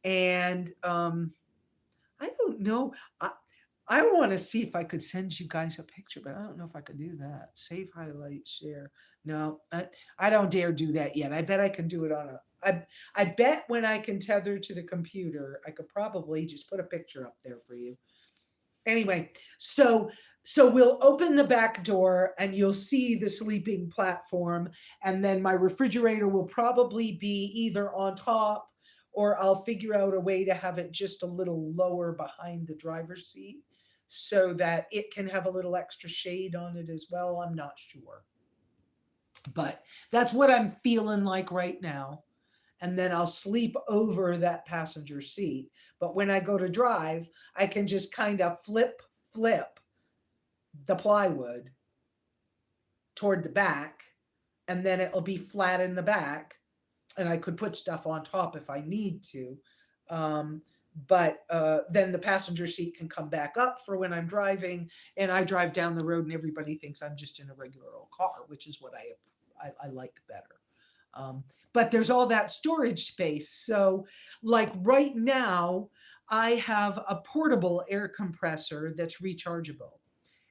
And I don't know. I want to see if I could send you guys a picture, but I don't know if I could do that. Save, highlight, share. No, I don't dare do that yet. I bet I can do it on a. I bet when I can tether to the computer, I could probably just put a picture up there for you. Anyway, so we'll open the back door and you'll see the sleeping platform, and then my refrigerator will probably be either on top, or I'll figure out a way to have it just a little lower behind the driver's seat so that it can have a little extra shade on it as well. I'm not sure. But that's what I'm feeling like right now. And then I'll sleep over that passenger seat. But when I go to drive, I can just kind of flip the plywood toward the back, and then it'll be flat in the back, and I could put stuff on top if I need to. Um, but then the passenger seat can come back up for when I'm driving, and I drive down the road, and everybody thinks I'm just in a regular old car, which is what I like better. But there's all that storage space. So, like right now, I have a portable air compressor that's rechargeable.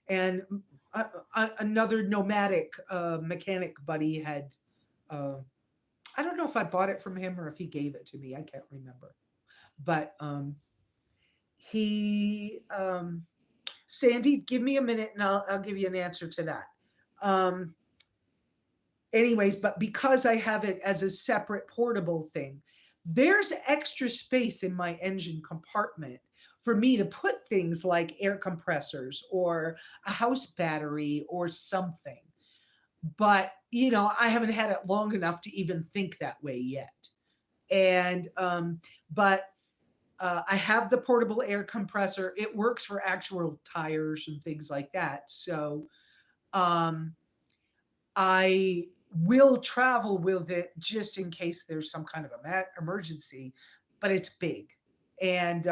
And another nomadic mechanic buddy had, uh, I don't know if I bought it from him or if he gave it to me. I can't remember. But he, Sandy, give me a minute and I'll give you an answer to that. Um, anyways, but because I have it as a separate portable thing, there's extra space in my engine compartment for me to put things like air compressors or a house battery or something. But, I haven't had it long enough to even think that way yet. And, but I have the portable air compressor. It works for actual tires and things like that. So, um, I will travel with it just in case there's some kind of emergency, but it's big. And,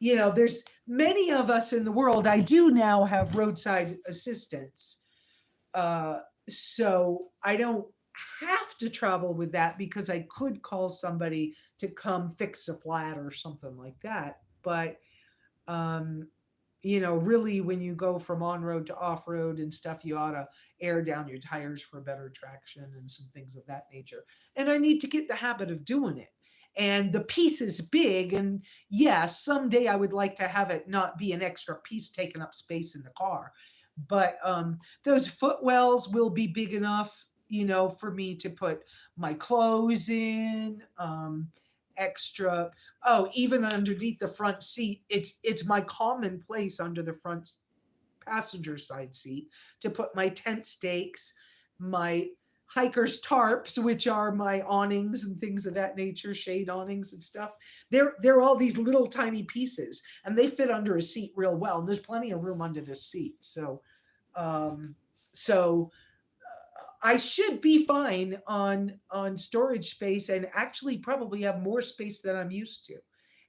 there's many of us in the world. I do now have roadside assistance. Uh, so I don't have to travel with that because I could call somebody to come fix a flat or something like that. But um, really when you go from on road to off road and stuff, you ought to air down your tires for better traction and some things of that nature. And I need to get the habit of doing it. And the piece is big. And yeah, someday I would like to have it not be an extra piece taking up space in the car. But those footwells will be big enough, for me to put my clothes in. Extra, oh, even underneath the front seat, it's my common place under the front passenger side seat to put my tent stakes, my hikers tarps, which are my awnings and things of that nature, shade awnings and stuff. They're all these little tiny pieces, and they fit under a seat real well, and there's plenty of room under this seat. Um so I should be fine on storage space, and actually probably have more space than I'm used to.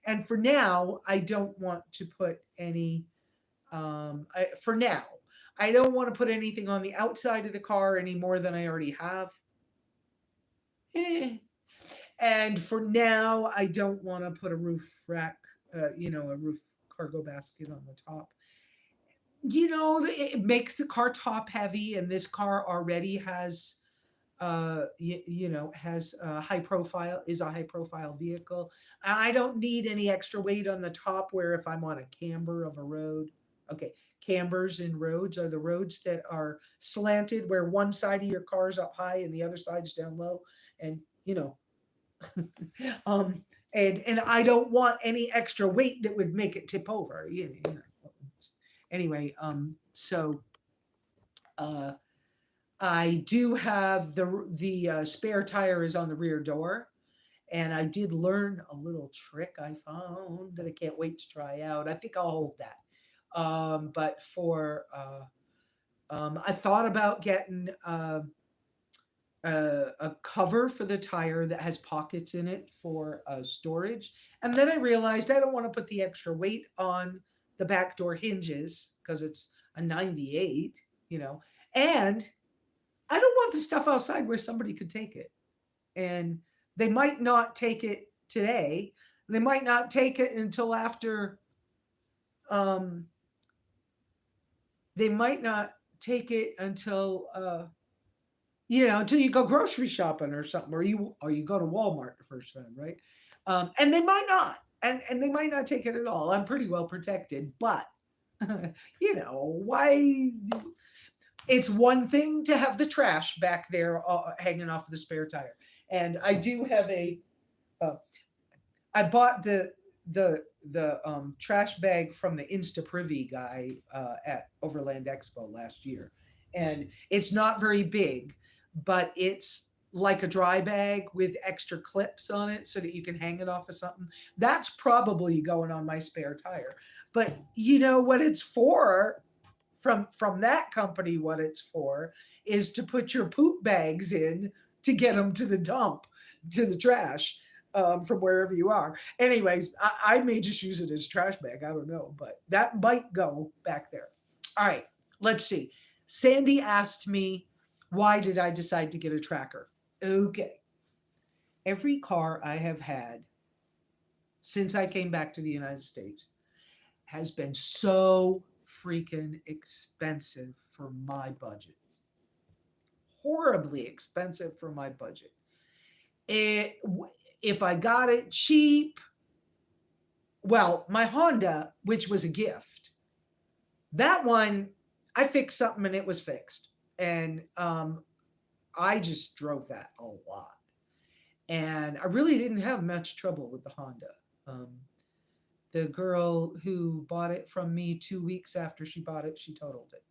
And for now, I don't want to put any. For now, I don't want to put anything on the outside of the car any more than I already have. Eh. And for now, I don't want to put a roof rack, a roof cargo basket on the top. It makes the car top heavy, and this car already has has a high profile, is a high profile vehicle. I don't need any extra weight on the top, where if I'm on a camber of a road. Okay, cambers in roads are the roads that are slanted, where one side of your car is up high and the other side's down low. And um And I don't want any extra weight that would make it tip over. Anyway, so uh, I do have the spare tire is on the rear door, and I did learn a little trick I found that I can't wait to try out. I think I'll hold that. But for I thought about getting a cover for the tire that has pockets in it for storage. And then I realized I don't want to put the extra weight on the back door hinges because it's a 98, and I don't want the stuff outside where somebody could take it. And they might not take it today. They might not take it until after, they might not take it until, until you go grocery shopping or something, or you go to Walmart the first time, right? And they might not, and they might not take it at all. I'm pretty well protected, but why? It's one thing to have the trash back there hanging off the spare tire, and I do have I bought the trash bag from the Instaprivy guy at Overland Expo last year, and it's not very big, but it's like a dry bag with extra clips on it so that you can hang it off of something. That's probably going on my spare tire. But you know what it's for from that company, what it's for is to put your poop bags in to get them to the dump, to the trash, from wherever you are. Anyways, I may just use it as a trash bag. I don't know, but that might go back there. All right, let's see. Sandy asked me, why did I decide to get a tracker? Okay. Every car I have had since I came back to the United States has been so freaking expensive for my budget. Horribly expensive for my budget. If I got it cheap, well, my Honda, which was a gift, that one, I fixed something and it was fixed. And I just drove that a lot. And I really didn't have much trouble with the Honda. The girl who bought it from me 2 weeks after she bought it, she totaled it.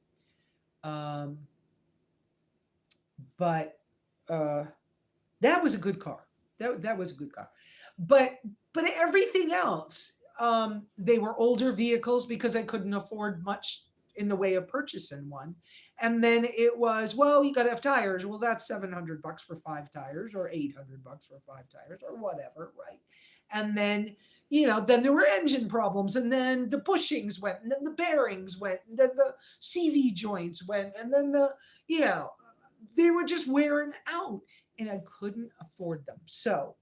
But that was a good car. That was a good car. But everything else, they were older vehicles because I couldn't afford much in the way of purchasing one. And then it was, well, you got to have tires. Well, that's $700 for 5 tires, or $800 for 5 tires, or whatever, right? And then, then there were engine problems, and then the bushings went, and then the bearings went, and then the CV joints went, and then they were just wearing out, and I couldn't afford them. So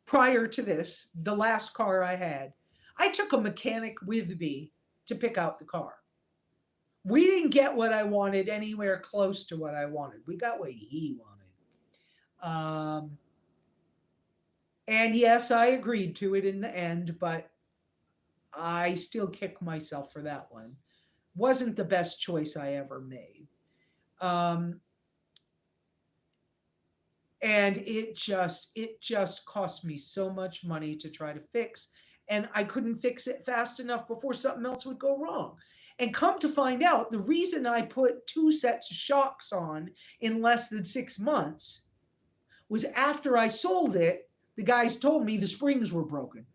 prior to this, the last car I had, I took a mechanic with me to pick out the car. We didn't get what I wanted anywhere close to what I wanted. We got what he wanted. And yes, I agreed to it in the end, but I still kick myself for that one. Wasn't the best choice I ever made. And it just cost me so much money to try to fix, and I couldn't fix it fast enough before something else would go wrong. And come to find out, the reason I put 2 sets of shocks on in less than 6 months was after I sold it, the guys told me the springs were broken.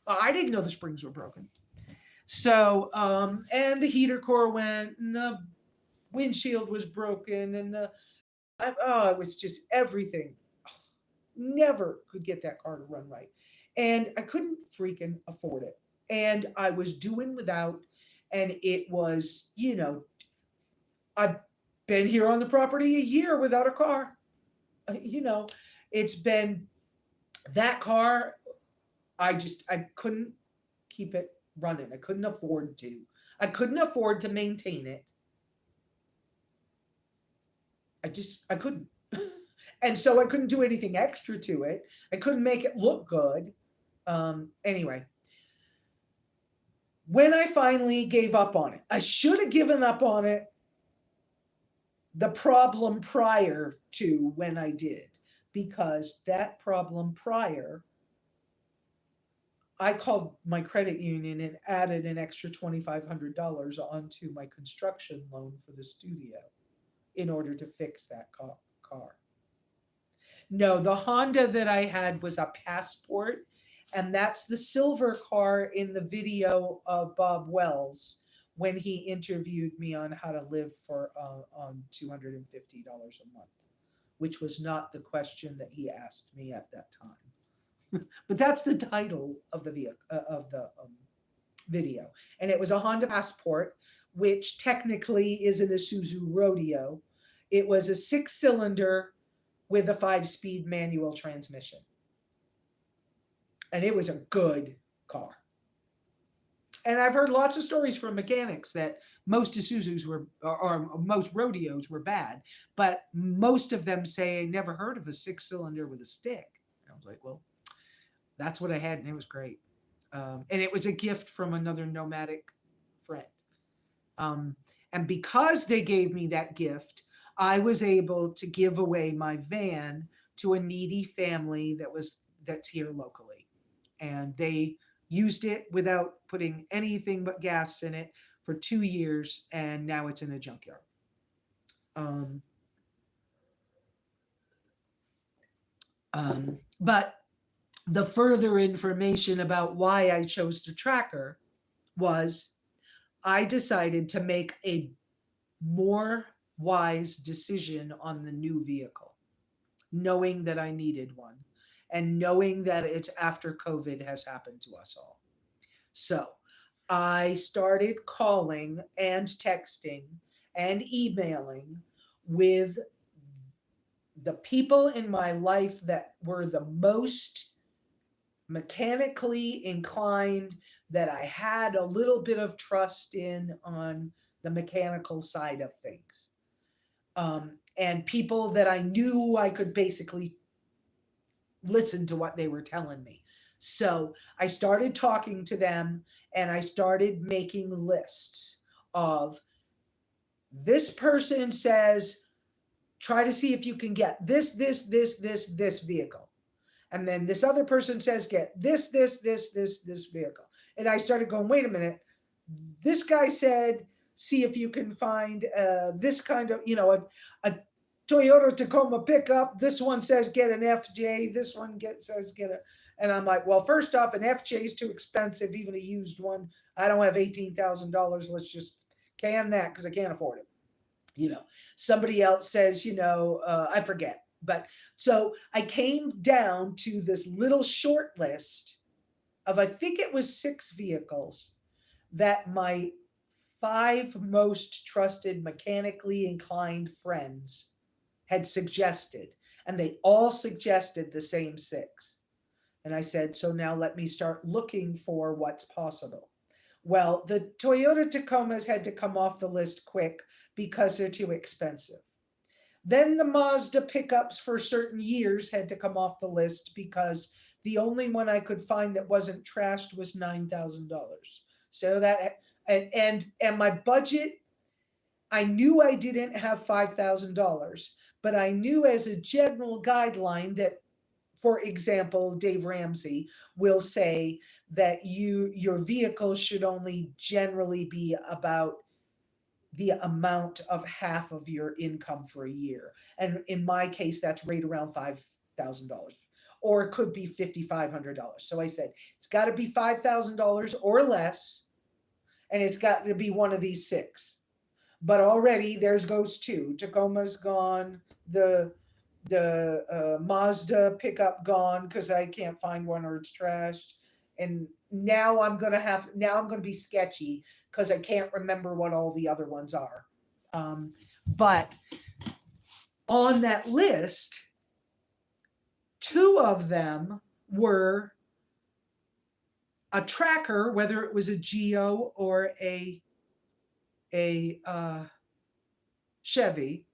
I didn't know the springs were broken. So, and the heater core went, and the windshield was broken, and it was just everything. Never could get that car to run right. And I couldn't freaking afford it. And I was doing without, and it was, I've been here on the property a year without a car. It's been that car. I couldn't keep it running. I couldn't afford to. I couldn't afford to maintain it. I couldn't. And so I couldn't do anything extra to it. I couldn't make it look good. Anyway, when I finally gave up on it, I should have given up on it the problem prior to when I did. because that problem prior, I called my credit union and added an extra $2,500 onto my construction loan for the studio in order to fix that car. No, the Honda that I had was a Passport, and that's the silver car in the video of Bob Wells when he interviewed me on how to live for on $250 a month, which was not the question that he asked me at that time. But that's the title of the video, and it was a Honda Passport, which technically is an Isuzu Rodeo. It was a 6-cylinder with a 5-speed manual transmission. And it was a good car. And I've heard lots of stories from mechanics that most Isuzus were, or most rodeos were bad, but most of them say I never heard of a 6-cylinder with a stick. And I was like, well, that's what I had, and it was great. And it was a gift from another nomadic friend. And because they gave me that gift, I was able to give away my van to a needy family that's here locally. And they used it without putting anything but gas in it for 2 years, and now it's in a junkyard. But the further information about why I chose the tracker was I decided to make a more wise decision on the new vehicle, knowing that I needed one and knowing that it's after COVID has happened to us all. So I started calling and texting and emailing with the people in my life that were the most mechanically inclined, that I had a little bit of trust in on the mechanical side of things. And people that I knew I could basically listen to what they were telling me. So I started talking to them, and I started making lists of, this person says, try to see if you can get this vehicle. And then this other person says, get this vehicle. And I started going, wait a minute. This guy said, see if you can find this kind of, a Toyota Tacoma pickup. This one says get an FJ. This one says get a, and I'm like, well, first off, an FJ is too expensive, even a used one. I don't have $18,000. Let's just can that because I can't afford it. Somebody else says, I forget. But so I came down to this little short list of, I think it was 6 vehicles that my 5 most trusted mechanically inclined friends had suggested. And they all suggested the same 6. And I said, so now let me start looking for what's possible. Well, the Toyota Tacomas had to come off the list quick because they're too expensive. Then the Mazda pickups for certain years had to come off the list because the only one I could find that wasn't trashed was $9,000. So that, and my budget, I knew I didn't have $5,000, but I knew as a general guideline that, for example, Dave Ramsey will say that your vehicle should only generally be about the amount of half of your income for a year. And in my case, that's right around $5,000, or it could be $5,500. So I said, it's got to be $5,000 or less, and it's got to be one of these 6. But already there's goes 2. Tacoma's gone, the Mazda pickup gone because I can't find one or it's trashed. And now I'm going to be sketchy because I can't remember what all the other ones are. But on that list, 2 of them were a tracker, whether it was a Geo or a Chevy,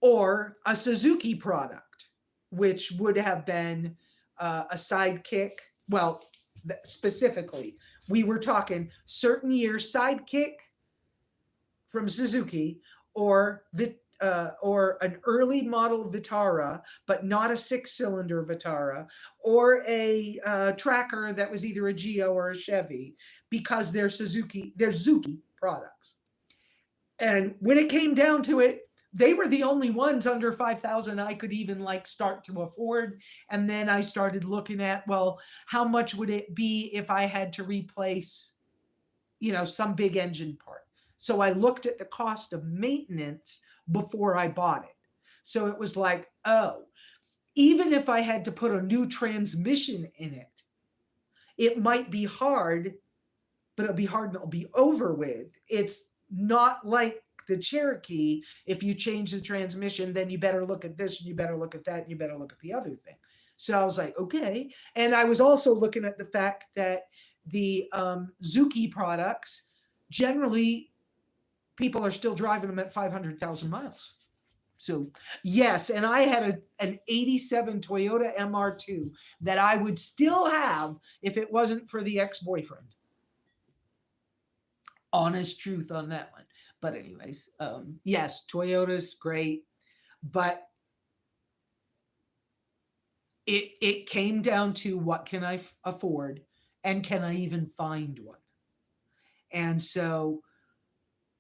or a Suzuki product, which would have been a Sidekick. Well, specifically, we were talking certain year Sidekick from Suzuki, or the or an early model Vitara, but not a 6-cylinder Vitara, or a Tracker that was either a Geo or a Chevy, because they're Zuki products. And when it came down to it, they were the only ones under 5,000 I could even like start to afford. And then I started looking at, well, how much would it be if I had to replace, some big engine part? So I looked at the cost of maintenance before I bought it. So it was like, oh, even if I had to put a new transmission in it, it might be hard, but it'll be hard and it'll be over with. It's not like the Cherokee. If you change the transmission, then you better look at this and you better look at that and you better look at the other thing. So I was like, okay. And I was also looking at the fact that the Zuki products, generally people are still driving them at 500,000 miles. So yes, and I had an 87 Toyota MR2 that I would still have if it wasn't for the ex-boyfriend. Honest truth on that one. But anyways, yes, Toyota's great, but it came down to what can I afford, and can I even find one? And so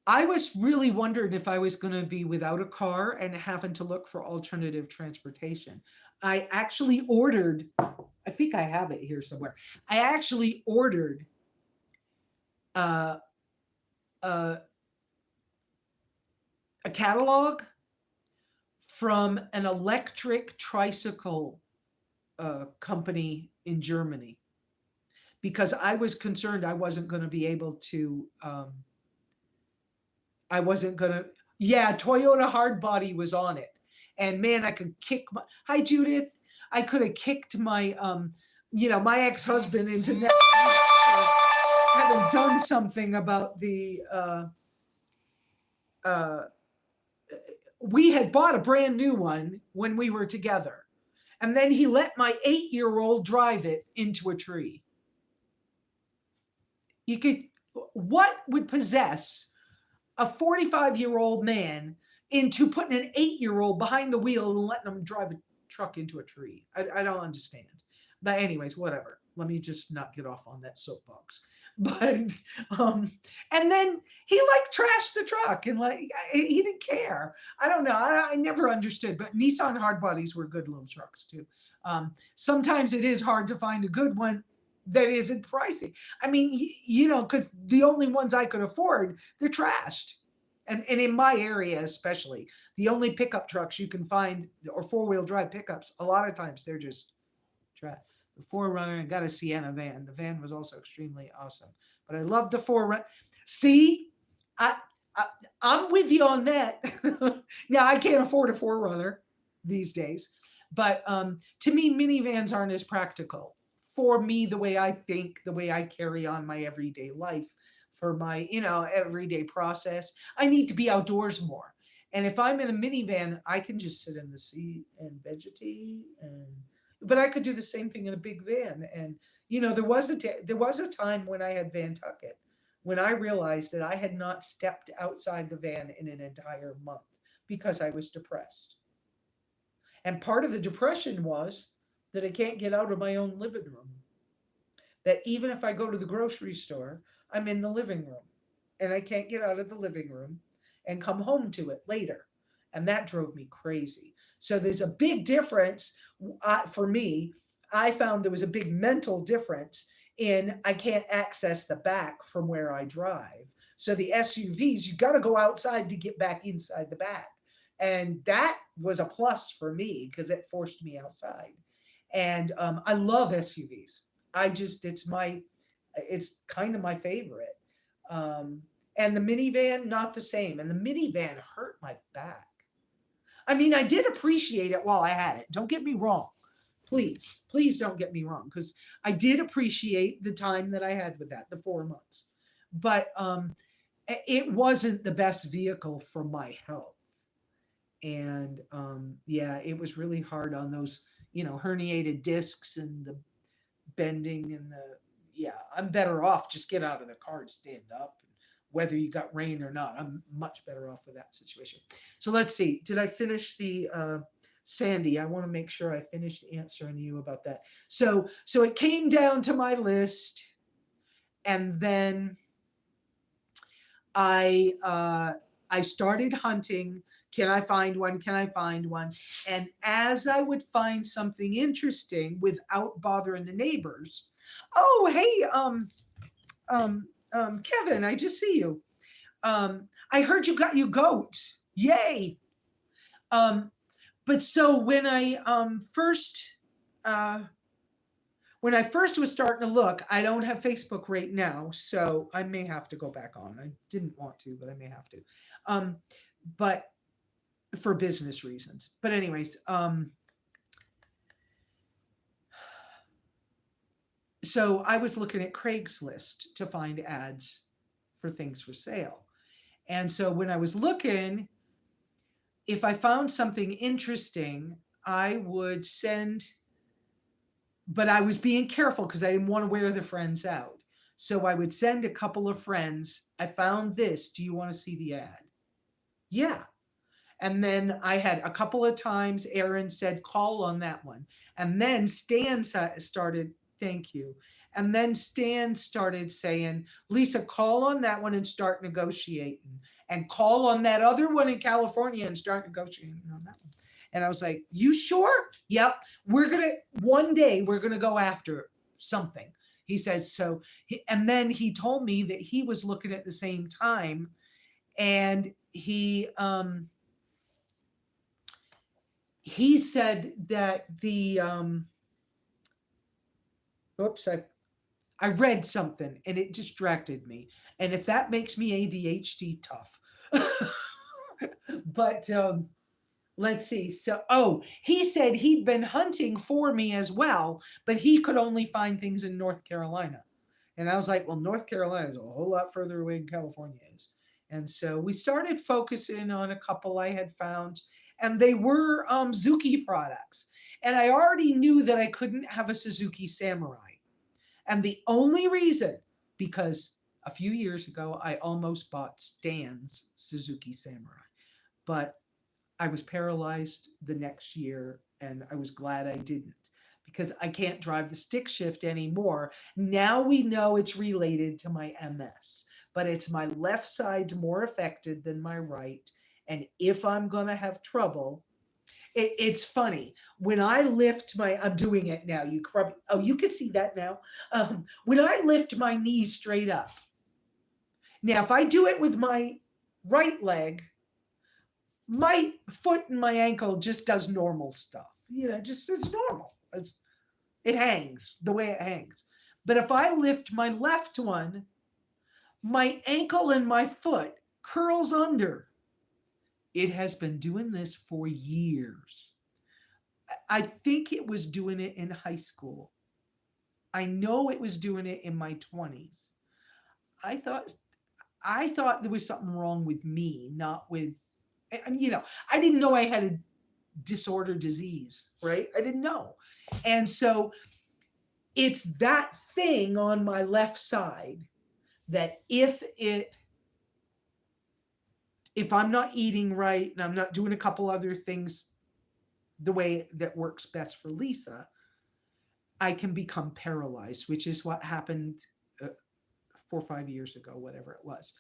I was really wondering if I was going to be without a car and having to look for alternative transportation. I actually ordered, I think I have it here somewhere. I actually ordered a catalog from an electric tricycle company in Germany, because I was concerned I wasn't going to be able to, yeah, Toyota Hardbody was on it. And man, I could kick hi Judith, I could have kicked my, my ex-husband into next week for having done something about the, we had bought a brand new one when we were together. And then he let my 8-year-old drive it into a tree. What would possess a 45-year-old man into putting an 8-year-old behind the wheel and letting him drive a truck into a tree? I don't understand. But anyways, whatever. Let me just not get off on that soapbox. But and then he like trashed the truck and like he didn't care. I don't know. I never understood. But Nissan hardbodies were good little trucks too. Sometimes it is hard to find a good one that isn't pricey. I mean, because the only ones I could afford, they're trashed. And in my area especially, the only pickup trucks you can find, or 4-wheel drive pickups, a lot of times they're just trash. The 4Runner, and got a Sienna van. The van was also extremely awesome. But I love the 4Runner. See, I'm with you on that. Now, I can't afford a 4Runner these days. But to me, minivans aren't as practical. For me, the way I think, the way I carry on my everyday life, for my, everyday process, I need to be outdoors more. And if I'm in a minivan, I can just sit in the seat and vegetate. But I could do the same thing in a big van. And, there was a time when I had Vantucket, when I realized that I had not stepped outside the van in an entire month because I was depressed. And part of the depression was that I can't get out of my own living room. That even if I go to the grocery store, I'm in the living room and I can't get out of the living room and come home to it later. And that drove me crazy. So there's a big difference for me. I found there was a big mental difference in I can't access the back from where I drive. So the SUVs, you got to go outside to get back inside the back. And that was a plus for me because it forced me outside. And I love SUVs. It's kind of my favorite. And the minivan, not the same. And the minivan hurt my back. I mean, I did appreciate it while I had it. Don't get me wrong. Please don't get me wrong. Because I did appreciate the time that I had with that, the 4 months. But it wasn't the best vehicle for my health. And it was really hard on those, herniated discs and the bending and I'm better off just get out of the car and stand up and whether you got rain or not. I'm much better off with that situation. So let's see. Did I finish the Sandy? I want to make sure I finished answering you about that. So it came down to my list, and then I started hunting. Can I find one? Can I find one? And as I would find something interesting without bothering the neighbors, oh hey, Kevin, I just see you. I heard you got your goats. Yay! But so when I first was starting to look, I don't have Facebook right now, so I may have to go back on. I didn't want to, but I may have to. But for business reasons. But anyways, so I was looking at Craigslist to find ads for things for sale. And so when I was looking, if I found something interesting, I would send, but I was being careful because I didn't want to wear the friends out. So I would send a couple of friends, I found this. Do you want to see the ad? Yeah. And then I had a couple of times Aaron said, call on that one. And then Stan started, thank you. And then Stan started saying, Lesa, call on that one and start negotiating. And call on that other one in California and start negotiating on that one. And I was like, you sure? Yep. One day we're going to go after something. He says, so, and then he told me that he was looking at the same time, and he said that I read something and it distracted me. And if that makes me ADHD, tough. But let's see. So, he said he'd been hunting for me as well, but he could only find things in North Carolina. And I was like, well, North Carolina is a whole lot further away than California is. And so we started focusing on a couple I had found, and they were Zuki products. And I already knew that I couldn't have a Suzuki Samurai. And the only reason, because a few years ago, I almost bought Stan's Suzuki Samurai, but I was paralyzed the next year, and I was glad I didn't, because I can't drive the stick shift anymore. Now we know it's related to my MS, but it's my left side more affected than my right. And if I'm going to have trouble, it's funny. When I lift I'm doing it now. You can see that now. When I lift my knees straight up. Now, if I do it with my right leg, my foot and my ankle just does normal stuff. Just it's normal. It hangs the way it hangs. But if I lift my left one, my ankle and my foot curls under. It has been doing this for years. I think it was doing it in high school. I know it was doing it in my 20s. I thought there was something wrong with me, not with, I didn't know I had a disorder disease, right? I didn't know. And so it's that thing on my left side that if I'm not eating right and I'm not doing a couple other things the way that works best for Lesa, I can become paralyzed, which is what happened 4 or 5 years ago, whatever it was.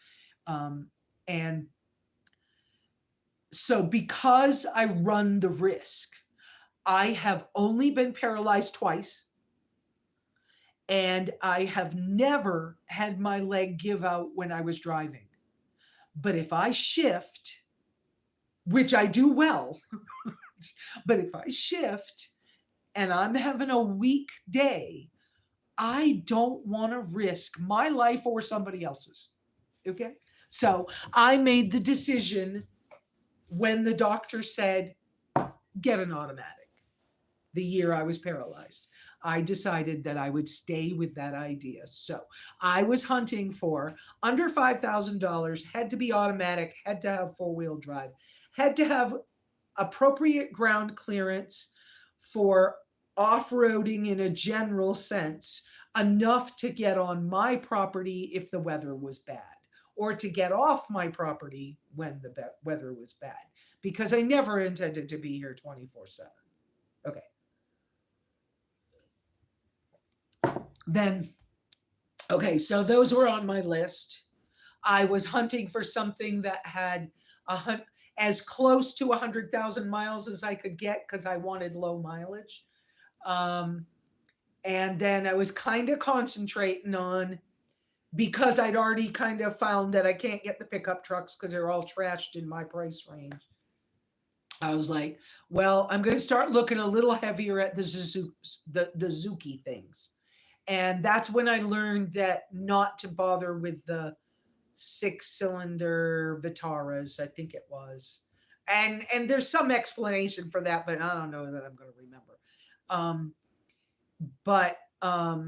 And so because I run the risk, I have only been paralyzed twice, and I have never had my leg give out when I was driving. But if I shift, which I do well, but if I shift and I'm having a weak day, I don't want to risk my life or somebody else's. Okay? So I made the decision when the doctor said, get an automatic, the year I was paralyzed. I decided that I would stay with that idea. So I was hunting for under $5,000, had to be automatic, had to have 4-wheel drive, had to have appropriate ground clearance for off-roading in a general sense, enough to get on my property if the weather was bad, or to get off my property when the weather was bad, because I never intended to be here 24/7. Okay. Then, okay, so those were on my list. I was hunting for something that had a hunt as close to 100,000 miles as I could get because I wanted low mileage. Um, and then I was kind of concentrating on, because I'd already kind of found that I can't get the pickup trucks because they're all trashed in my price range. I was like, well, I'm going to start looking a little heavier at the Zuki things. And that's when I learned that not to bother with the 6-cylinder Vitaras, I think it was. And there's some explanation for that, but I don't know that I'm going to remember. Um, but uh,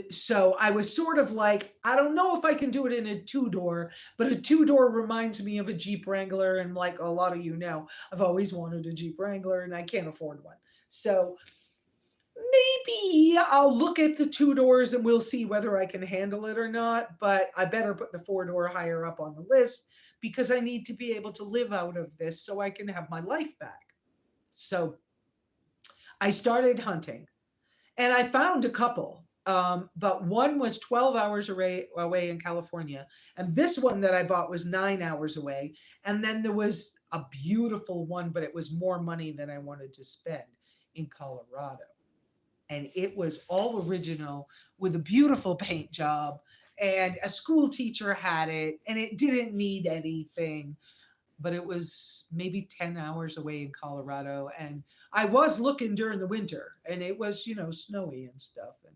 so I was sort of like, I don't know if I can do it in a 2-door, but a 2-door reminds me of a Jeep Wrangler. And like a lot of you know, I've always wanted a Jeep Wrangler and I can't afford one. So maybe I'll look at the 2 doors and we'll see whether I can handle it or not. But I better put the 4-door higher up on the list because I need to be able to live out of this so I can have my life back. So I started hunting and I found a couple. But one was 12 hours away in California. And this one that I bought was 9 hours away. And then there was a beautiful one, but it was more money than I wanted to spend in Colorado. And it was all original with a beautiful paint job. And a school teacher had it, and it didn't need anything, but it was maybe 10 hours away in Colorado. And I was looking during the winter, and it was, snowy and stuff. And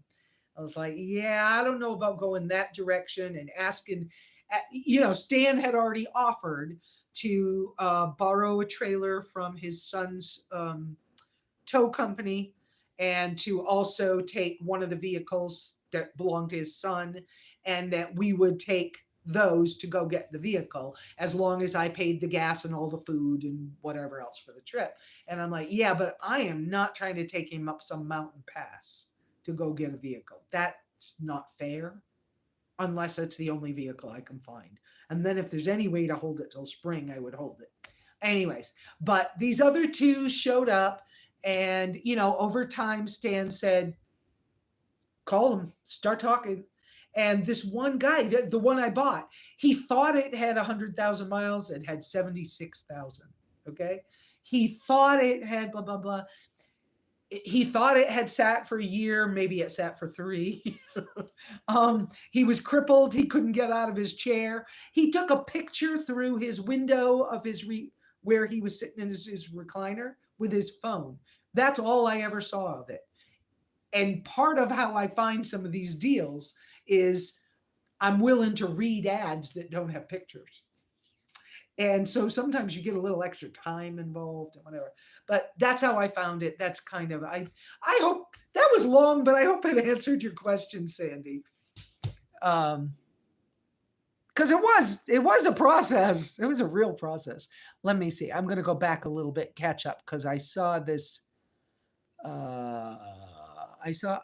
I was like, yeah, I don't know about going that direction and asking. Stan had already offered to borrow a trailer from his son's tow company and to also take one of the vehicles that belonged to his son, and that we would take those to go get the vehicle as long as I paid the gas and all the food and whatever else for the trip. And I'm like, yeah, but I am not trying to take him up some mountain pass to go get a vehicle. That's not fair unless it's the only vehicle I can find. And then if there's any way to hold it till spring, I would hold it. Anyways, but these other two showed up, and over time Stan said, call him, start talking. And this one guy, the one I bought, he thought it had 100,000 miles. It had 76,000. Okay. He thought it had blah, blah, blah. He thought it had sat for a year. Maybe it sat for 3. He was crippled. He couldn't get out of his chair. He took a picture through his window of where he was sitting in his recliner with his phone. That's all I ever saw of it. And part of how I find some of these deals is I'm willing to read ads that don't have pictures. And so sometimes you get a little extra time involved and whatever. But that's how I found it. That's kind of, I hope that was long, but I hope it answered your question, Sandy. Because it was a process. It was a real process. Let me see. I'm going to go back a little bit, catch up, because I saw this. I saw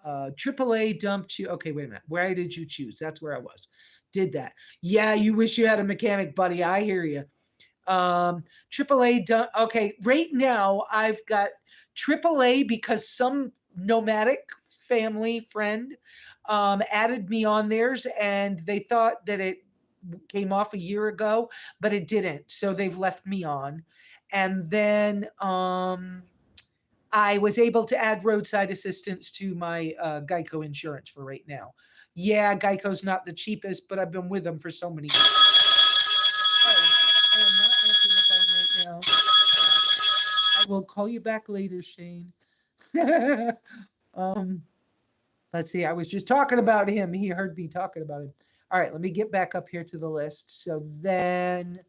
AAA dumped you. Okay, wait a minute. Where did you choose? That's where I was. Did that. Yeah, you wish you had a mechanic, buddy. I hear you. AAA dump. Okay, right now I've got AAA because some nomadic family friend added me on theirs, and they thought that it came off a year ago, but it didn't. So they've left me on. And then I was able to add roadside assistance to my Geico insurance for right now. Yeah, Geico's not the cheapest, but I've been with them for so many years. Oh, I am not answering the phone right now. I will call you back later, Shane. Let's see. I was just talking about him. He heard me talking about him. All right, let me get back up here to the list. So then,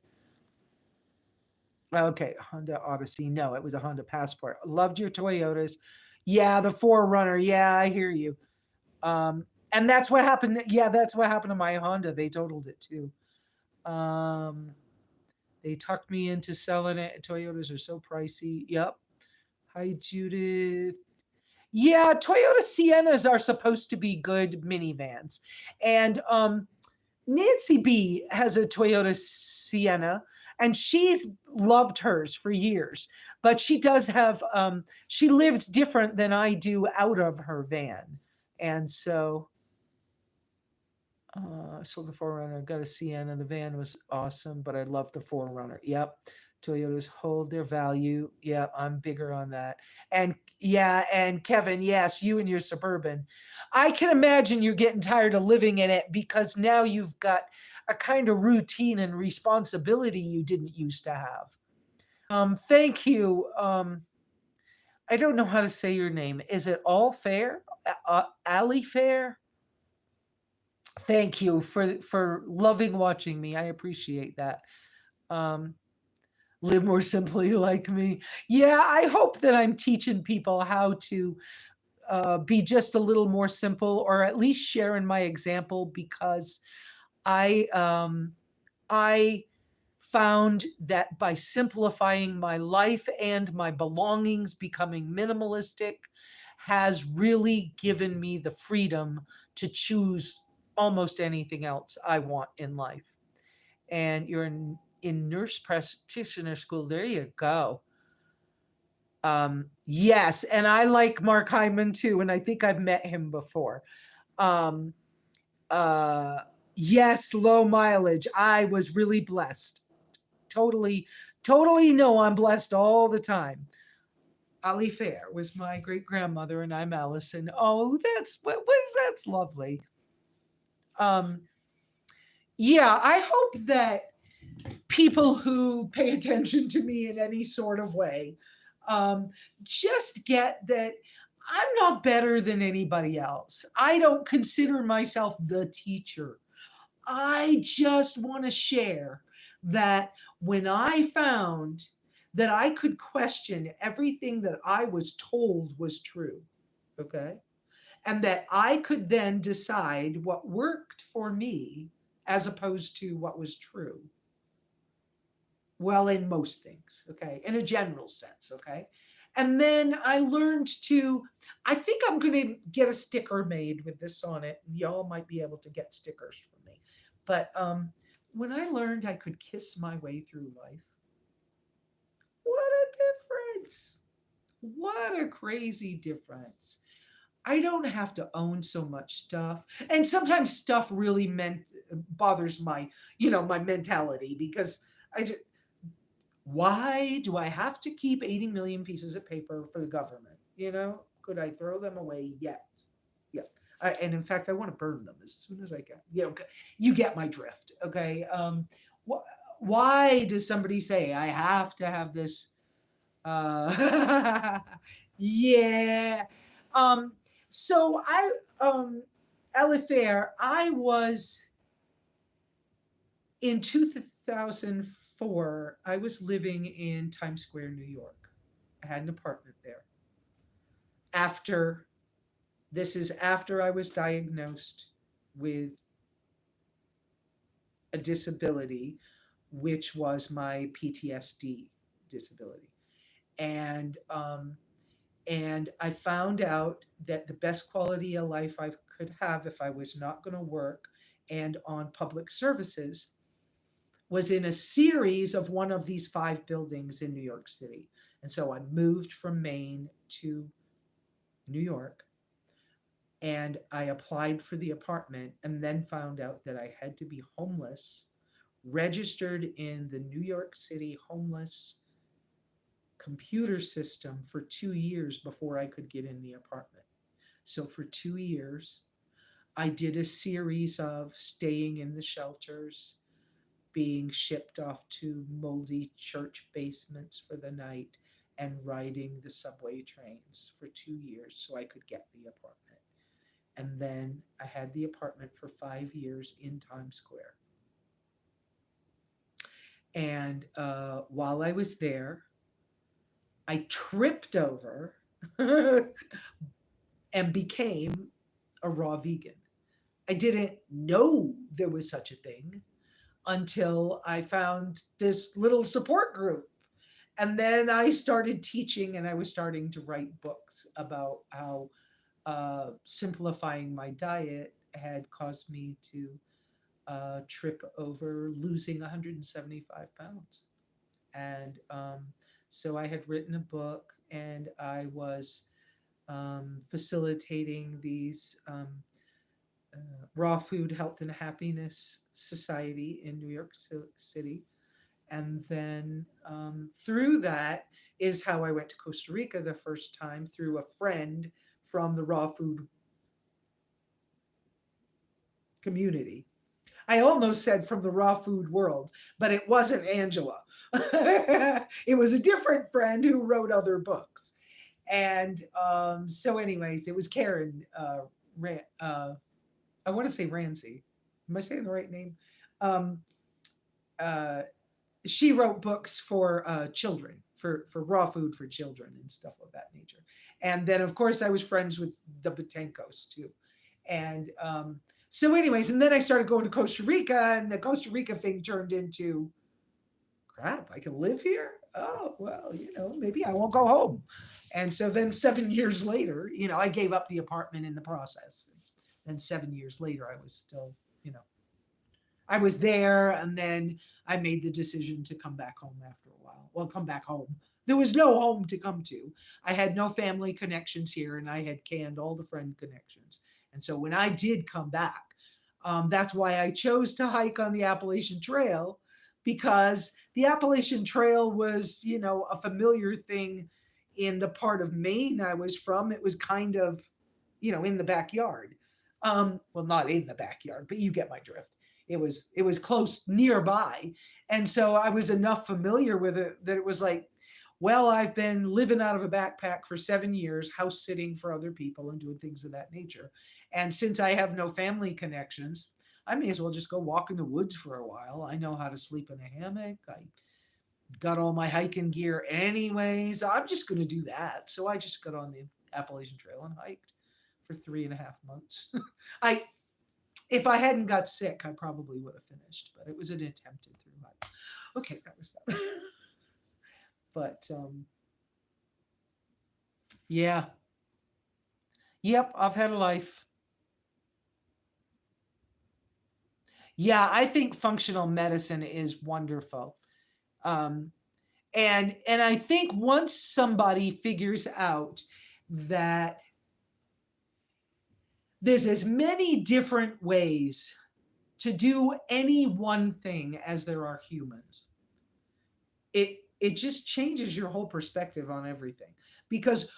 okay, Honda Odyssey. No, it was a Honda Passport. Loved your Toyotas. Yeah, the 4Runner. Yeah, I hear you. And that's what happened. Yeah, that's what happened to my Honda. They totaled it too. They talked me into selling it. Toyotas are so pricey. Yep. Hi, Judith. Yeah, Toyota Siennas are supposed to be good minivans. And Nancy B has a Toyota Sienna, and she's loved hers for years. But she does have she lives different than I do out of her van. And so sold the Forerunner, got a Sienna. The van was awesome, but I love the Forerunner. Yep. Toyotas hold their value. Yep, I'm bigger on that. And yeah, and Kevin, yes, you and your Suburban. I can imagine you're getting tired of living in it because now you've got a kind of routine and responsibility you didn't used to have. Thank you. I don't know how to say your name. Is it All Fair? Ali Fair? Thank you for loving watching me. I appreciate that. Um, live more simply like me. Yeah, I hope that I'm teaching people how to be just a little more simple, or at least sharing my example, because I found that by simplifying my life and my belongings, becoming minimalistic, has really given me the freedom to choose almost anything else I want in life. And you're in nurse practitioner school. There you go. Yes, and I like Mark Hyman too, and I think I've met him before. Um, uh, yes, low mileage. I was really blessed. Totally, totally no, I'm blessed all the time. Ali Fair was my great grandmother, and I'm Allison. Oh, that's what was that's lovely. Um, yeah, I hope that people who pay attention to me in any sort of way um, just get that I'm not better than anybody else. I don't consider myself the teacher. I just want to share that when I found that I could question everything that I was told was true, okay, and that I could then decide what worked for me as opposed to what was true. Well, in most things, okay, in a general sense, okay. And then I learned to, I think I'm going to get a sticker made with this on it. Y'all might be able to get stickers from me. But when I learned I could kiss my way through life, what a difference. What a crazy difference. I don't have to own so much stuff. And sometimes stuff really bothers my, my mentality, because I just, why do I have to keep 80 million pieces of paper for the government? Could I throw them away yet? Yeah. And in fact, I want to burn them as soon as I can. Okay. You get my drift. Okay. Why does somebody say I have to have this? Yeah. Um, so Elifair, I was in 2004, I was living in Times Square, New York. I had an apartment there. After This is after I was diagnosed with a disability, which was my PTSD disability. And and I found out that the best quality of life I could have if I was not going to work and on public services was in a series of one of these 5 buildings in New York City. And so I moved from Maine to New York, and I applied for the apartment and then found out that I had to be homeless, registered in the New York City homeless computer system for 2 years before I could get in the apartment. So for 2 years, I did a series of staying in the shelters, being shipped off to moldy church basements for the night, and riding the subway trains for 2 years so I could get the apartment. And then I had the apartment for 5 years in Times Square. And while I was there, I tripped over and became a raw vegan. I didn't know there was such a thing until I found this little support group. And then I started teaching, and I was starting to write books about how simplifying my diet had caused me to trip over losing 175 pounds. And so I had written a book, and I was facilitating these raw food health and happiness society in New York City. And then through that is how I went to Costa Rica the first time, through a friend from the raw food community. I almost said from the raw food world, but it wasn't Angela. It was a different friend who wrote other books. And so, anyways, it was Karen. I want to say Ramsey. Am I saying the right name? Um, uh, she wrote books for children, for raw food for children and stuff of that nature. And then, of course, I was friends with the Botenkos too. And so, anyways, and then I started going to Costa Rica, and the Costa Rica thing turned into, crap, I can live here? Oh, well, maybe I won't go home. And so then 7 years later, I gave up the apartment in the process. And 7 years later, I was still, I was there, and then I made the decision to come back home after a while. Well, come back home. There was no home to come to. I had no family connections here, and I had canned all the friend connections. And so when I did come back, that's why I chose to hike on the Appalachian Trail, because the Appalachian Trail was, a familiar thing in the part of Maine I was from. It was kind of, in the backyard. Well, not in the backyard, but you get my drift. It was close nearby. And so I was enough familiar with it that it was like, well, I've been living out of a backpack for 7 years, house sitting for other people and doing things of that nature. And since I have no family connections, I may as well just go walk in the woods for a while. I know how to sleep in a hammock. I got all my hiking gear anyways. I'm just going to do that. So I just got on the Appalachian Trail and hiked for 3.5 months. If I hadn't got sick, I probably would have finished, but it was an attempted through hike. Okay, that was that. But yeah. Yep, I've had a life. Yeah, I think functional medicine is wonderful. Um, and I think once somebody figures out that there's as many different ways to do any one thing as there are humans, it just changes your whole perspective on everything. Because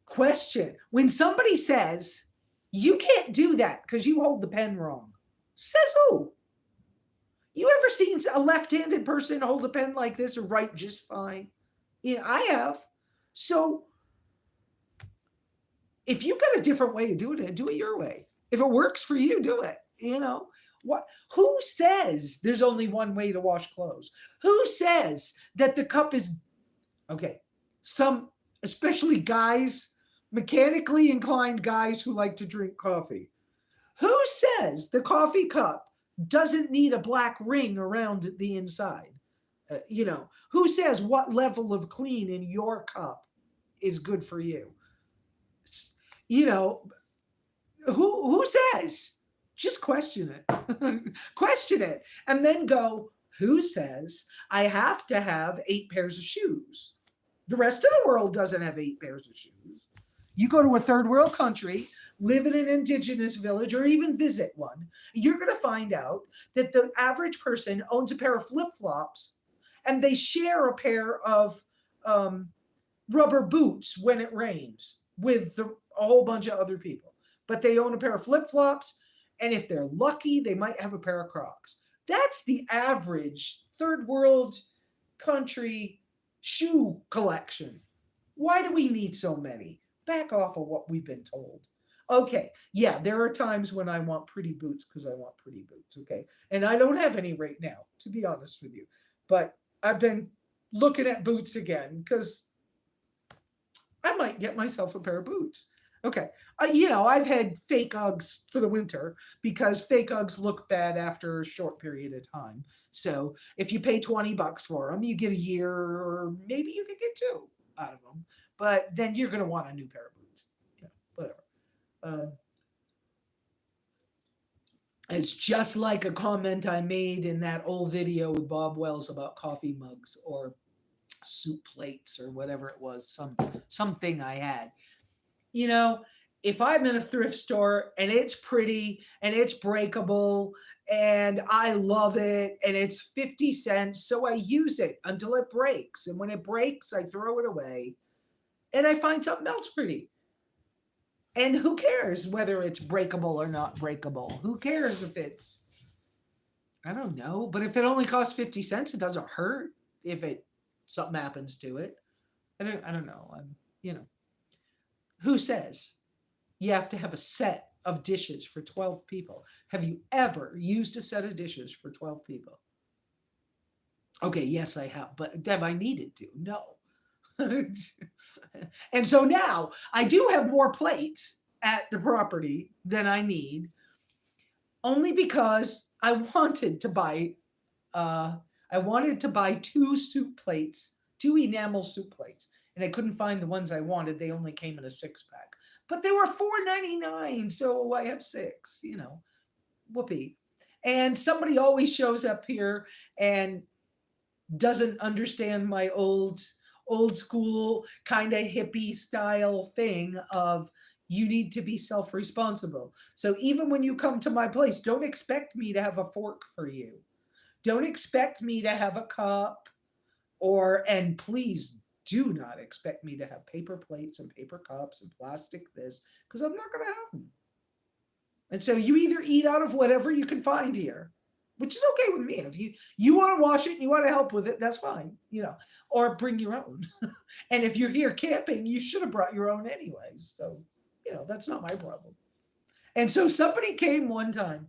question, when somebody says you can't do that because you hold the pen wrong, says who? You ever seen a left-handed person hold a pen like this or write just fine? I have. So if you've got a different way of doing it, do it your way. If it works for you, do it. What? Who says there's only one way to wash clothes? Who says that the cup is okay? Some, especially guys, mechanically inclined guys who like to drink coffee. Who says the coffee cup doesn't need a black ring around the inside? Who says what level of clean in your cup is good for you? Who says? Just question it. Question it. And then go, who says I have to have 8 pairs of shoes? The rest of the world doesn't have 8 pairs of shoes. You go to a third world country, live in an indigenous village, or even visit one, you're going to find out that the average person owns a pair of flip-flops, and they share a pair of rubber boots when it rains with a whole bunch of other people. But they own a pair of flip-flops, and if they're lucky, they might have a pair of Crocs. That's the average third world country shoe collection. Why do we need so many? Back off of what we've been told. Okay, yeah, there are times when I want pretty boots because I want pretty boots, okay? And I don't have any right now, to be honest with you. But I've been looking at boots again because I might get myself a pair of boots. Okay. I've had fake Uggs for the winter because fake Uggs look bad after a short period of time. So if you pay $20 for them, you get a year, or maybe you could get two out of them. But then you're going to want a new pair of boots. Whatever. Uh, it's just like a comment I made in that old video with Bob Wells about coffee mugs or soup plates or whatever it was, something I had. you know, if I'm in a thrift store and it's pretty and it's breakable and I love it and it's 50 cents, so I use it until it breaks. And when it breaks, I throw it away and I find something else pretty. And who cares whether it's breakable or not breakable? Who cares if it's, I don't know, but if it only costs 50 cents, it doesn't hurt if it something happens to it. I don't know. Who says you have to have a set of dishes for 12 people? Have you ever used a set of dishes for 12 people? Okay, yes, I have, but have I needed to? No. And so now I do have more plates at the property than I need, only because uh, I wanted to buy two soup plates, two enamel soup plates, and I couldn't find the ones I wanted. They only came in a 6-pack, but they were $4.99, so I have six. Whoopee. And somebody always shows up here and doesn't understand my old school kind of hippie style thing of you need to be self-responsible. So even when you come to my place, don't expect me to have a fork for you. Don't expect me to have a cup, and please do not expect me to have paper plates and paper cups and plastic this, because I'm not going to have them. And so you either eat out of whatever you can find here, which is okay with me. If you want to wash it and you want to help with it, that's fine, or bring your own. And if you're here camping, you should have brought your own anyways. So, that's not my problem. And so somebody came one time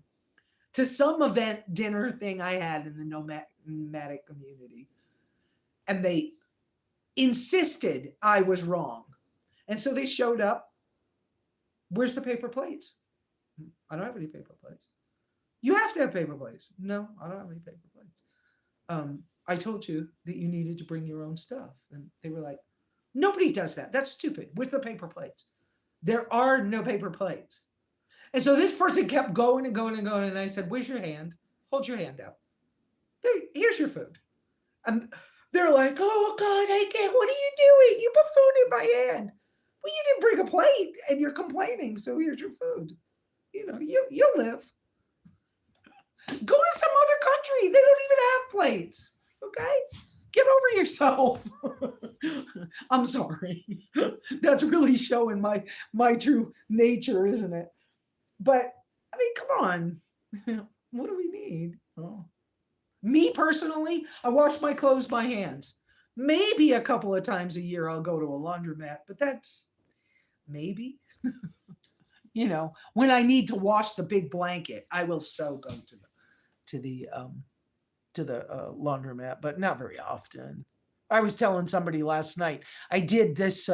to some event dinner thing I had in the nomadic community, and they insisted I was wrong. And so they showed up. Where's the paper plates? I don't have any paper plates. You have to have paper plates. No, I don't have any paper plates. I told you that you needed to bring your own stuff. And they were like, nobody does that. That's stupid. Where's the paper plates? There are no paper plates. And so this person kept going and going and going. And I said, where's your hand? Hold your hand out. Here's your food. And they're like, oh, God, I can't. What are you doing? You put food in my hand. Well, you didn't bring a plate and you're complaining. So here's your food. You'll live. Go to some other country. They don't even have plates. Okay? Get over yourself. I'm sorry. That's really showing my true nature, isn't it? But I mean, come on. What do we need? Oh. Me personally, I wash my clothes by hands. Maybe a couple of times a year I'll go to a laundromat, but that's maybe. When I need to wash the big blanket, I will so go to the laundromat, but not very often. I was telling somebody last night I did this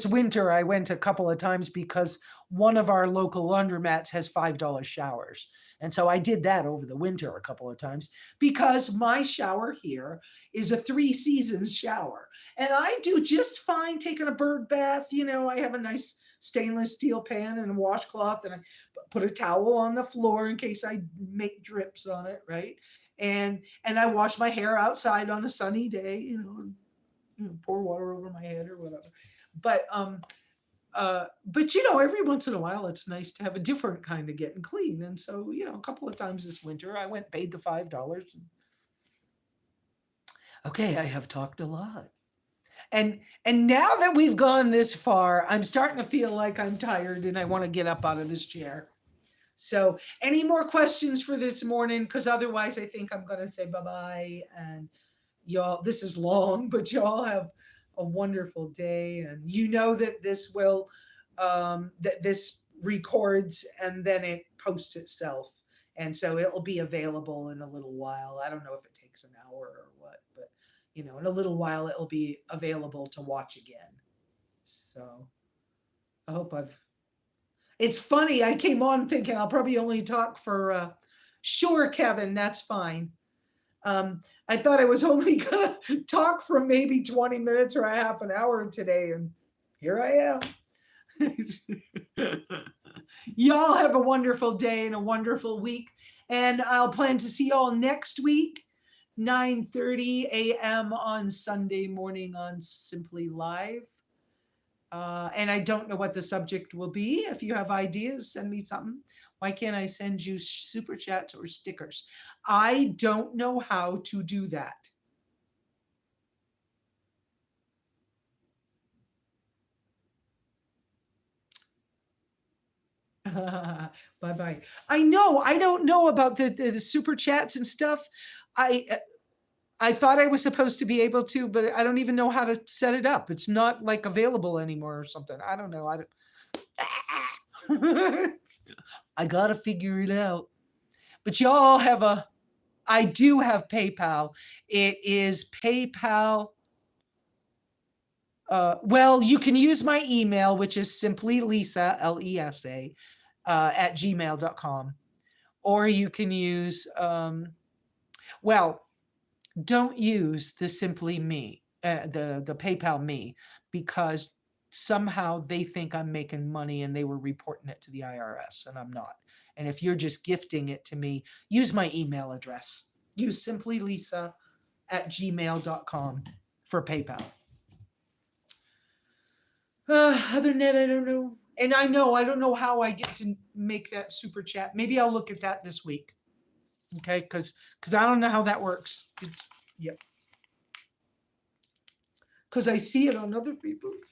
winter. I went a couple of times because one of our local laundromats has $5 showers, and so I did that over the winter a couple of times because my shower here is a 3 seasons shower, and I do just fine taking a bird bath. I have a nice stainless steel pan and a washcloth, and I put a towel on the floor in case I make drips on it, right? And I wash my hair outside on a sunny day, pour water over my head or whatever. But every once in a while it's nice to have a different kind of getting clean. And so, a couple of times this winter I went, paid the $5. Okay, I have talked a lot. And now that we've gone this far, I'm starting to feel like I'm tired and I want to get up out of this chair. So, any more questions for this morning? Because otherwise, I think I'm going to say bye-bye. And y'all, this is long, but y'all have a wonderful day. And that this records and then it posts itself. And so it'll be available in a little while. I don't know if it takes an hour or what, but in a little while it'll be available to watch again. So I hope it's funny. I came on thinking I'll probably only talk for, sure, Kevin, that's fine. I thought I was only gonna talk for maybe 20 minutes or a half an hour today, and here I am. Y'all have a wonderful day and a wonderful week. And I'll plan to see y'all next week, 9:30 a.m. on Sunday morning on Simply Live. And I don't know what the subject will be. If you have ideas, send me something. Why can't I send you super chats or stickers? I don't know how to do that. Bye-bye. I know, I don't know about the super chats and stuff. I thought I was supposed to be able to, but I don't even know how to set it up. It's not like available anymore or something. I don't know. I gotta figure it out. But y'all have I do have PayPal. It is PayPal. Well, you can use my email, which is SimplyLesa, Lesa, at gmail.com. Or you can use, well, don't use the Simply Me, the PayPal Me, because somehow they think I'm making money and they were reporting it to the IRS, and I'm not. And if you're just gifting it to me, use my email address. Use SimplyLesa at gmail.com for PayPal. Other than that, I don't know. And I don't know how I get to make that super chat. Maybe I'll look at that this week. Okay, because I don't know how that works. Yep. Because I see it on other people's.